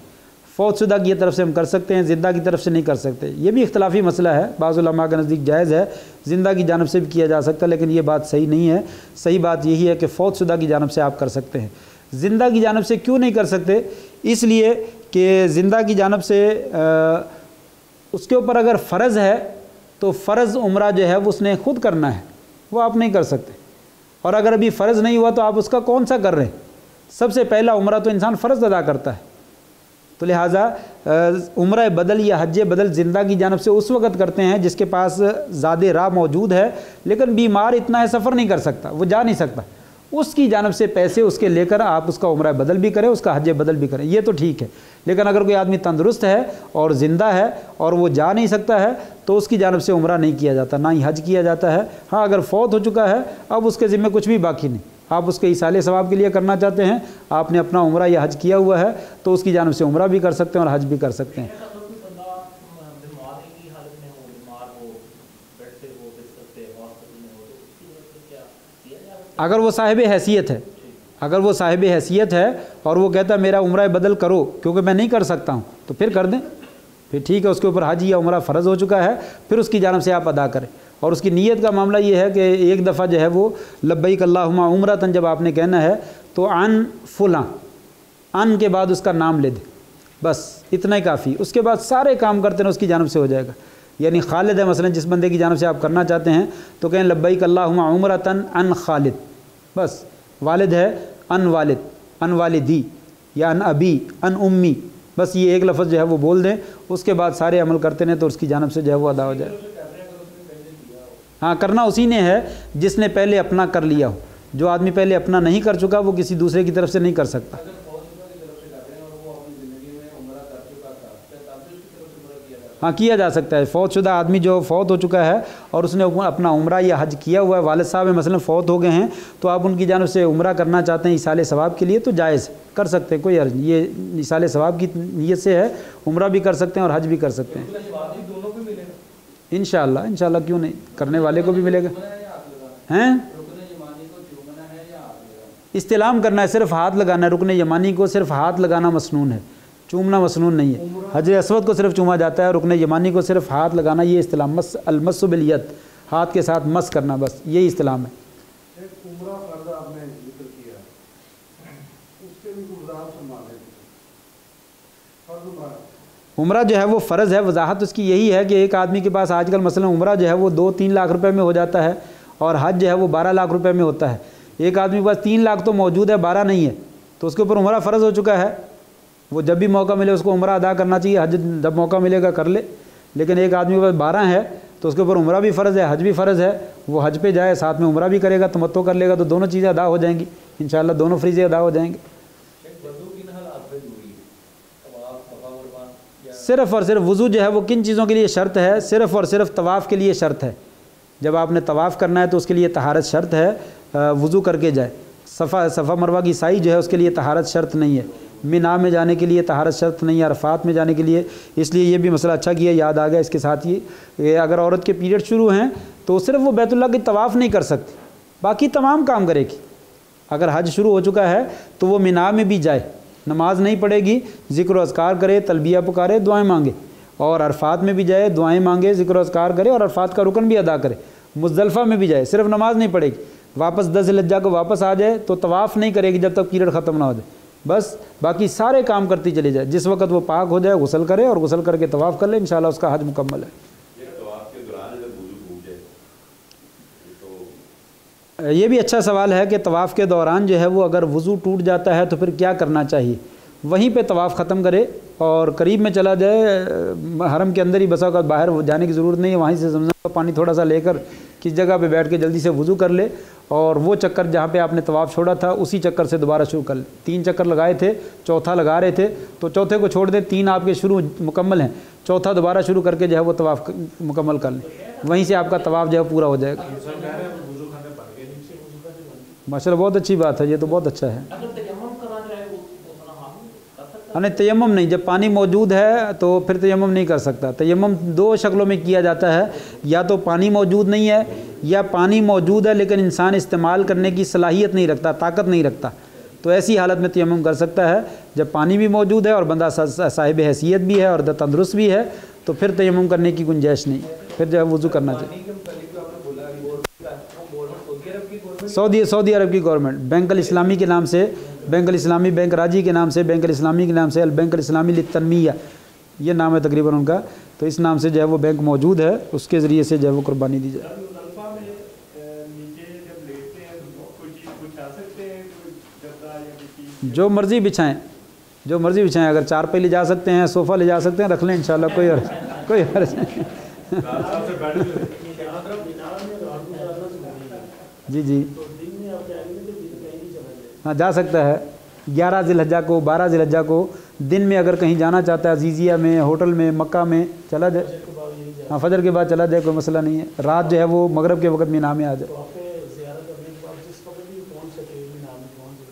S1: फौतशुदा की तरफ से हम कर सकते हैं, ज़िंदा की तरफ से नहीं कर सकते। ये भी इख्तलाफी मसला है, बाज़ उलमा के नज़दीक जायज़ है, ज़िंदा की जानब से भी किया जा सकता है, लेकिन ये बात सही नहीं है। सही बात यही है कि फौतशुदा की जानब से आप कर सकते हैं। ज़िंदा की जानब से क्यों नहीं कर सकते? इसलिए कि ज़िंदा की जानब से उसके ऊपर अगर फ़र्ज़ है तो फ़र्ज़ उम्रा जो है वो उसने खुद करना है, वो आप नहीं कर सकते। और अगर अभी फ़र्ज़ नहीं हुआ तो आप उसका कौन सा कर रहे हैं? सबसे पहला उम्रा तो इंसान फ़र्ज़ अदा करता है। तो लिहाजा उम्रा बदल या हज बदल ज़िंदा की जानब से उस वक़्त करते हैं जिसके पास ज़ादे राह मौजूद है, लेकिन बीमार इतना है सफ़र नहीं कर सकता, वो जा नहीं सकता, उसकी जानब से पैसे उसके लेकर आप उसका उम्रा बदल भी करें, उसका हज बदल भी करें, ये तो ठीक है। लेकिन अगर कोई आदमी तंदुरुस्त है और ज़िंदा है और वो जा नहीं सकता है तो उसकी जानब से उम्रा नहीं किया जाता, ना ही हज किया जाता है। हाँ, अगर फौत हो चुका है अब उसके ज़िम्मे कुछ भी बाकी नहीं, आप उसके इसाले सवाब के लिए करना चाहते हैं, आपने अपना उम्रा या हज किया हुआ है तो उसकी जानब से उम्रा भी कर सकते हैं और हज भी कर सकते हैं। अगर वो साहिब हैसियत है, अगर वो साहिब हैसियत है और वो कहता है मेरा उम्रा बदल करो क्योंकि मैं नहीं कर सकता हूँ, तो फिर कर दें, फिर ठीक है, उसके ऊपर हज या उम्रा फ़र्ज़ हो चुका है, फिर उसकी जानब से आप अदा करें। और उसकी नीयत का मामला ये है कि एक दफ़ा जो है वो लब्बैक अल्लाहुम्मा उम्रतन जब आपने कहना है तो अन फुला, अन के बाद उसका नाम ले दे, बस इतना ही काफ़ी। उसके बाद सारे काम करते हैं उसकी जानब से हो जाएगा। यानी खालिद है मसलन, जिस बंदे की जानब से आप करना चाहते हैं तो कहें लब्बैक अल्लाहुम्मा उम्रतन अन खालिद, बस। वालिद है अन वालिद, अन वालिदी या अन अबी, अन उम्मी, बस ये एक लफ्ज़ जो है वो बोल दें, उसके बाद सारे अमल करते हैं तो उसकी जानब से जो है वो अदा हो जाए। हाँ, करना उसी ने है जिसने पहले अपना कर लिया हो। जो आदमी पहले अपना नहीं कर चुका वो किसी दूसरे की तरफ से नहीं कर सकता। हाँ, किया जा सकता है। फौतशुदा आदमी जो फौत हो चुका है और उसने अपना उम्रा या हज किया हुआ है, वालिद साहब मसलन फ़ौत हो गए हैं तो आप उनकी जानब से उम्रा करना चाहते हैं इसाले सवाब के लिए तो जायज़ कर सकते हैं, कोई अर्ज नहीं। ये इसाले सवाब की नीयत से है, उम्रा भी कर सकते हैं और हज भी कर सकते हैं। इंशाअल्लाह, इंशाअल्लाह, क्यों नहीं, करने वाले को भी मिलेगा। हैं, इस्तिलाम करना है, सिर्फ हाथ लगाना है। रुकन यमानी को सिर्फ हाथ लगाना मसनून है, चूमना मसनून नहीं है। हजर अस्वद को सिर्फ चूमा जाता है, रुकन यमानी को सिर्फ हाथ लगाना, ये इस्तिलाम मस अलमस्सु बिल यद, हाथ के साथ मस करना, बस यही इस्तिलाम है। उम्रा जो है वो फ़र्ज़ है, वजाहत उसकी यही है कि एक आदमी के पास आजकल मसलन उम्रा जो है वो 2-3 लाख रुपए में हो जाता है और हज जो है वो 12 लाख रुपए में होता है। एक आदमी के पास 3 लाख तो मौजूद है, 12 नहीं है, तो उसके ऊपर उम्रा फ़र्ज़ हो चुका है। वो जब भी मौका मिले उसको उम्रा अदा करना चाहिए, हज जब मौका मिलेगा कर ले। लेकिन एक आदमी के पास 12 है तो उसके ऊपर उम्रा भी फ़र्ज़ है, हज भी फ़र्ज़ है, वो हज पे जाए साथ में उम्रा भी करेगा, तमत्तो कर लेगा, तो दोनों चीज़ें अदा हो जाएंगी इंशाअल्लाह, दोनों फ्रीज़ें अदा हो जाएंगे। सिर्फ़ और सिर्फ वज़ू जो है वो किन चीज़ों के लिए शर्त है? सिर्फ़ और सिर्फ तवाफ़ के लिए शर्त है। जब आपने तवाफ़ करना है तो उसके लिए तहारत शर्त है, वज़ू करके जाए। सफ़ा मरवा की साई जो है उसके लिए तहारत शर्त नहीं है। मिना में जाने के लिए तहारत शर्त नहीं है, अरफात में जाने के लिए। इसलिए ये भी मसला अच्छा किया, याद आ गया। इसके साथ ही अगर औरत के पीरियड शुरू हैं तो सिर्फ वो बैतुल्लाह की तवाफ़ नहीं कर सकती, बाकी तमाम काम करेगी। अगर हज शुरू हो चुका है तो वो मिना में भी जाए, नमाज नहीं पढ़ेगी, ज़िक्र अज़कार करे, तलबिया पुकारे, दुआएं मांगे, और अरफात में भी जाए, दुआएं मांगे, ज़िक्र अज़कार करे और अरफात का रुकन भी अदा करे। मुज़दलिफ़ा में भी जाए, सिर्फ नमाज नहीं पढ़ेगी। वापस 10 ज़िलहिज्जा को वापस आ जाए तो तवाफ़ नहीं करेगी जब तक पीरियड ख़त्म ना हो जाए, बस बाकी सारे काम करती चली जाए। जिस वक्त वो पाक हो जाए गुस्ल करे और गुस्ल करके तवाफ़ कर ले, इंशाअल्लाह उसका हज मुकम्मल है। ये भी अच्छा सवाल है कि तवाफ़ के दौरान जो है वो अगर वज़ू टूट जाता है तो फिर क्या करना चाहिए? वहीं पे तवाफ़ ख़त्म करे और करीब में चला जाए, हरम के अंदर ही, बसा का बाहर जाने की ज़रूरत नहीं है। वहीं से ज़मज़म का पानी थोड़ा सा लेकर किस जगह पे बैठ के जल्दी से वज़ू कर ले और वो चक्कर जहाँ पे आपने तवाफ़ छोड़ा था उसी चक्कर से दोबारा शुरू कर ले। 3 चक्कर लगाए थे, चौथा लगा रहे थे तो चौथे को छोड़ दे, 3 आपके शुरू मुकम्मल हैं, चौथा दोबारा शुरू करके जो है वो तवाफ़ मुकम्मल कर ले, वहीं से आपका तवाफ़ जो है पूरा हो जाएगा। माशाल्लाह बहुत अच्छी बात है, ये तो बहुत अच्छा है।
S3: अगर तयम्मुम करना चाहे वो अपना हाथ कर सकता
S1: नहीं तयम्मुम नहीं, जब पानी मौजूद है तो फिर तयम्मुम नहीं कर सकता। तयम्मुम दो शक्लों में किया जाता है, या तो पानी मौजूद नहीं है, या पानी मौजूद है लेकिन इंसान इस्तेमाल करने की सलाहियत नहीं रखता, ताकत नहीं रखता, तो ऐसी हालत में तयम्मुम कर सकता है। जब पानी भी मौजूद है और बंदा साहिब हैसियत भी है और तंदुरुस्त भी है तो फिर तयम्मुम करने की गुंजाइश नहीं, फिर जो है वुज़ू करना चाहिए। सऊदी अरब की गवर्नमेंट बैंक अल इस्लामी के नाम से, बैंक अल इस्लामी, बैंक राजी के नाम से, बैंक अल इस्लामी के नाम से, अल बैंक अल इस्लामी लित्तनमिया ये नाम है तकरीबन उनका, तो इस नाम से जो है वो बैंक मौजूद है, उसके ज़रिए से जो है वो कुर्बानी दी जाए।
S2: मुजफ्फा में नीचे जब लेटते हैं तो कोई चीज़ बिछा सकते हैं, कोई गद्दा या कोई चीज़?
S1: जो मर्ज़ी बिछाएं, जो मर्ज़ी बिछाएं, अगर चारपाई ले जा सकते हैं, सोफ़ा ले जा सकते हैं, रख लें इंशाल्लाह, कोई हर्ज नहीं। जी जी हाँ जा सकता है। 11 ज़िलहज्जा को, 12 ज़िलहज्जा को दिन में अगर कहीं जाना चाहता है, अजीज़िया में, होटल में, मक्का में चला जाए, हाँ फजर के बाद चला जाए, कोई मसला नहीं है। रात जो है वो मगरब के वक्त मीना में आ जाए,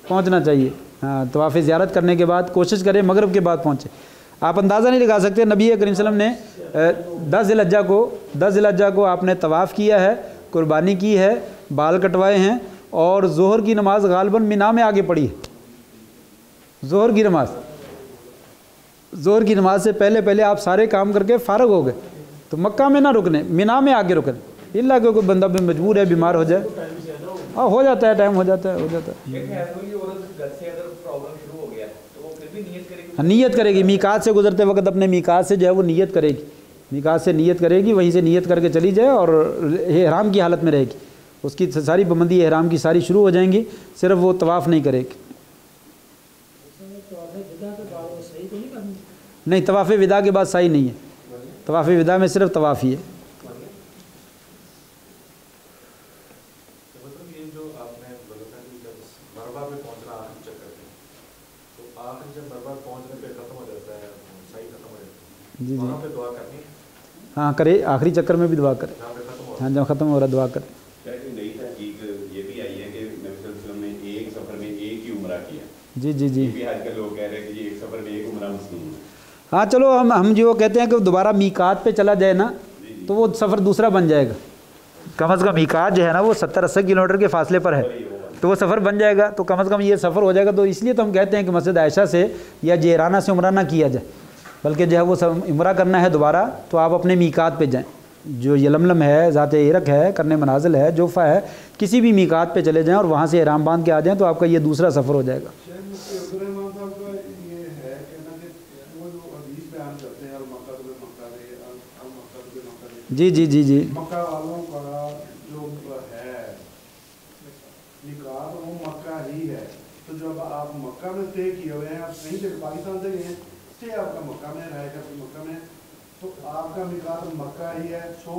S1: पहुँचना चाहिए। हाँ तवाफ़ ज़ियारत करने के बाद कोशिश करें मगरब के बाद पहुँचे। आप अंदाज़ा नहीं लगा सकते, नबी करीम सल्लल्लाहु अलैहि वसल्लम ने 10 ज़िलहज्जा को आपने तवाफ़ किया है, कुर्बानी की है, बाल कटवाए हैं और ज़ोहर की नमाज़ गालबन मिना में आगे पड़ी है। ज़ोहर की नमाज से पहले आप सारे काम करके फ़ारग हो गए, तो मक्का में ना रुकने, मिना में आगे रुकने, इल्ला कि कोई बंदा भी मजबूर है, बीमार हो जाए। हाँ हो जाता है, टाइम हो जाता है। नियत करेगी मीकात से गुजरते वक्त, अपने मीकात से जो है वो नियत करेगी, मीकात से नियत करेगी, वहीं से नियत करके चली जाए और एहराम की हालत में रहेगी। उसकी सारी पाबंदी एहराम की सारी शुरू हो जाएंगी, सिर्फ वो तवाफ़ नहीं करेगी। नहीं तवाफ़ विदा के बाद सही नहीं है, तवाफ़ विदा में सिर्फ तवाफ़ ही है। जी जी हाँ करे, आखिरी चक्कर में भी दुआ करें, हाँ जब ख़त्म हो रहा दुआ करें।
S4: ये भी आई है कि नबी सल्लल्लाहु अलैहि वसल्लम ने एक सफ़र में एक ही उम्रा किया।
S1: जी जी जी
S4: भी आजकल लोग कह रहे हैं कि एक सफ़र में एक उम्रा मसनून है।
S1: हाँ चलो हम जो कहते हैं कि दोबारा मीकात पे चला जाए ना, तो वो सफ़र दूसरा बन जाएगा। कम अज़ कम मीकात जो है ना वो 70-80 किलोमीटर के फासले पर है, तो वो सफ़र बन जाएगा, तो कम अज़ कम ये सफ़र हो जाएगा। तो इसलिए तो हम कहते हैं कि मस्जिद आयशा से या जेराना से उम्रा ना किया जाए, बल्कि जो है वो सब उम्रा करना है दोबारा तो आप अपने मीकात पे जाएं, जो यलमलम है, ज़ाते इरक है, करने मनाजिल है, जोफ़ा है, किसी भी मीकात पे चले जाएं और वहाँ से एहराम बांध के आ जाएं, तो आपका ये दूसरा सफ़र हो जाएगा। जी जी जी जी
S2: मक्का वालों का जो है निकात वो मक्का ही है, तो जब आप मक्का में स्टे किए हुए हैं, आप कहीं से पाकिस्तान से गए हैं, स्टे आपका मक्का में रहेगा, तो मक्का में तो आपका निकात मक्का ही है। सो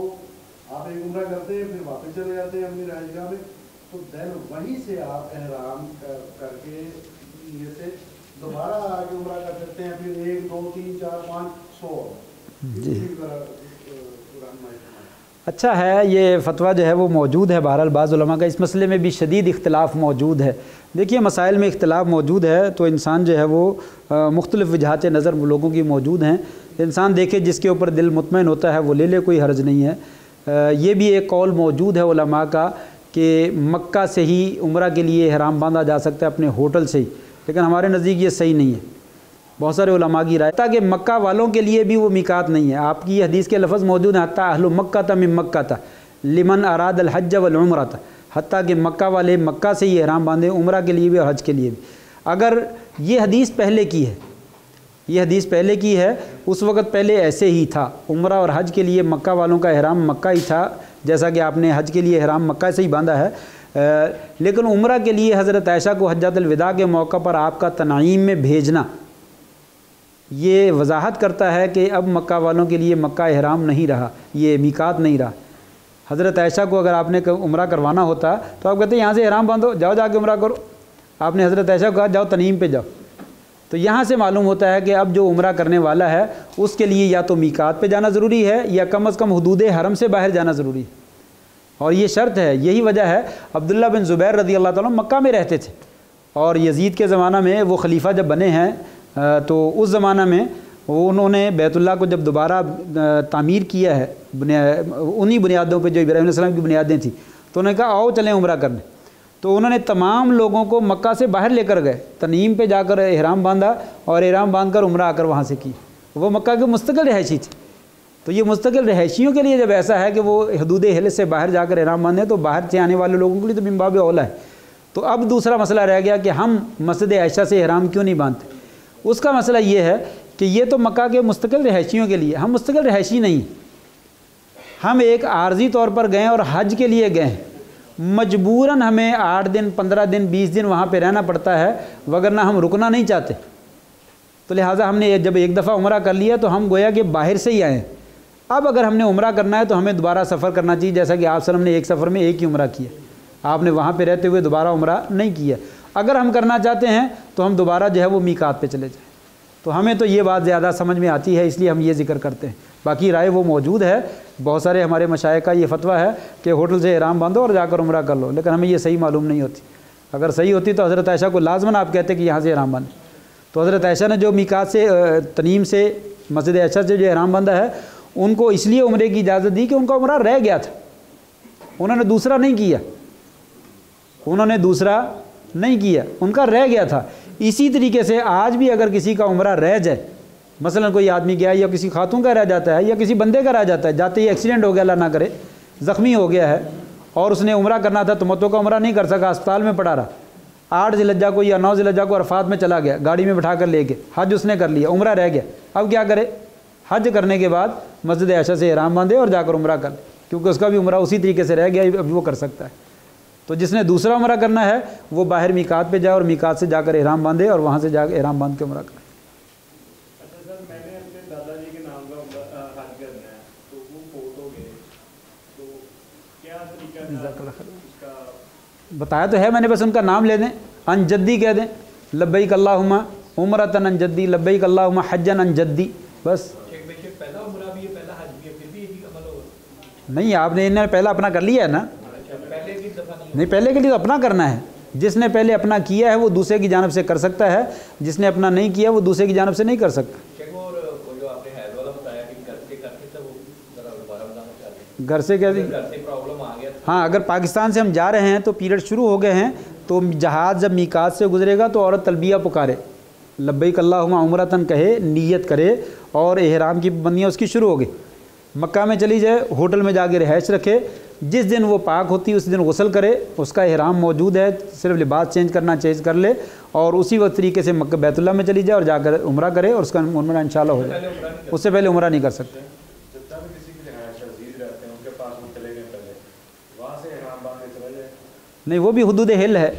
S2: आप एक उम्रा करते हैं, फिर वापस चले जाते हैं अपनी राजगाह में, तो देन वहीं से आप एहराम करके ये से दोबारा आगे उम्रा कर सकते हैं, फिर 1 2 3 4 5 100
S1: जी। अच्छा है, ये फतवा जो है वो मौजूद है। बहरहाल बाज़ उलमा का इस मसले में भी शदीद इख्तिलाफ़ मौजूद है। देखिए मसाइल में इख्तिलाफ़ मौजूद है तो इंसान जो है वो मुख्तलिफ़ वजहात नज़र लोगों की मौजूद हैं। इंसान देखे जिसके ऊपर दिल मुतमईन होता है वो ले ले, कोई हर्ज नहीं है। ये भी एक कौल मौजूद है उलमा का कि मक्का से ही उम्रा के लिए इहराम बांधा जा सकता है अपने होटल से ही, लेकिन हमारे नज़दीक ये सही नहीं है। बहुत सारे उलमा की राय ताकि मक्का वालों के लिए भी वो मिकात नहीं है। आपकी ये हदीस के लफ्ज़ मौजूद हैं, हत्ता अहलु मक्का था मिन मक्का था लिमन अराद अल हज वल उम्रा था, हत्ता कि मक्का वाले मक्का से ही एहराम बांधे, उम्रा के लिए भी और हज के लिए भी। अगर ये हदीस पहले की है, ये हदीस पहले की है, उस वक़्त पहले ऐसे ही था, उम्रा और हज के लिए मक्का वालों का एहराम मक्का ही था, जैसा कि आपने हज के लिए एहराम मक्का से ही बांधा है। लेकिन उम्रा के लिए हज़रत आयशा को हज्जतुल विदा के मौका पर आपका तनाईम में भेजना ये वजाहत करता है कि अब मक्का वालों के लिए मक्का एहराम नहीं रहा, ये मीकात नहीं रहा। हज़रत आयशा को अगर आपने उम्रा करवाना होता तो आप कहते यहाँ से एहराम बांधो, जाओ जाके उम्रा करो। आपने हज़रत आयशा को कहा जाओ तनीम पे जाओ। तो यहाँ से मालूम होता है कि अब जो उम्रा करने वाला है उसके लिए या तो मीकात पे जाना ज़रूरी है या कम अज़ कम हुदूद हरम से बाहर जाना ज़रूरी है। اور یہ شرط ہے, یہی وجہ ہے. عبداللہ بن زبیر رضی اللہ تعالیٰ مکہ میں رہتے تھے, اور یزید کے زمانہ میں وہ خلیفہ جب بنے ہیں تو اس زمانہ میں انہوں نے بیت اللہ کو جب دوبارہ تعمیر کیا ہے انہی بنیادوں پہ جو ابراہیم علیہ السلام کی بنیادیں تھیں, تو انہوں نے کہا آؤ چلیں عمرہ کرنے. تو انہوں نے تمام لوگوں کو مکہ سے باہر لے کر گئے, تنعیم پہ جا کر احرام باندھا اور احرام باندھ کر عمرہ آ کر وہاں سے کی. وہ مکہ کے مستقل رہائشی تھے. تو یہ مستقل رہائشیوں کے لیے جب ایسا ہے کہ وہ حدود حل سے باہر جا کر احرام باندھیں, تو باہر سے آنے والے لوگوں کے لیے تو من باب اولیٰ ہے. تو اب دوسرا مسئلہ رہ گیا کہ ہم مسجد عائشہ سے احرام کیوں نہیں باندھتے. اس کا مسئلہ یہ ہے کہ یہ تو مکہ کے مستقل رہائشیوں کے لیے, ہم مستقل رہائشی نہیں, ہم ایک عارضی طور پر گئے اور حج کے لیے گئے ہیں. مجبوراً ہمیں 8 دن 15 دن 20 دن وہاں پہ رہنا پڑتا ہے, وگرنہ ہم رکنا نہیں چاہتے. تو لہٰذا ہم نے جب ایک دفعہ عمرہ کر لیا تو ہم گویا کہ باہر سے ہی آئے ہیں. اب اگر ہم نے عمرہ کرنا ہے تو ہمیں دوبارہ سفر کرنا چاہیے, جیسا کہ آپ وسلم نے ایک سفر میں ایک ہی عمرہ کیا, آپ نے وہاں پہ رہتے ہوئے دوبارہ عمرہ نہیں کیا. اگر ہم کرنا چاہتے ہیں تو ہم دوبارہ جو ہے وہ میقات پہ چلے جائیں. تو ہمیں تو یہ بات زیادہ سمجھ میں آتی ہے, اس لیے ہم یہ ذکر کرتے ہیں. باقی رائے وہ موجود ہے, بہت سارے ہمارے مشائخ کا یہ فتویٰ ہے کہ ہوٹل سے احرام باندھو اور جا کر عمرہ کر لو, لیکن ہمیں یہ صحیح معلوم نہیں ہوتی. اگر صحیح ہوتی تو حضرت عائشہ کو لازماً آپ کہتے کہ یہاں سے احرام باندھیں. تو حضرت عائشہ نے جو میقات سے تنعیم سے مسجد عائشہ سے جو احرام باندھا ہے, ان کو اس لیے عمرے کی اجازت دی کہ ان کا عمرہ رہ گیا تھا, انہوں نے دوسرا نہیں کیا, انہوں نے دوسرا نہیں کیا, ان کا رہ گیا تھا. اسی طریقے سے آج بھی اگر کسی کا عمرہ رہ جائے, مثلا کوئی آدمی گیا یا کسی خاتون کا رہ جاتا ہے یا کسی بندے کا رہ جاتا ہے, جاتے ہی ایکسیڈنٹ ہو گیا اللہ نہ کرے, زخمی ہو گیا ہے اور اس نے عمرہ کرنا تھا, تمتع کا عمرہ نہیں کر سکا, اسپتال میں پڑا رہا, 8 ذی الحجہ کو یا 9 ذی الحجہ کو عرفات میں چلا گیا, گاڑی میں بٹھا کر لے کے, حج اس نے کر لیا, عمرہ رہ گیا. اب کیا کرے؟ حج کرنے کے بعد مسجد عائشہ سے احرام باندھے اور جا کر عمرہ کر لے, کیونکہ اس کا بھی عمرہ اسی طریقے سے رہ گیا, ابھی وہ کر سکتا ہے. تو جس نے دوسرا عمرہ کرنا ہے وہ باہر میقات پہ جائے اور میقات سے جا کر احرام باندھے اور وہاں سے جا کے احرام باندھ کے عمرہ کرے.
S5: اچھا سر, میں نے اپنے دادا جی کے نام کا حج کرنا ہے, تو وہ فوت ہو گئے, تو کیا طریقہ اس کا
S1: بتایا تو ہے میں نے, بس ان کا نام لے دیں, ان جدی کہہ دیں, لبیک اللہم عمرۃ ان جدی, لبیک اللہم حجا ان جدی, بس.
S3: پہلا عمرہ بھی ہے, پہلا حج بھی ہے, پھر بھی یہی عمل ہوگا؟
S1: نہیں, آپ نے انہیں پہلا اپنا کر لیا ہے نا.
S3: پہلے کی دفعہ
S1: نہیں, پہلے کے لیے تو اپنا کرنا ہے. جس نے پہلے اپنا کیا ہے وہ دوسرے کی جانب سے کر سکتا ہے, جس نے اپنا نہیں کیا وہ دوسرے کی جانب سے نہیں کر سکتا.
S3: اور وہ جو آپ نے حیض والا بتایا کہ گھر سے کرتے تھے, وہ ذرا دوبارہ بتانا چاہتے ہیں.
S1: گھر سے کیا؟
S3: گھر سے پرابلم آ گیا.
S1: ہاں, اگر پاکستان سے ہم جا رہے ہیں تو پیریڈ شروع ہو گئے ہیں, تو جہاز جب میقات سے گزرے گا تو عورت تلبیہ پکارے, لبیک اللہم عمرۃ کہے, نیت کرے اور احرام کی پابندیاں اس کی شروع ہو گئی. مکہ میں چلی جائے, ہوٹل میں جا کے رہائش رکھے, جس دن وہ پاک ہوتی ہے اس دن غسل کرے, اس کا احرام موجود ہے, صرف لباس چینج کرنا چینج کر لے, اور اسی وقت طریقے سے مکہ بیت اللہ میں چلی جائے اور جا کر عمرہ کرے, اور اس کا عمرہ انشاءاللہ ہو جائے. اس سے پہلے عمرہ نہیں کر سکتے.
S5: جب تک کسی کی رہائش عزیز رہتے ہیں ان کے پاس وہ چلے گئے, پہلے وہاں سے احرام باندھ کے چلے جائے.
S1: نہیں, وہ بھی حدود حل ہے,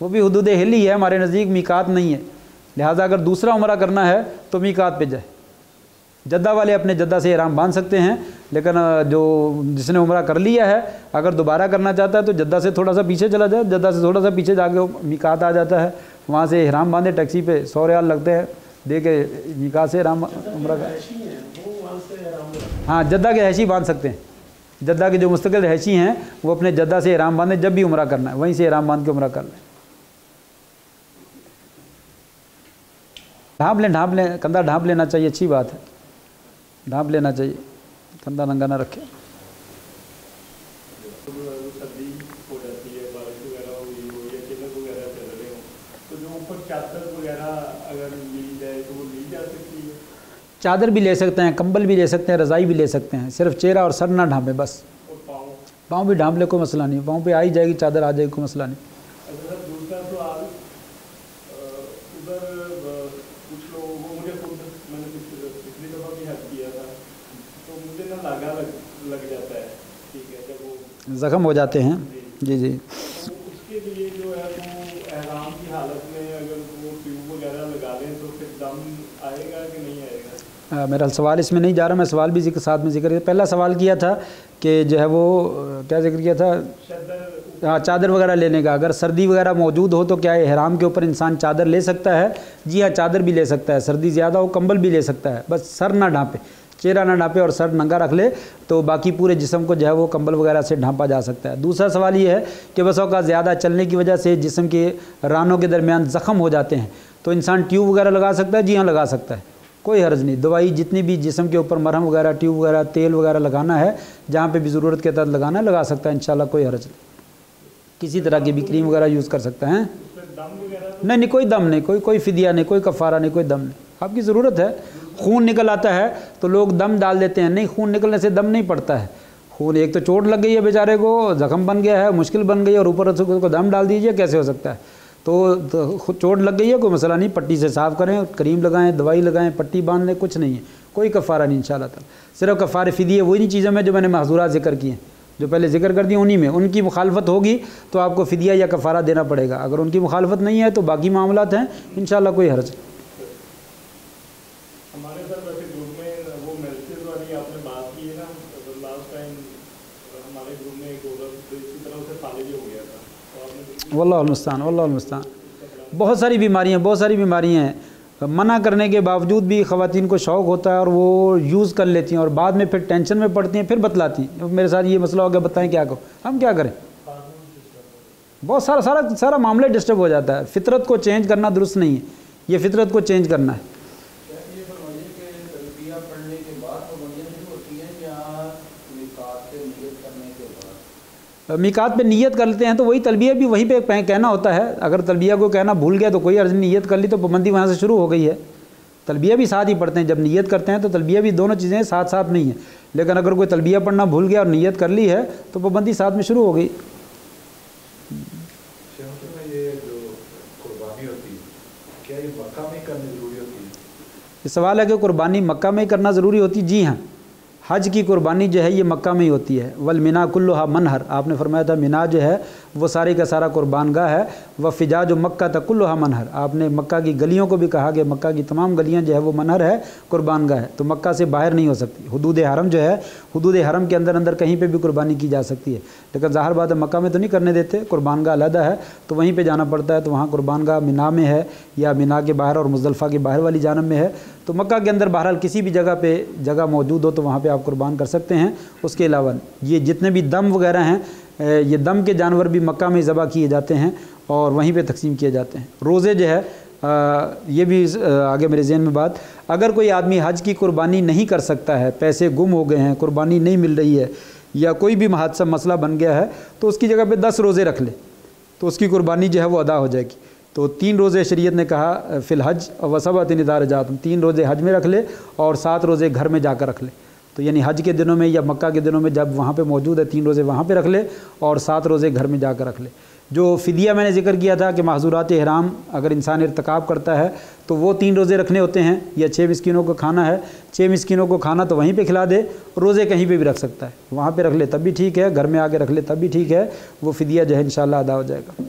S1: وہ بھی حدود حل ہی ہے, ہمارے نزدیک میقات نہیں ہے. لہٰذا اگر دوسرا عمرہ کرنا ہے تو میقات پہ جائے. جدہ والے اپنے جدہ سے احرام باندھ سکتے ہیں, لیکن جو جس نے عمرہ کر لیا ہے اگر دوبارہ کرنا چاہتا ہے تو جدہ سے تھوڑا سا پیچھے چلا جائے, جدہ سے تھوڑا سا پیچھے جا کے میقات آ جاتا ہے, وہاں سے احرام باندھے, ٹیکسی پہ 100 ریال لگتے ہیں, دے کے میقات سے احرام عمرہ کر. ہاں, جدہ کے رہائشی باندھ سکتے ہیں, جدہ کے جو مستقل رہائشی ہیں وہ اپنے جدہ سے احرام باندھیں, جب بھی عمرہ کرنا ہے وہیں سے احرام باندھ کے عمرہ کر لیں. ڈھانپ لیں, کندھا ڈھانپ لینا چاہیے, اچھی بات ہے, ڈھانپ لینا چاہیے, کندھا ننگا نہ رکھے.
S5: سردی ہو جاتی ہے, بارش وغیرہ ہو گئی ہو یا چلک وغیرہ چل رہے ہوں, تو جو اوپر چادر وغیرہ اگر لی جائے تو وہ لی جا سکتی ہے.
S1: چادر بھی لے سکتے ہیں, کمبل بھی لے سکتے ہیں, رضائی بھی لے سکتے ہیں, صرف چہرہ اور سر نہ ڈھانپیں بس.
S5: اور
S1: پاؤں بھی ڈھانپ لے, کوئی مسئلہ نہیں, پاؤں پہ آ ہی جائے گی چادر, آ جائے گی, کوئی مسئلہ نہیں.
S5: اگر دوسرا سوال, ادھر کچھ لوگ وہ مجھے خود, میں نے پچھلی دفعہ بھی حج کیا تھا, تو مجھے نہ لاگا لگ جاتا ہے, ٹھیک ہے, جب وہ
S1: زخم ہو جاتے ہیں. جی جی,
S5: تو اس کے لیے جو ہے وہ احرام کی حالت میں اگر وہ ٹیوب وغیرہ لگا لیں تو پھر دم آئے گا کہ نہیں آئے گا؟
S1: میرا سوال اس میں نہیں جا رہا, میں سوال بھی ساتھ میں ذکر کیا. پہلا سوال کیا تھا کہ جو ہے وہ کیا ذکر کیا تھا, چادر وغیرہ لینے کا. اگر سردی وغیرہ موجود ہو تو کیا احرام کے اوپر انسان چادر لے سکتا ہے؟ جی ہاں, چادر بھی لے سکتا ہے, سردی زیادہ ہو کمبل بھی لے سکتا ہے, بس سر نہ ڈھانپے, चेहरा ना ढांपे और सर नंगा रख ले तो बाकी पूरे जिस्म को जो है वो कंबल वगैरह से ढांपा जा सकता है। दूसरा सवाल ये है कि बस औक़ात ज़्यादा चलने की वजह से जिस्म के रानों के दरमियान ज़ख़म हो जाते हैं तो इंसान ट्यूब वगैरह लगा सकता है? जी हाँ, लगा सकता है, कोई हर्ज नहीं। दवाई जितनी भी जिस्म के ऊपर मरहम वगैरह, ट्यूब वगैरह, तेल वगैरह लगाना है, जहाँ पे भी ज़रूरत के तहत लगाना है, लगा सकता है इंशाल्लाह, कोई हर्ज नहीं। किसी तरह की भी क्रीम वगैरह यूज़ कर सकते हैं। नहीं, कोई दम नहीं, कोई फ़िदिया नहीं, कोई कफ़ारा नहीं, कोई दम नहीं। आपकी ज़रूरत है, खून निकल आता है तो लोग दम डाल देते हैं, नहीं, खून निकलने से दम नहीं पड़ता है। खून, एक तो चोट लग गई है बेचारे को, ज़ख़म बन गया है, मुश्किल बन गई है, और ऊपर से उसको दम डाल दीजिए, कैसे हो सकता है? तो चोट लग गई है, कोई मसला नहीं, पट्टी से साफ़ करें, क्रीम लगाएं, दवाई लगाएं, पट्टी बांध लें, कुछ नहीं है, कोई कफ़ारा नहीं इंशाअल्लाह ताला। सिर्फ कफ़ारे फ़िदिये वही चीज़ें में जो मैंने महज़ूरात ज़िक्र किए, जो पहले ज़िक्र कर दिए, उन्हीं में उनकी मुखालफत होगी तो आपको फ़िदिया या कफ़ारा देना पड़ेगा। अगर उनकी मुखालफत नहीं है तो बाकी मामलात हैं इंशाअल्लाह, कोई हर्ज।
S5: हमारे सर वैसे ग्रुप में वो मेंसेस वाली आपने बात की है ना, लास्ट टाइम हमारे ग्रुप में एक औरत इसी तरह से फालिज हो गया था, तो आपने
S1: वल्लाहुल मुस्तान, वल्लाहुल मुस्तान। बहुत सारी बीमारियाँ हैं, मना करने के बावजूद भी ख़वातीन को शौक़ होता है और वो यूज़ कर लेती हैं और बाद में फिर टेंशन में पड़ती हैं, फिर बतलाती हैं मेरे साथ ये मसला हो गया, बताएं क्या करो, हम क्या करें? बहुत सारा मामला डिस्टर्ब हो जाता है। फ़ितरत को चेंज करना दुरुस्त नहीं है, ये फ़ितरत को चेंज करना है। मीकात पे नियत करते हैं तो वही तलबिया भी वहीं पे कहना होता है। अगर तलबिया को कहना भूल गया तो कोई अर्ज़ नहीं, नियत कर ली तो पाबंदी वहाँ से शुरू हो गई है। तलबिया भी साथ ही पढ़ते हैं, जब नियत करते हैं तो तलबिया भी, दोनों चीज़ें साथ साथ नहीं है। लेकिन अगर कोई तलबिया पढ़ना भूल गया और नियत कर ली है तो पाबंदी साथ में शुरू हो गई। ये सवाल है कि कुर्बानी मक्का में ही करना ज़रूरी होती? जी हाँ, हज की कुर्बानी जो है ये मक्का में ही होती है। वल मिना कुल्लुहा मनहर, आपने फरमाया था मिना जो है वो सारी का सारा कुर्बानगाह है। व फिजाज मक्का तकुल्लुहा मनहर, आपने मक्का की गलियों को भी कहा कि मक्का की तमाम गलियां जो है वो मनहर है, कुर्बानगाह है। तो मक्का से बाहर नहीं हो सकती। हुदूद हरम जो है, हुदूद हरम के अंदर कहीं पर भी कुर्बानी की जा सकती है, लेकिन ज़ाहिर बात है मक्का में तो नहीं करने देते, कुर्बानगाह अलहदा है तो वहीं पर जाना पड़ता है। तो वहाँ कुर्बानगाह मिना में है या मिना के बाहर और मुज़दलिफ़ा के बाहर वाली जानब में है। तो मक्का के अंदर बहरहाल किसी भी जगह पे जगह मौजूद हो तो वहाँ पे आप कुर्बान कर सकते हैं। उसके अलावा ये जितने भी दम वगैरह हैं, ये दम के जानवर भी मक्का में ज़बह किए जाते हैं और वहीं पे तकसीम किए जाते हैं। रोज़े जो है ये भी आगे मेरे ज़हन में बात, अगर कोई आदमी हज की कुर्बानी नहीं कर सकता है, पैसे गुम हो गए हैं, कुर्बानी नहीं मिल रही है या कोई भी हादसा मसला बन गया है, तो उसकी जगह पे 10 रोज़े रख ले तो उसकी कुर्बानी जो है वो अदा हो जाएगी। तो 3 रोज़े शरीयत ने कहा फ़िल हज व सबअतिन इज़ा रजअतुम, 3 रोज़े हज में रख ले और 7 रोज़े घर में जाकर रख ले। तो यानी हज के दिनों में या मक्का के दिनों में जब वहाँ पे मौजूद है 3 रोज़े वहाँ पे रख ले और 7 रोज़े घर में जाकर रख ले। जो फ़िदिया मैंने जिक्र किया था कि महज़ूरात इहराम अगर इंसान इर्तिकाब करता है तो वो 3 रोज़े रखने होते हैं, या 6 मिस्कीनों को खाना है, 6 मिस्कीनों को खाना तो वहीं पे खिला दे, रोज़े कहीं पे भी रख सकता है, वहाँ पे रख ले तब भी ठीक है, घर में आके रख ले तब भी ठीक है, वो फ़िदिया जो है इंशाअल्लाह अदा हो जाएगा।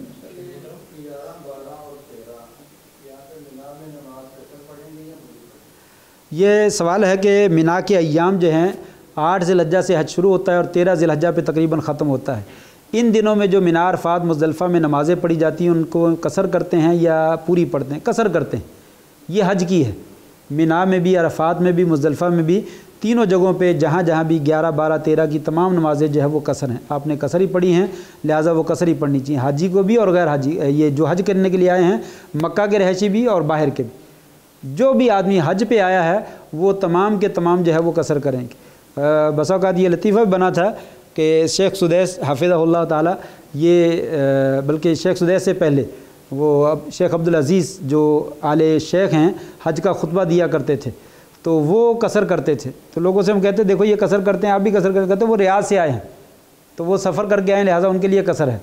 S1: ये सवाल है कि मिना के अय्याम जो हैं 8 ज़िलहज्जा से हज शुरू होता है और 13 ज़िलहज्जा पे तकरीबन ख़त्म होता है। इन दिनों में जो मिना अरफ़ात मुज़दलिफ़ा में नमाज़ें पढ़ी जाती हैं उनको कसर करते हैं या पूरी पढ़ते हैं? कसर करते हैं। ये हज की है, मिना में भी, अरफ़ात में भी, मुज़दलिफ़ा में भी, तीनों जगहों पे जहाँ जहाँ भी 11, 12, 13 की तमाम नमाज़ें जो है वो कसर हैं। आपने कसर ही पढ़ी हैं, लिहाजा वो कसर ही पढ़नी चाहिए, हाजी को भी और गैर हाजी, ये जो हज करने के लिए आए हैं, मक्का के रहशी भी और बाहर के भी। जो भी आदमी हज पे आया है वो तमाम के तमाम जो है वो कसर करेंगे। बस औक़ात ये लतीफ़ा बना था कि शेख सुदैस हाफ़िज़हुल्लाह ताला, ये बल्कि शेख सुदैस से पहले वो अब शेख अब्दुल अज़ीज़ जो आले शेख हैं, हज का खुतबा दिया करते थे तो वो कसर करते थे। तो लोगों से हम कहते देखो ये कसर करते हैं, आप भी कसर करते, वो रियाद से आए हैं तो वो सफ़र करके आए, लिहाजा उनके लिए कसर है।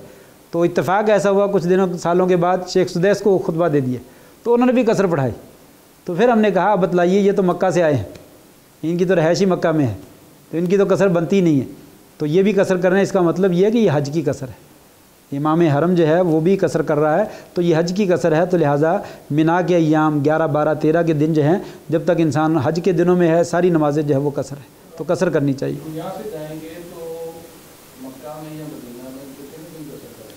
S1: तो इत्तेफाक ऐसा हुआ कुछ दिनों सालों के बाद शेख सुदैस को खुतबा दे दिए तो उन्होंने भी कसर पढ़ाई। तो फिर हमने कहा बतलाइए, ये तो मक्का से आए हैं, इनकी तो रहशी मक्का में है तो इनकी तो कसर बनती नहीं है, तो ये भी कसर कर रहे हैं, इसका मतलब ये है कि ये हज की कसर है। इमाम हरम जो है वो भी कसर कर रहा है तो ये हज की कसर है। तो लिहाजा मिना के अय्याम 11, 12, 13 के दिन जो हैं, जब तक इंसान हज के दिनों में है, सारी नमाजें जो है वो कसर है, तो कसर करनी चाहिए।
S6: यहाँ से जाएंगे तो मक्का में या मदीना में कितने दिन कसर करें?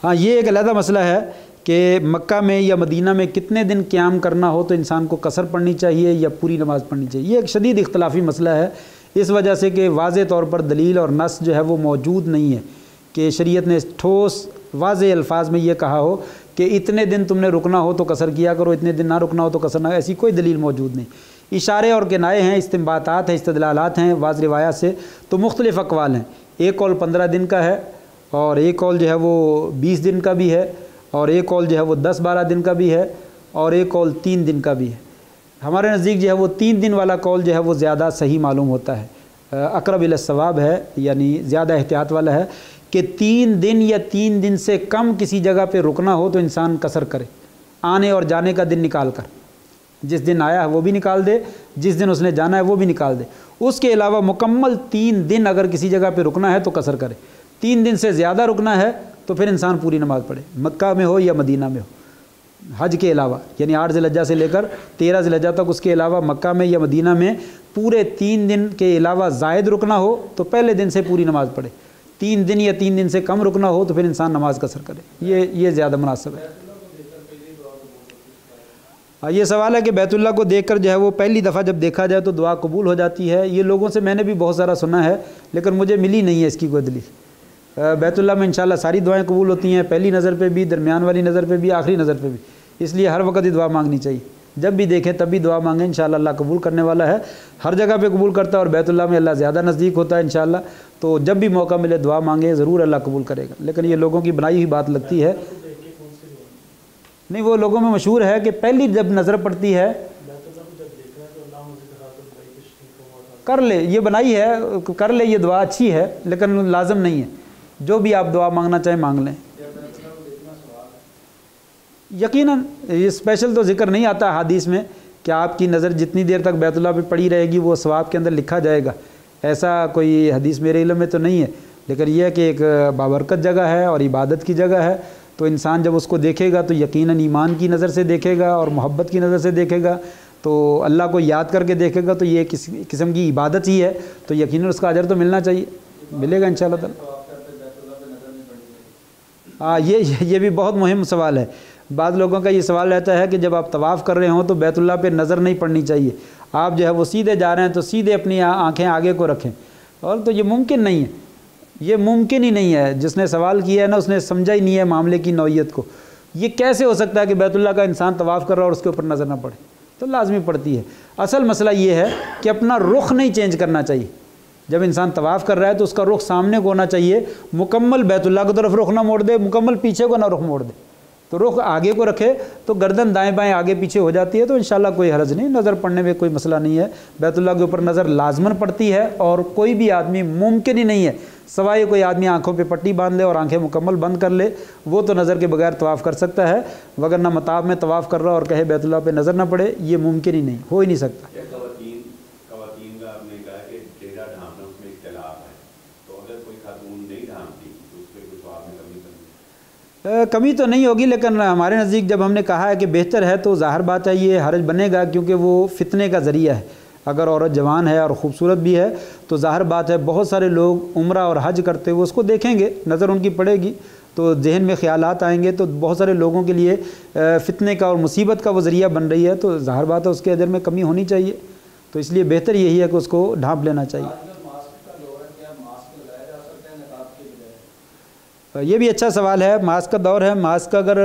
S1: हाँ, ये एक अलग मसला है کہ مکہ میں یا مدینہ میں کتنے دن قیام کرنا ہو تو انسان کو قصر پڑھنی چاہیے یا پوری نماز پڑھنی چاہیے. یہ ایک شدید اختلافی مسئلہ ہے اس وجہ سے کہ واضح طور پر دلیل اور نص جو ہے وہ موجود نہیں ہے کہ شریعت نے ٹھوس واضح الفاظ میں یہ کہا ہو کہ اتنے دن تم نے رکنا ہو تو قصر کیا کرو، اتنے دن نہ رکنا ہو تو قصر نہ. ایسی کوئی دلیل موجود نہیں. اشارے اور کنائے ہیں، استنباطات ہیں، استدلالات ہیں بعض روایات سے. تو مختلف اقوال ہیں. ایک قول 15 دن کا ہے اور ایک قول جو ہے وہ 20 دن کا بھی ہے اور ایک قول جو ہے وہ 10-12 دن کا بھی ہے اور ایک قول 3 دن کا بھی ہے. ہمارے نزدیک جو ہے وہ 3 دن والا قول جو ہے وہ زیادہ صحیح معلوم ہوتا ہے، اقرب الی الصواب ہے، یعنی زیادہ احتیاط والا ہے کہ 3 دن یا 3 دن سے کم کسی جگہ پہ رکنا ہو تو انسان قصر کرے، آنے اور جانے کا دن نکال کر. جس دن آیا ہے وہ بھی نکال دے، جس دن اس نے جانا ہے وہ بھی نکال دے. اس کے علاوہ مکمل 3 دن اگر کسی جگہ پہ رکنا ہے تو قصر کرے. 3 دن سے زیادہ رکنا ہے تو پھر انسان پوری نماز پڑھے، مکہ میں ہو یا مدینہ میں ہو. حج کے علاوہ یعنی 8 ذی الحجہ سے لے کر 13 ذی الحجہ تک، اس کے علاوہ مکہ میں یا مدینہ میں پورے 3 دن کے علاوہ زائد رکنا ہو تو پہلے دن سے پوری نماز پڑھے. 3 دن یا 3 دن سے کم رکنا ہو تو پھر انسان نماز قصر کرے. یہ زیادہ مناسب ہے. یہ سوال ہے کہ بیت اللہ کو دیکھ کر جو ہے وہ پہلی دفعہ جب دیکھا جائے تو دعا قبول ہو جاتی ہے. یہ لوگوں سے میں نے بھی بہت سارا سنا ہے لیکن مجھے ملی نہیں ہے اس کی کوئی دلیل. بیت اللہ میں انشاءاللہ ساری دعائیں قبول ہوتی ہیں، پہلی نظر پہ بھی، درمیان والی نظر پہ بھی، آخری نظر پہ بھی. اس لیے ہر وقت ہی دعا مانگنی چاہیے. جب بھی دیکھیں تب بھی دعا مانگیں، انشاءاللہ اللہ قبول کرنے والا ہے. ہر جگہ پہ قبول کرتا ہے اور بیت اللہ میں اللہ زیادہ نزدیک ہوتا ہے انشاءاللہ. تو جب بھی موقع ملے دعا مانگیں، ضرور اللہ قبول کرے گا. لیکن یہ لوگوں کی بنائی ہوئی بات لگتی ہے. نہیں، وہ لوگوں میں مشہور ہے کہ پہلی جب نظر پڑتی ہے کر لے، یہ بنائی ہے کر لے، یہ دعا اچھی ہے لیکن لازم نہیں ہے. جو بھی آپ دعا مانگنا چاہیں مانگ لیں. یقیناً یہ اسپیشل تو ذکر نہیں آتا حدیث میں کہ آپ کی نظر جتنی دیر تک بیت اللہ پہ پڑی رہے گی وہ ثواب کے اندر لکھا جائے گا. ایسا کوئی حدیث میرے علم میں تو نہیں ہے. لیکن یہ ہے کہ ایک بابرکت جگہ ہے اور عبادت کی جگہ ہے، تو انسان جب اس کو دیکھے گا تو یقیناً ایمان کی نظر سے دیکھے گا اور محبت کی نظر سے دیکھے گا. تو اللہ کو یاد کر کے دیکھے گا تو یہ کسی قسم کی عبادت ہی ہے، تو یقیناً اس کا اجر تو ملنا چاہیے، ملے گا انشاءاللہ تعالی. ہاں، یہ بھی بہت مہم سوال ہے. بعض لوگوں کا یہ سوال رہتا ہے کہ جب آپ طواف کر رہے ہوں تو بیت اللہ پہ نظر نہیں پڑنی چاہیے. آپ جو ہے وہ سیدھے جا رہے ہیں تو سیدھے اپنی آنکھیں آگے کو رکھیں، اور تو یہ ممکن نہیں ہے. یہ ممکن ہی نہیں ہے. جس نے سوال کیا ہے نا اس نے سمجھا ہی نہیں ہے معاملے کی نوعیت کو. یہ کیسے ہو سکتا ہے کہ بیت اللہ کا انسان طواف کر رہا ہے اور اس کے اوپر نظر نہ پڑے؟ تو لازمی پڑتی ہے. اصل مسئلہ یہ ہے کہ اپنا رخ نہیں چینج کرنا چاہیے. جب انسان طواف کر رہا ہے تو اس کا رخ سامنے کو ہونا چاہیے، مکمل بیت اللہ کی طرف رخ نہ موڑ دے، مکمل پیچھے کو نہ رخ موڑ دے. تو رخ آگے کو رکھے تو گردن دائیں بائیں آگے پیچھے ہو جاتی ہے، تو انشاءاللہ کوئی حرج نہیں. نظر پڑنے میں کوئی مسئلہ نہیں ہے. بیت اللہ کے اوپر نظر لازماً پڑتی ہے اور کوئی بھی آدمی ممکن ہی نہیں ہے سوائے کوئی آدمی آنکھوں پہ پٹی باندھ لے اور آنکھیں مکمل بند کر لے، وہ تو نظر کے بغیر طواف کر سکتا ہے. وگرنہ مطاف میں طواف کر رہا اور کہے بیت اللہ پہ نظر نہ پڑے، یہ ممکن ہی نہیں، ہو ہی نہیں سکتا.
S4: خواتین کا آپ نے کہا کہ چہرہ ڈھانپنا اس میں اختلاف ہے، تو اگر کوئی خاتون نہیں ڈھانپتی تو اس پہ کچھ آپ نے
S1: کمی تو نہیں ہوگی، لیکن ہمارے نزدیک جب ہم نے کہا ہے کہ بہتر ہے تو ظاہر بات ہے یہ حرج بنے گا، کیونکہ وہ فتنے کا ذریعہ ہے. اگر عورت جوان ہے اور خوبصورت بھی ہے تو ظاہر بات ہے بہت سارے لوگ عمرہ اور حج کرتے ہوئے اس کو دیکھیں گے، نظر ان کی پڑے گی تو ذہن میں خیالات آئیں گے، تو بہت سارے لوگوں کے لیے فتنے کا اور مصیبت کا وہ ذریعہ بن رہی ہے. تو ظاہر بات ہے اس کے اجر میں کمی ہونی چاہیے. تو اس لیے بہتر یہی ہے کہ اس کو ڈھانپ لینا چاہیے. یہ بھی اچھا سوال ہے. ماسک کا دور ہے. ماسک اگر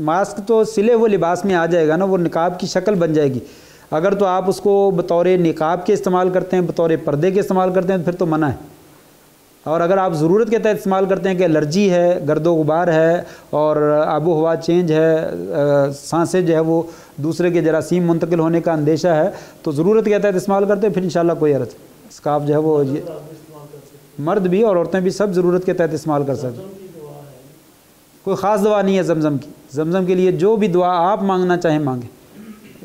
S1: ماسک تو سلے ہوئے لباس میں آ جائے گا نا، وہ نقاب کی شکل بن جائے گی. اگر تو آپ اس کو بطور نقاب کے استعمال کرتے ہیں، بطور پردے کے استعمال کرتے ہیں، پھر تو منع ہے. اور اگر آپ ضرورت کے تحت استعمال کرتے ہیں کہ الرجی ہے، گرد و غبار ہے اور آب و ہوا چینج ہے، سانسیں جو ہے وہ دوسرے کے جراثیم منتقل ہونے کا اندیشہ ہے، تو ضرورت کے تحت استعمال کرتے ہیں، پھر انشاءاللہ کوئی حرج. اس کا آپ جو ہے وہ مرد بھی اور عورتیں بھی سب ضرورت کے تحت استعمال کر سکتے ہیں. کوئی خاص دعا نہیں ہے زمزم کی. زمزم کے لیے جو بھی دعا آپ مانگنا چاہیں مانگیں،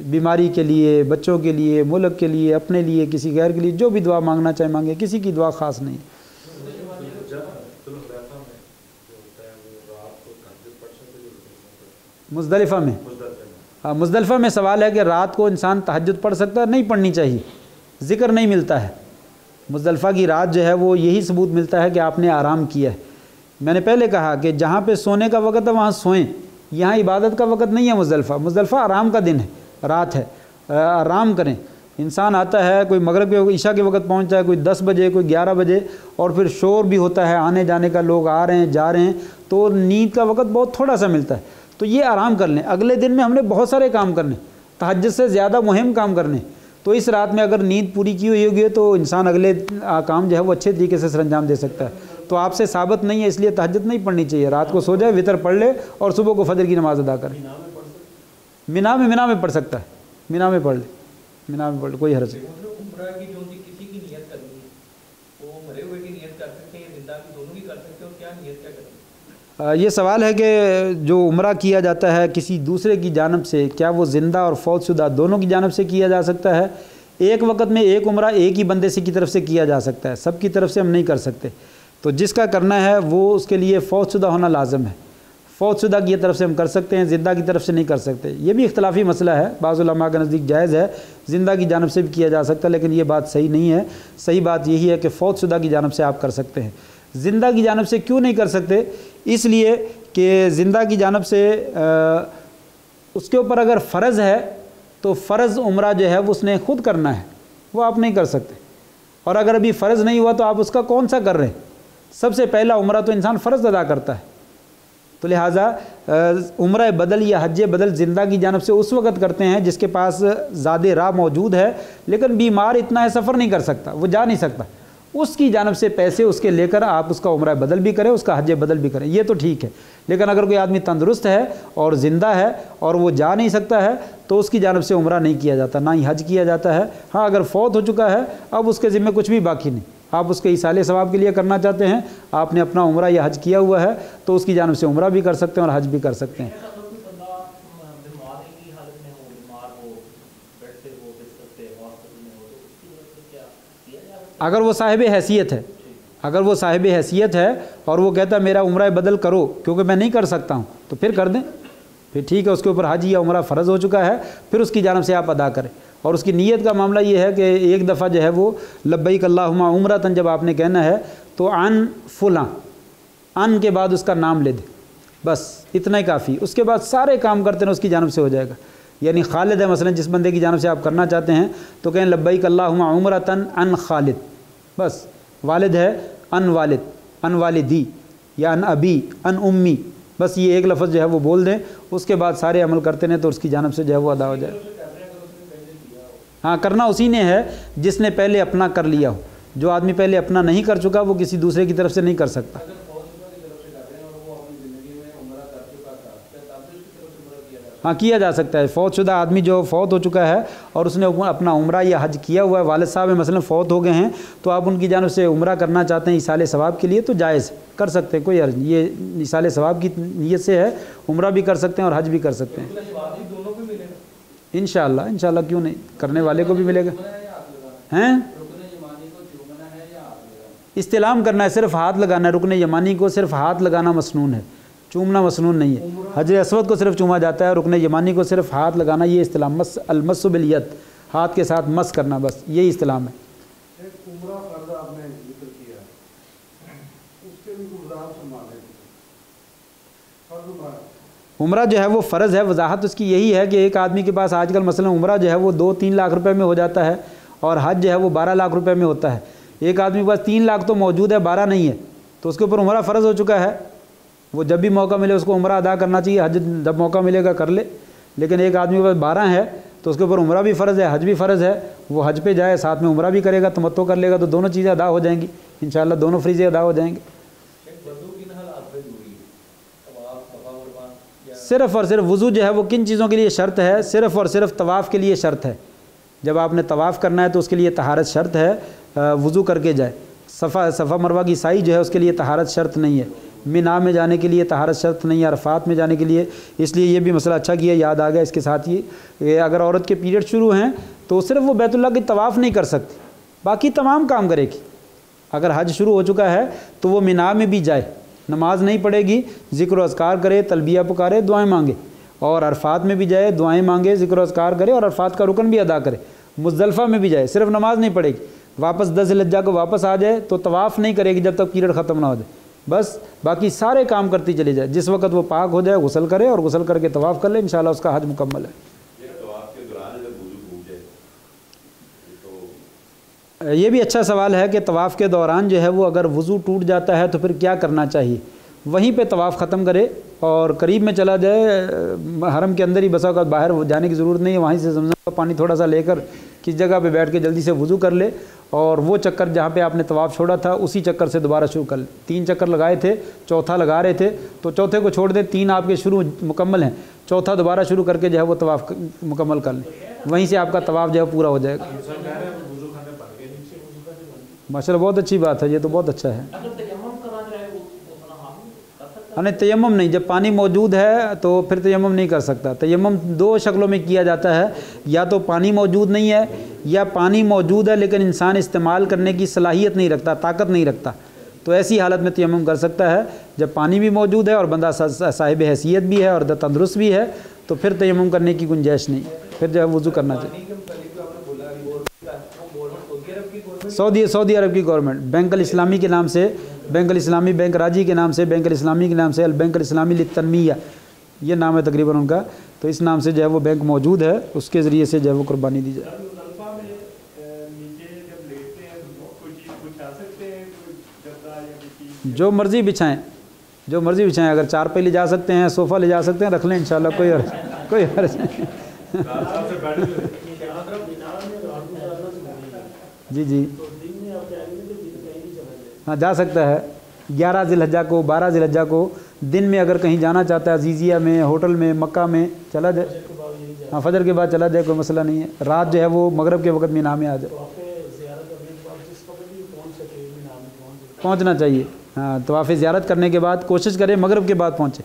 S1: بیماری کے لیے، بچوں کے لیے، ملک کے لیے، اپنے لیے، کسی غیر کے لیے، جو بھی دعا مانگنا چاہیں مانگیں. کسی کی دعا خاص نہیں. مزدلفہ میں، ہاں مزدلفہ میں سوال ہے کہ رات کو انسان تہجد پڑھ سکتا ہے؟ نہیں پڑھنی چاہیے. ذکر نہیں ملتا ہے. مزدلفہ کی رات جو ہے وہ یہی ثبوت ملتا ہے کہ آپ نے آرام کیا ہے. میں نے پہلے کہا کہ جہاں پہ سونے کا وقت ہے وہاں سوئیں، यहाँ इबादत का वक़्त नहीं है। मुज़दलिफ़ा आराम का दिन है, रात है, आराम करें। इंसान आता है, कोई मगरिब के ईशा के वक़्त पहुँचता है, कोई 10 बजे, कोई 11 बजे, और फिर शोर भी होता है, आने जाने का, लोग आ रहे हैं जा रहे हैं, तो नींद का वक़्त बहुत थोड़ा सा मिलता है। तो ये आराम कर लें। अगले दिन में हमने बहुत सारे काम करने, तहज्जुद से ज़्यादा मुहिम काम करने, तो इस रात में अगर नींद पूरी की हुई होगी तो इंसान अगले काम जो है वो अच्छे तरीके से सरंजाम दे सकता है। तो आपसे साबित नहीं है, इसलिए तहज्जुद नहीं पढ़नी चाहिए। रात को सो जाए, वितर पढ़ ले और सुबह को फजर की नमाज़ अदा करे। मीना में पढ़ सकता है, मीना में पढ़ ले, मीना में पढ़ ले, कोई हर्ज नहीं।
S3: उम्रा की जो किसी की नियत करनी है वो मरे हुए की नियत कर सकते हैं, जिंदा की दोनों की कर सकते हैं, और क्या नियत क्या करनी है?
S1: ये सवाल है कि जो उम्रा किया जाता है किसी दूसरे की जानब से, क्या वो ज़िंदा और फौतशुदा दोनों की जानब से किया जा सकता है? एक वक्त में एक उम्रा एक ही बंदे से की तरफ से किया जा सकता है, सब की तरफ से हम नहीं कर सकते। तो जिसका करना है वो उसके लिए फौतशुदा होना लाजम है। फौतशुदा की तरफ से हम कर सकते हैं, ज़िंदा की तरफ से नहीं कर सकते। ये भी इख्तलाफी मसला है, बाज़ उलमा के नज़दीक जायज़ है, ज़िंदा की जानब से भी किया जा सकता है, लेकिन ये बात सही नहीं है। सही बात यही है कि फौतशुदा की जानब से आप कर सकते हैं। ज़िंदा की जानब से क्यों नहीं कर सकते? इसलिए कि ज़िंदा की जानब से उसके ऊपर अगर फ़र्ज़ है तो फ़र्ज़ उम्रा जो है वो उसने खुद करना है, वो आप नहीं कर सकते। और अगर अभी फ़र्ज़ नहीं हुआ तो आप उसका कौन सा कर रहे हैं? सबसे पहला उम्रा तो इंसान फ़र्ज़ अदा करता है। तो लिहाजा उम्रा बदल या हज बदल ज़िंदा की जानब से उस वक़्त करते हैं जिसके पास ज़ादे राह मौजूद है, लेकिन बीमार इतना है सफ़र नहीं कर सकता, वो जा नहीं सकता, उसकी जानब से पैसे उसके लेकर आप उसका उम्रा बदल भी करें, उसका हज बदल भी करें, ये तो ठीक है। लेकिन अगर कोई आदमी तंदुरुस्त है और ज़िंदा है और वो जा नहीं सकता है तो उसकी जानब से उम्रा नहीं किया जाता, ना ही हज किया जाता है। हाँ, अगर फौत हो चुका है अब उसके ज़िम्मे कुछ भी बाकी नहीं, आप उसके इसाले सवाब के लिए करना चाहते हैं, आपने अपना उम्रा या हज किया हुआ है तो उसकी जानब से उम्रा भी कर सकते हैं और हज भी कर सकते हैं। अगर वो साहिब हैसियत है, अगर वो साहिब हैसियत है और वो कहता है मेरा उम्रा बदल करो क्योंकि मैं नहीं कर सकता हूँ, तो फिर कर दें, फिर ठीक है, उसके ऊपर हज या उम्रा फ़र्ज़ हो चुका है, फिर उसकी जानब से आप अदा करें। और उसकी नीयत का मामला ये है कि एक दफ़ा जो है वो लब्बैक अल्लाहुम्मा उम्रतन जब आपने कहना है तो अन फुला, अन के बाद उसका नाम ले दे, बस इतना ही काफ़ी। उसके बाद सारे काम करते हैं उसकी जानब से हो जाएगा। यानी खालिद है मसलन, जिस बंदे की जानब से आप करना चाहते हैं तो कहें लब्बैक अल्लाहुम्मा उम्रतन अन खालिद, बस। वालिद है अन वालिद, अन वालिदी, या अन अबी, अन उम्मी, बस ये एक लफ्ज़ जो है वो बोल दें, उसके बाद सारे अमल करते हैं तो उसकी जानब से जो है वो अदा हो जाए। हाँ, करना उसी ने है जिसने पहले अपना कर लिया हो। जो आदमी पहले अपना नहीं कर चुका वो किसी दूसरे की तरफ से नहीं कर सकता। हाँ, किया जा सकता है। फौतशुदा आदमी जो फौत हो चुका है और उसने अपना उम्रा या हज किया हुआ है, वालिद साहब मसलन फ़ौत हो गए हैं, तो आप उनकी जानब से उम्रा करना चाहते हैं इसाले सवाब के लिए तो जायज़ कर सकते हैं, कोई अर्ज नहीं। ये इसाले सवाब की नीयत से है, उम्रा भी कर सकते हैं और हज भी कर सकते हैं। इंशाअल्लाह, इंशाअल्लाह, क्यों नहीं, करने वाले को भी मिलेगा। हैं, इस्तिलाम करना है, सिर्फ हाथ लगाना है। रुकन यमानी को सिर्फ हाथ लगाना मसनून है, चूमना मसनून नहीं है। हजर अस्वद को सिर्फ चूमा जाता है, रुकन यमानी को सिर्फ हाथ लगाना, ये इस्तिलाम, मस अलमस्सु बिल यद, हाथ के साथ मस करना, बस यही इस्तिलाम है।
S2: उम्रा फर्ज आपने जिक्र किया, उसके भी गुज़ार संभाले, फर्ज
S1: उम्रा जो है वो फ़र्ज़ है। वजाहत उसकी यही है कि एक आदमी के पास आजकल मसलन उम्रा जो है वो 2-3 लाख रुपए में हो जाता है और हज जो है वो 12 लाख रुपए में होता है। एक आदमी के पास 3 लाख तो मौजूद है, 12 नहीं है, तो उसके ऊपर उम्रा फ़र्ज़ हो चुका है। वो जब भी मौका मिले उसको उम्रा अदा करना चाहिए, हज जब मौका मिलेगा कर ले। लेकिन एक आदमी के पास 12 है तो उसके ऊपर उम्रा भी फ़र्ज़ है, हज भी फ़र्ज़ है, वो हज पे जाए साथ में उम्रा भी करेगा, तमत्तो कर लेगा, तो दोनों चीज़ें अदा हो जाएंगी इंशाअल्लाह, दोनों फ्रीज़े अदा हो जाएंगे। सिर्फ़ और सिर्फ वज़ू जो है वो किन चीज़ों के लिए शर्त है? सिर्फ़ और सिर्फ तवाफ़ के लिए शर्त है। जब आपने तवाफ़ करना है तो उसके लिए तहारत शर्त है, वज़ू करके जाए। सफ़ा मरवा की साई जो है उसके लिए तहारत शर्त नहीं है। मिना में जाने के लिए तहारत शर्त नहीं है, अरफात में जाने के लिए। इसलिए ये भी मसला अच्छा किया, याद आ गया इसके साथ ही। अगर औरत के पीरियड शुरू हैं तो सिर्फ वो बैतुल्लाह की तवाफ़ नहीं कर सकती, बाकी तमाम काम करेगी। अगर हज शुरू हो चुका है तो वो मिना में भी जाए, नमाज नहीं पढ़ेगी, ज़िक्र अज़कार करे, तलबिया पुकारे, दुआएं मांगे, और अरफात में भी जाए, दुआएं मांगे, ज़िक्र अज़कार करे और अरफात का रुकन भी अदा करे। मुज़दलिफ़ा में भी जाए, सिर्फ नमाज नहीं पढ़ेगी। वापस 10 ज़िलहिज्जा को वापस आ जाए तो तवाफ़ नहीं करेगी जब तक पीरियड ख़त्म ना हो जाए। बस बाकी सारे काम करती चली जाए। जिस वक्त वो पाक हो जाए गुस्ल करे और गुस्ल करके तवाफ़ कर ले, इंशाल्लाह उसका हज मुकम्मल है। ये भी अच्छा सवाल है कि तवाफ़ के दौरान जो है वो अगर वज़ू टूट जाता है तो फिर क्या करना चाहिए। वहीं पे तवाफ़ ख़त्म करे और करीब में चला जाए, हरम के अंदर ही बसा होगा, बाहर जाने की ज़रूरत नहीं है। वहीं से ज़मज़म का पानी थोड़ा सा लेकर किस जगह पे बैठ के जल्दी से वज़ू कर ले और वो चक्कर जहाँ पे आपने तवाफ़ छोड़ा था उसी चक्कर से दोबारा शुरू कर ले। 3 चक्कर लगाए थे, चौथा लगा रहे थे तो चौथे को छोड़ दे, 3 आपके शुरू मुकम्मल हैं, चौथा दोबारा शुरू करके जो है वो तवाफ़ मुकम्मल कर लें, वहीं से आपका तवाफ़ जो है पूरा हो जाएगा। माशाल्लाह बहुत अच्छी बात है, ये तो बहुत अच्छा है। नहीं तयम्मुम नहीं, जब पानी मौजूद है तो फिर तयम्मुम नहीं कर सकता। तयम्मुम 2 शक्लों में किया जाता है, या तो पानी मौजूद नहीं है या पानी मौजूद है लेकिन इंसान इस्तेमाल करने की सलाहियत नहीं रखता, ताकत नहीं रखता, तो ऐसी हालत में तयम्मुम कर सकता है। जब पानी भी मौजूद है और बंदा साहिब हैसियत भी है और तंदुरुस्त भी है तो फिर तयम्मुम करने की गुंजाइश नहीं, फिर जो है वज़ू करना चाहिए। सऊदी अरब की गवर्नमेंट बैंक अल इस्लामी के नाम से, बैंक अल इस्लामी, बैंक राजी के नाम से, बैंक अल इस्लामी के नाम से, अल बैंक अल इस्लामी लित्तनमिया ये नाम है तकरीबन उनका, तो इस नाम से जो है वो बैंक मौजूद है, उसके ज़रिए से जो है वो कुर्बानी दी जाए। जो मर्ज़ी बिछाएं, जो मर्ज़ी बिछाएं, अगर 4 पे ले जा सकते हैं, सोफ़ा ले जा सकते हैं, रख लें इंशाल्लाह, कोई हर्ज नहीं। जी जी हाँ जा सकता है। 11 ज़िलहज्जा को, 12 ज़िलहज्जा को दिन में अगर कहीं जाना चाहता है, अजीज़िया में, होटल में, मक्का में चला जाए, हाँ फजर के बाद चला जाए, कोई मसला नहीं है। रात जो है वो मगरब के वक्त मीना में आ जाए, पहुँचना चाहिए। हाँ तवाफ़ ज़ियारत करने के बाद कोशिश करें मगरब के बाद पहुँचे।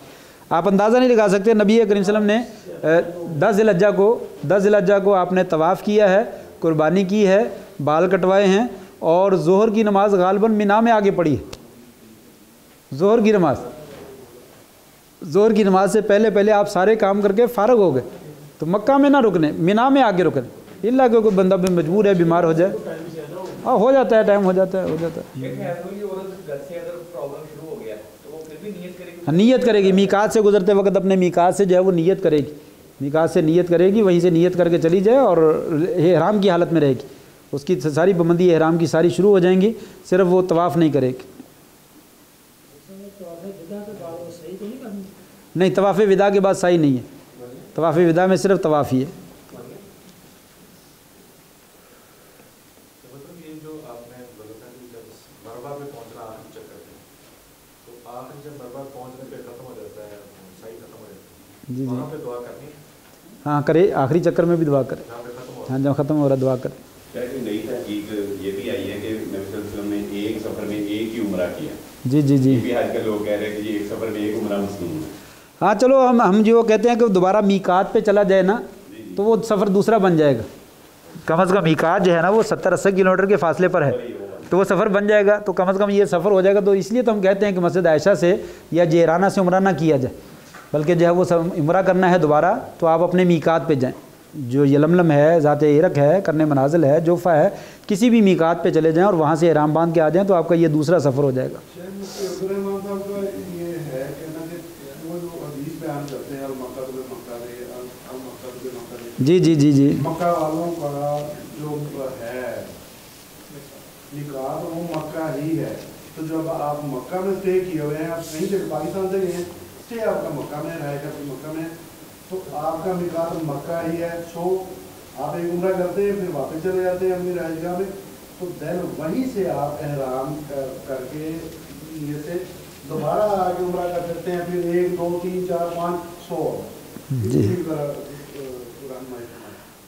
S1: आप अंदाज़ा नहीं लगा सकते, नबी करीम सल्लल्लाहु अलैहि वसल्लम ने 10 ज़िलहज्जा को आपने तवाफ़ किया है, कुर्बानी की है, बाल कटवाए हैं और ज़ोहर की नमाज़ गालिबन मिना में आगे पड़ी है। ज़ोहर की नमाज से पहले आप सारे काम करके फ़ारग हो गए, तो मक्का में ना रुकने, मिना में आगे रुकने, इल्ला कि कोई बंदा भी मजबूर है, बीमार हो जाए। हाँ हो जाता है, टाइम हो जाता है। नियत करेगी मीकात से गुजरते वक्त, अपने मीकात से जो है वो नियत करेगी, मीकात से नियत करेगी, वहीं से नियत करके चली जाए और एहराम की हालत में रहेगी। उसकी सारी पाबंदी एहराम की सारी शुरू हो जाएंगी, सिर्फ वो तवाफ़ नहीं करेगी। नहीं तवाफ़ विदा के बाद सही नहीं है, तवाफ़ विदा में सिर्फ तवाफ़ ही है। जी जी हाँ करे, आखिरी चक्कर में भी दुआ करें, हाँ जब ख़त्म हो रहा दुआ करें।
S4: नई तहकीक ये भी आई है कि नबी सल्लल्लाहु अलैहि वसल्लम ने एक सफ़र में एक ही उम्रा किया।
S1: जी जी जी
S4: भी आजकल लोग कह रहे हैं कि एक सफ़र में एक उम्रा मसनून है।
S1: हाँ चलो हम जो कहते हैं कि दोबारा मीकात पे चला जाए ना तो वो सफ़र दूसरा बन जाएगा। कम अज़ कम मीकात जो है ना वो 70-80 किलोमीटर के फासले पर है, तो वो सफ़र बन जाएगा, तो कम अज़ कम ये सफ़र हो जाएगा। तो इसलिए तो हम कहते हैं कि मस्जिद आयशा से या जेराना से उम्रा ना किया जाए, बल्कि जो है वो उम्रा करना है दोबारा तो आप अपने मीकात पे जाएं, जो यलमलम है, ज़ात इरक है, करने मनाजिल है, जोफ़ा है, किसी भी मीकात पे चले जाएं और वहाँ से इहराम बांध के आ जाएं, तो आपका ये दूसरा सफ़र हो जाएगा। जी जी जी जी
S2: मक्का वालों का जो है निकाह वो मक्का ही है, तो जब आप मक्का में स्टे किए हुए हैं, आप कहीं से पाकिस्तान से गए हैं, स्टे आपका मक्का में रहेगा, फिर मक्का में तो आपका निकाह मक्का ही है। सो आप एक उम्रा करते हैं, फिर वापस चले जाते हैं अपनी राजगाह में, तो देन वहीं से आप एहराम करके ये से दोबारा आगे उम्रा कर सकते हैं, फिर 1 2 3 4 5 100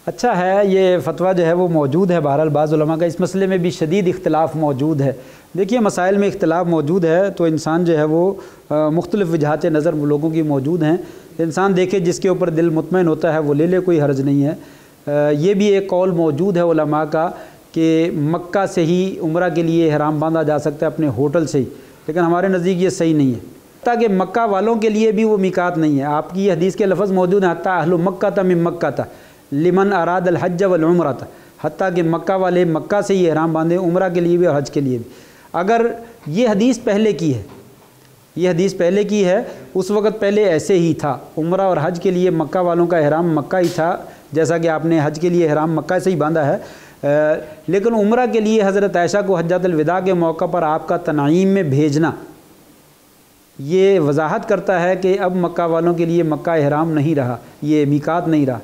S1: अच्छा है। ये फ़तवा जो है वो मौजूद है, बहरहाल बाज़ उलमा का इस मसले में भी शदीद इख्तिलाफ़ मौजूद है। देखिए मसाइल में इख्तिलाफ़ मौजूद है तो इंसान जो है वो मुख्तलिफ़ वजहात नज़र लोगों की मौजूद हैं, इंसान देखे जिसके ऊपर दिल मुतमईन होता है वो ले ले, कोई हर्ज नहीं है। ये भी एक कौल मौजूद है उलमा का कि मक्का से ही उम्रा के लिए इहराम बांधा जा सकता है अपने होटल से ही, लेकिन हमारे नज़दीक ये सही नहीं है, ताकि मक्का वालों के लिए भी वो मिकात नहीं है। आपकी हदीस के लफ्ज़ मौजूद हैं, हत्ता अहलु मक्का था मिन मक्का था लिमन अराद अल हज वल उम्रा था, हत्ता कि मक्का वाले मक्का से ही इहराम बांधे, उम्रा के लिए भी और हज के लिए भी। अगर ये हदीस पहले की है ये हदीस पहले की है, उस वक़्त पहले ऐसे ही था। उम्रा और हज के लिए मक्का वालों का एहराम मक्का ही था, जैसा कि आपने हज के लिए एहराम मक्का से ही बांधा है। लेकिन उम्रा के लिए हज़रत आयशा को हज्जतुल विदा के मौका पर आपका तनाईम में भेजना ये वजाहत करता है कि अब मक्का वालों के लिए मक्का एहराम नहीं रहा, ये मीकात नहीं रहा।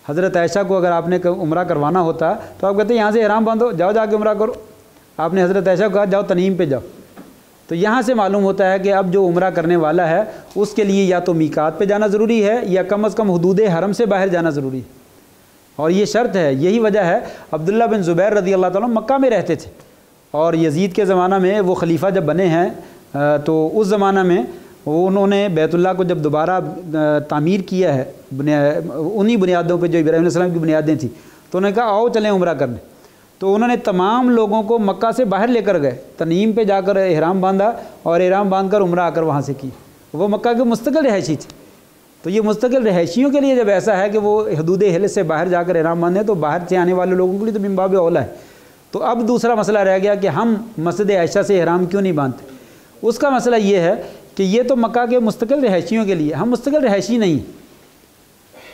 S1: हज़रत आयशा को अगर आपने उम्रा करवाना होता तो आप कहते यहाँ से एहराम बांधो, जाओ जाके उम्रा करो। आपने हज़रत आयशा को कहा जाओ तनीम पे जाओ। तो यहाँ से मालूम होता है कि अब जो उम्रा करने वाला है उसके लिए या तो मीकात पे जाना ज़रूरी है या कम अज़ कम हुदूद हरम से बाहर जाना ज़रूरी है, और ये शर्त है। यही वजह है अब्दुल्ला बिन ज़ुबैर रज़ी अल्लाह ताला मक्का में रहते थे, और यजीद के ज़माना में वो खलीफा जब बने हैं तो उस ज़माना में उन्होंने बैतुल्लाह को जब दोबारा तामीर किया है उन्हीं बुनियादों पे जो इब्राहीम अलैहिस्सलाम की बुनियादें थी, तो उन्होंने कहा आओ चलें उम्रा करने। तो उन्होंने तमाम लोगों को मक्का से बाहर लेकर गए, तनीम पे जाकर एहराम बांधा और एहराम बांध कर उम्रा आकर वहाँ से की। वो मक्का के मुस्तकिल रहायशी थे। तो ये मुस्तकिल रहायशियों के लिए जब ऐसा है कि वो हदूद हिल से बाहर जाकर एहराम बांधे, तो बाहर से आने वाले लोगों के लिए तो मिन बाब औला है। तो अब दूसरा मसला रह गया कि हम मस्जिद आयशा से एहराम क्यों नहीं बांधते। उसका मसला ये है कि ये तो मक्का के मुस्तकिल रहायशियों के लिए, हम मुस्तकिल रहायशी नहीं,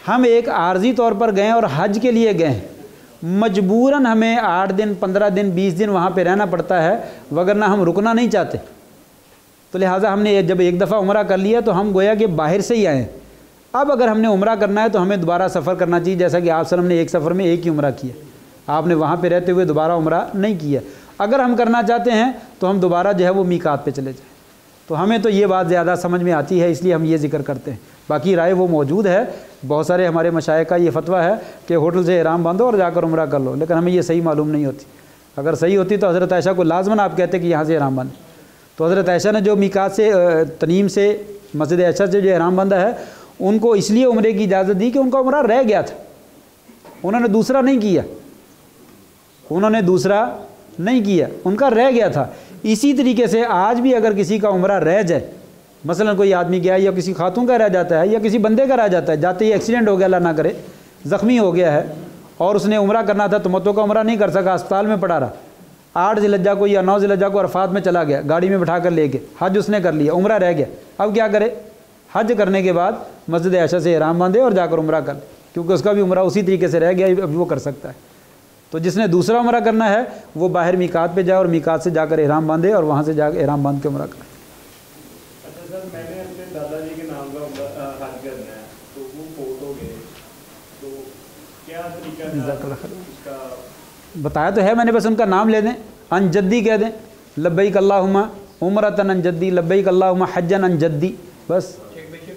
S1: हम एक आर्जी तौर पर गए और हज के लिए गए हैं। मजबूरन हमें 8 दिन 15 दिन 20 दिन वहाँ पे रहना पड़ता है, वगरना हम रुकना नहीं चाहते। तो लिहाजा हमने जब एक दफ़ा उम्रा कर लिया तो हम गोया कि बाहर से ही आए। अब अगर हमने उम्रा करना है तो हमें दोबारा सफ़र करना चाहिए, जैसा कि आप सल्लम ने एक सफ़र में एक ही उम्रा किया, आपने वहाँ पे रहते हुए दोबारा उम्रा नहीं किया। अगर हम करना चाहते हैं तो हम दोबारा जो है वो मीकात पे चले जाएँ। तो हमें तो ये बात ज़्यादा समझ में आती है, इसलिए हम ये ज़िक्र करते हैं। बाकी राय वो मौजूद है, बहुत सारे हमारे मशाइख का ये फतवा है कि होटल से एहराम बांधो और जाकर उम्रा कर लो, लेकिन हमें ये सही मालूम नहीं होती। अगर सही होती तो हज़रत आयशा को लाजमन आप कहते कि यहाँ से एहराम बांधे। तो हज़रत आयशा ने जो मीकात से तनीम से मस्जिद आयशा से जो एहराम बांधा है, उनको इसलिए उम्रे की इजाज़त दी कि उनका उम्रा रह गया था, उन्होंने दूसरा नहीं किया, उन्होंने दूसरा नहीं किया, उनका रह गया था। इसी तरीके से आज भी अगर किसी का उम्रा रह जाए, मसलन कोई आदमी गया या किसी खातून का रह जाता है या किसी बंदे का रह जाता है, जाते ही एक्सीडेंट हो गया, अल्लाह ना करे ज़ख्मी हो गया है और उसने उम्रा करना था, तमत्तो का उम्रा नहीं कर सका, अस्पताल में पड़ा रहा, 8 ज़िलहज्जा को या 9 ज़िलहज्जा को अरफात में चला गया, गाड़ी में बिठा कर ले गए, हज उसने कर लिया, उम्रा रह गया। अब क्या करे, हज करने के बाद मस्जिद आयशा से एहराम बांधे और जाकर उम्रा कर, क्योंकि उसका भी उम्रा उसी तरीके से रह गया, अभी वो कर सकता है। तो जिसने दूसरा उम्रा करना है वो बाहर मीकात पे जाए और मीकात से जाकर एहराम बांधे और वहाँ से जाकर एहराम बांध के उम्रा करे।
S5: अच्छा सर, मैंने अपने दादाजी के नाम का हज करना है, तो वो फोट हो गए, तो क्या तरीका उसका
S1: बताया तो है मैंने, बस उनका नाम ले दें, अनजद्दी कह दें, लब्बैक अल्लाहुम्मा उम्रतन अनजद्दी, लब्बैक अल्लाहुम्मा हज्जन अनजद्दी, बस।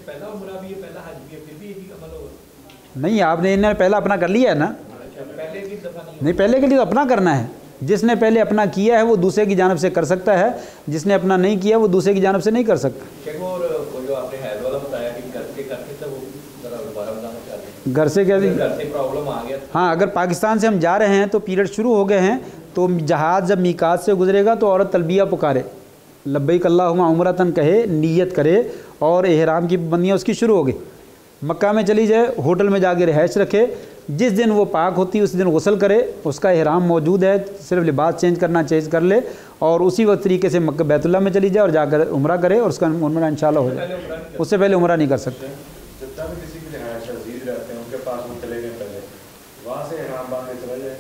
S3: पहला उम्रा भी है, पहला हज भी है, फिर भी यही अमल होगा?
S1: नहीं, आपने इन्हें पहला अपना कर लिया है ना।
S3: पहले की दफ़ा
S1: नहीं, पहले के लिए तो अपना करना है। जिसने पहले अपना किया है वो दूसरे की जानब से कर सकता है, जिसने अपना नहीं किया वो दूसरे की जानब से नहीं कर सकता।
S3: और वो जो आपने हैज वाला बताया कि करके तब वो ज़रा दोबारा बताना चाहते हैं,
S1: घर से क्या
S3: घर से प्रॉब्लम आ गया।
S1: हाँ, अगर पाकिस्तान से हम जा रहे हैं तो पीरियड शुरू हो गए हैं, तो जहाज़ जब मीकात से गुजरेगा तो औरत तलबिया पुकारे, लब्बैक अल्लाहुम्मा उम्रतन कहे, नीयत करे और एहराम की पाबंदियाँ उसकी शुरू हो गई। मक्का में चली जाए, होटल में जाके रिहाइश रखे, जिस दिन वो पाक होती है उस दिन गुस्ल करे, उसका एहराम मौजूद है, सिर्फ लिबास चेंज करना चेंज कर ले और उसी वक्त तरीके से मक्का बैतुल्लाह में चली जाए और जाकर उम्रा करे और उसका उम्रा इंशाल्लाह हो जाए। उससे पहले उम्रा नहीं कर सकते।
S5: जब तक किसी की रिहाइश अजीज रहते हैं उनके पास वो चले गए पहले, वहाँ से एहराम बांध के चला जाए।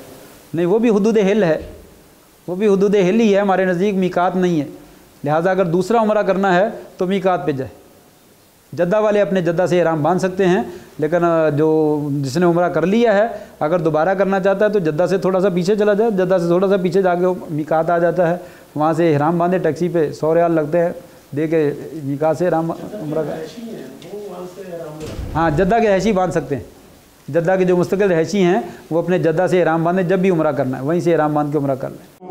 S1: नहीं, वो भी हुदूद हिल है, वो भी हुदूद हिल ही है, हमारे नज़दीक मीकात नहीं है। लिहाजा अगर दूसरा उम्रा करना है तो मीकात पे जाए। जद्दा वाले अपने जद्दा से एहराम बांध सकते हैं, लेकिन जो जिसने उम्रा कर लिया है अगर दोबारा करना चाहता है तो जद्दा से थोड़ा सा पीछे चला जाए, जद्दा से थोड़ा सा पीछे जाके मीकात आ जाता है, वहाँ से एहराम बांधे, टैक्सी पे 100 रियाल लगते हैं, दे के मीकात से एहराम उम्रा कर। हाँ, जद्दा के रहायशी बांध सकते हैं, जद्दा के जो मुस्तकिल रहायशी हैं वो अपने जद्दा से एहराम बांधे, जब भी उम्रा करना है वहीं से एहराम बांध के उम्रा कर लें।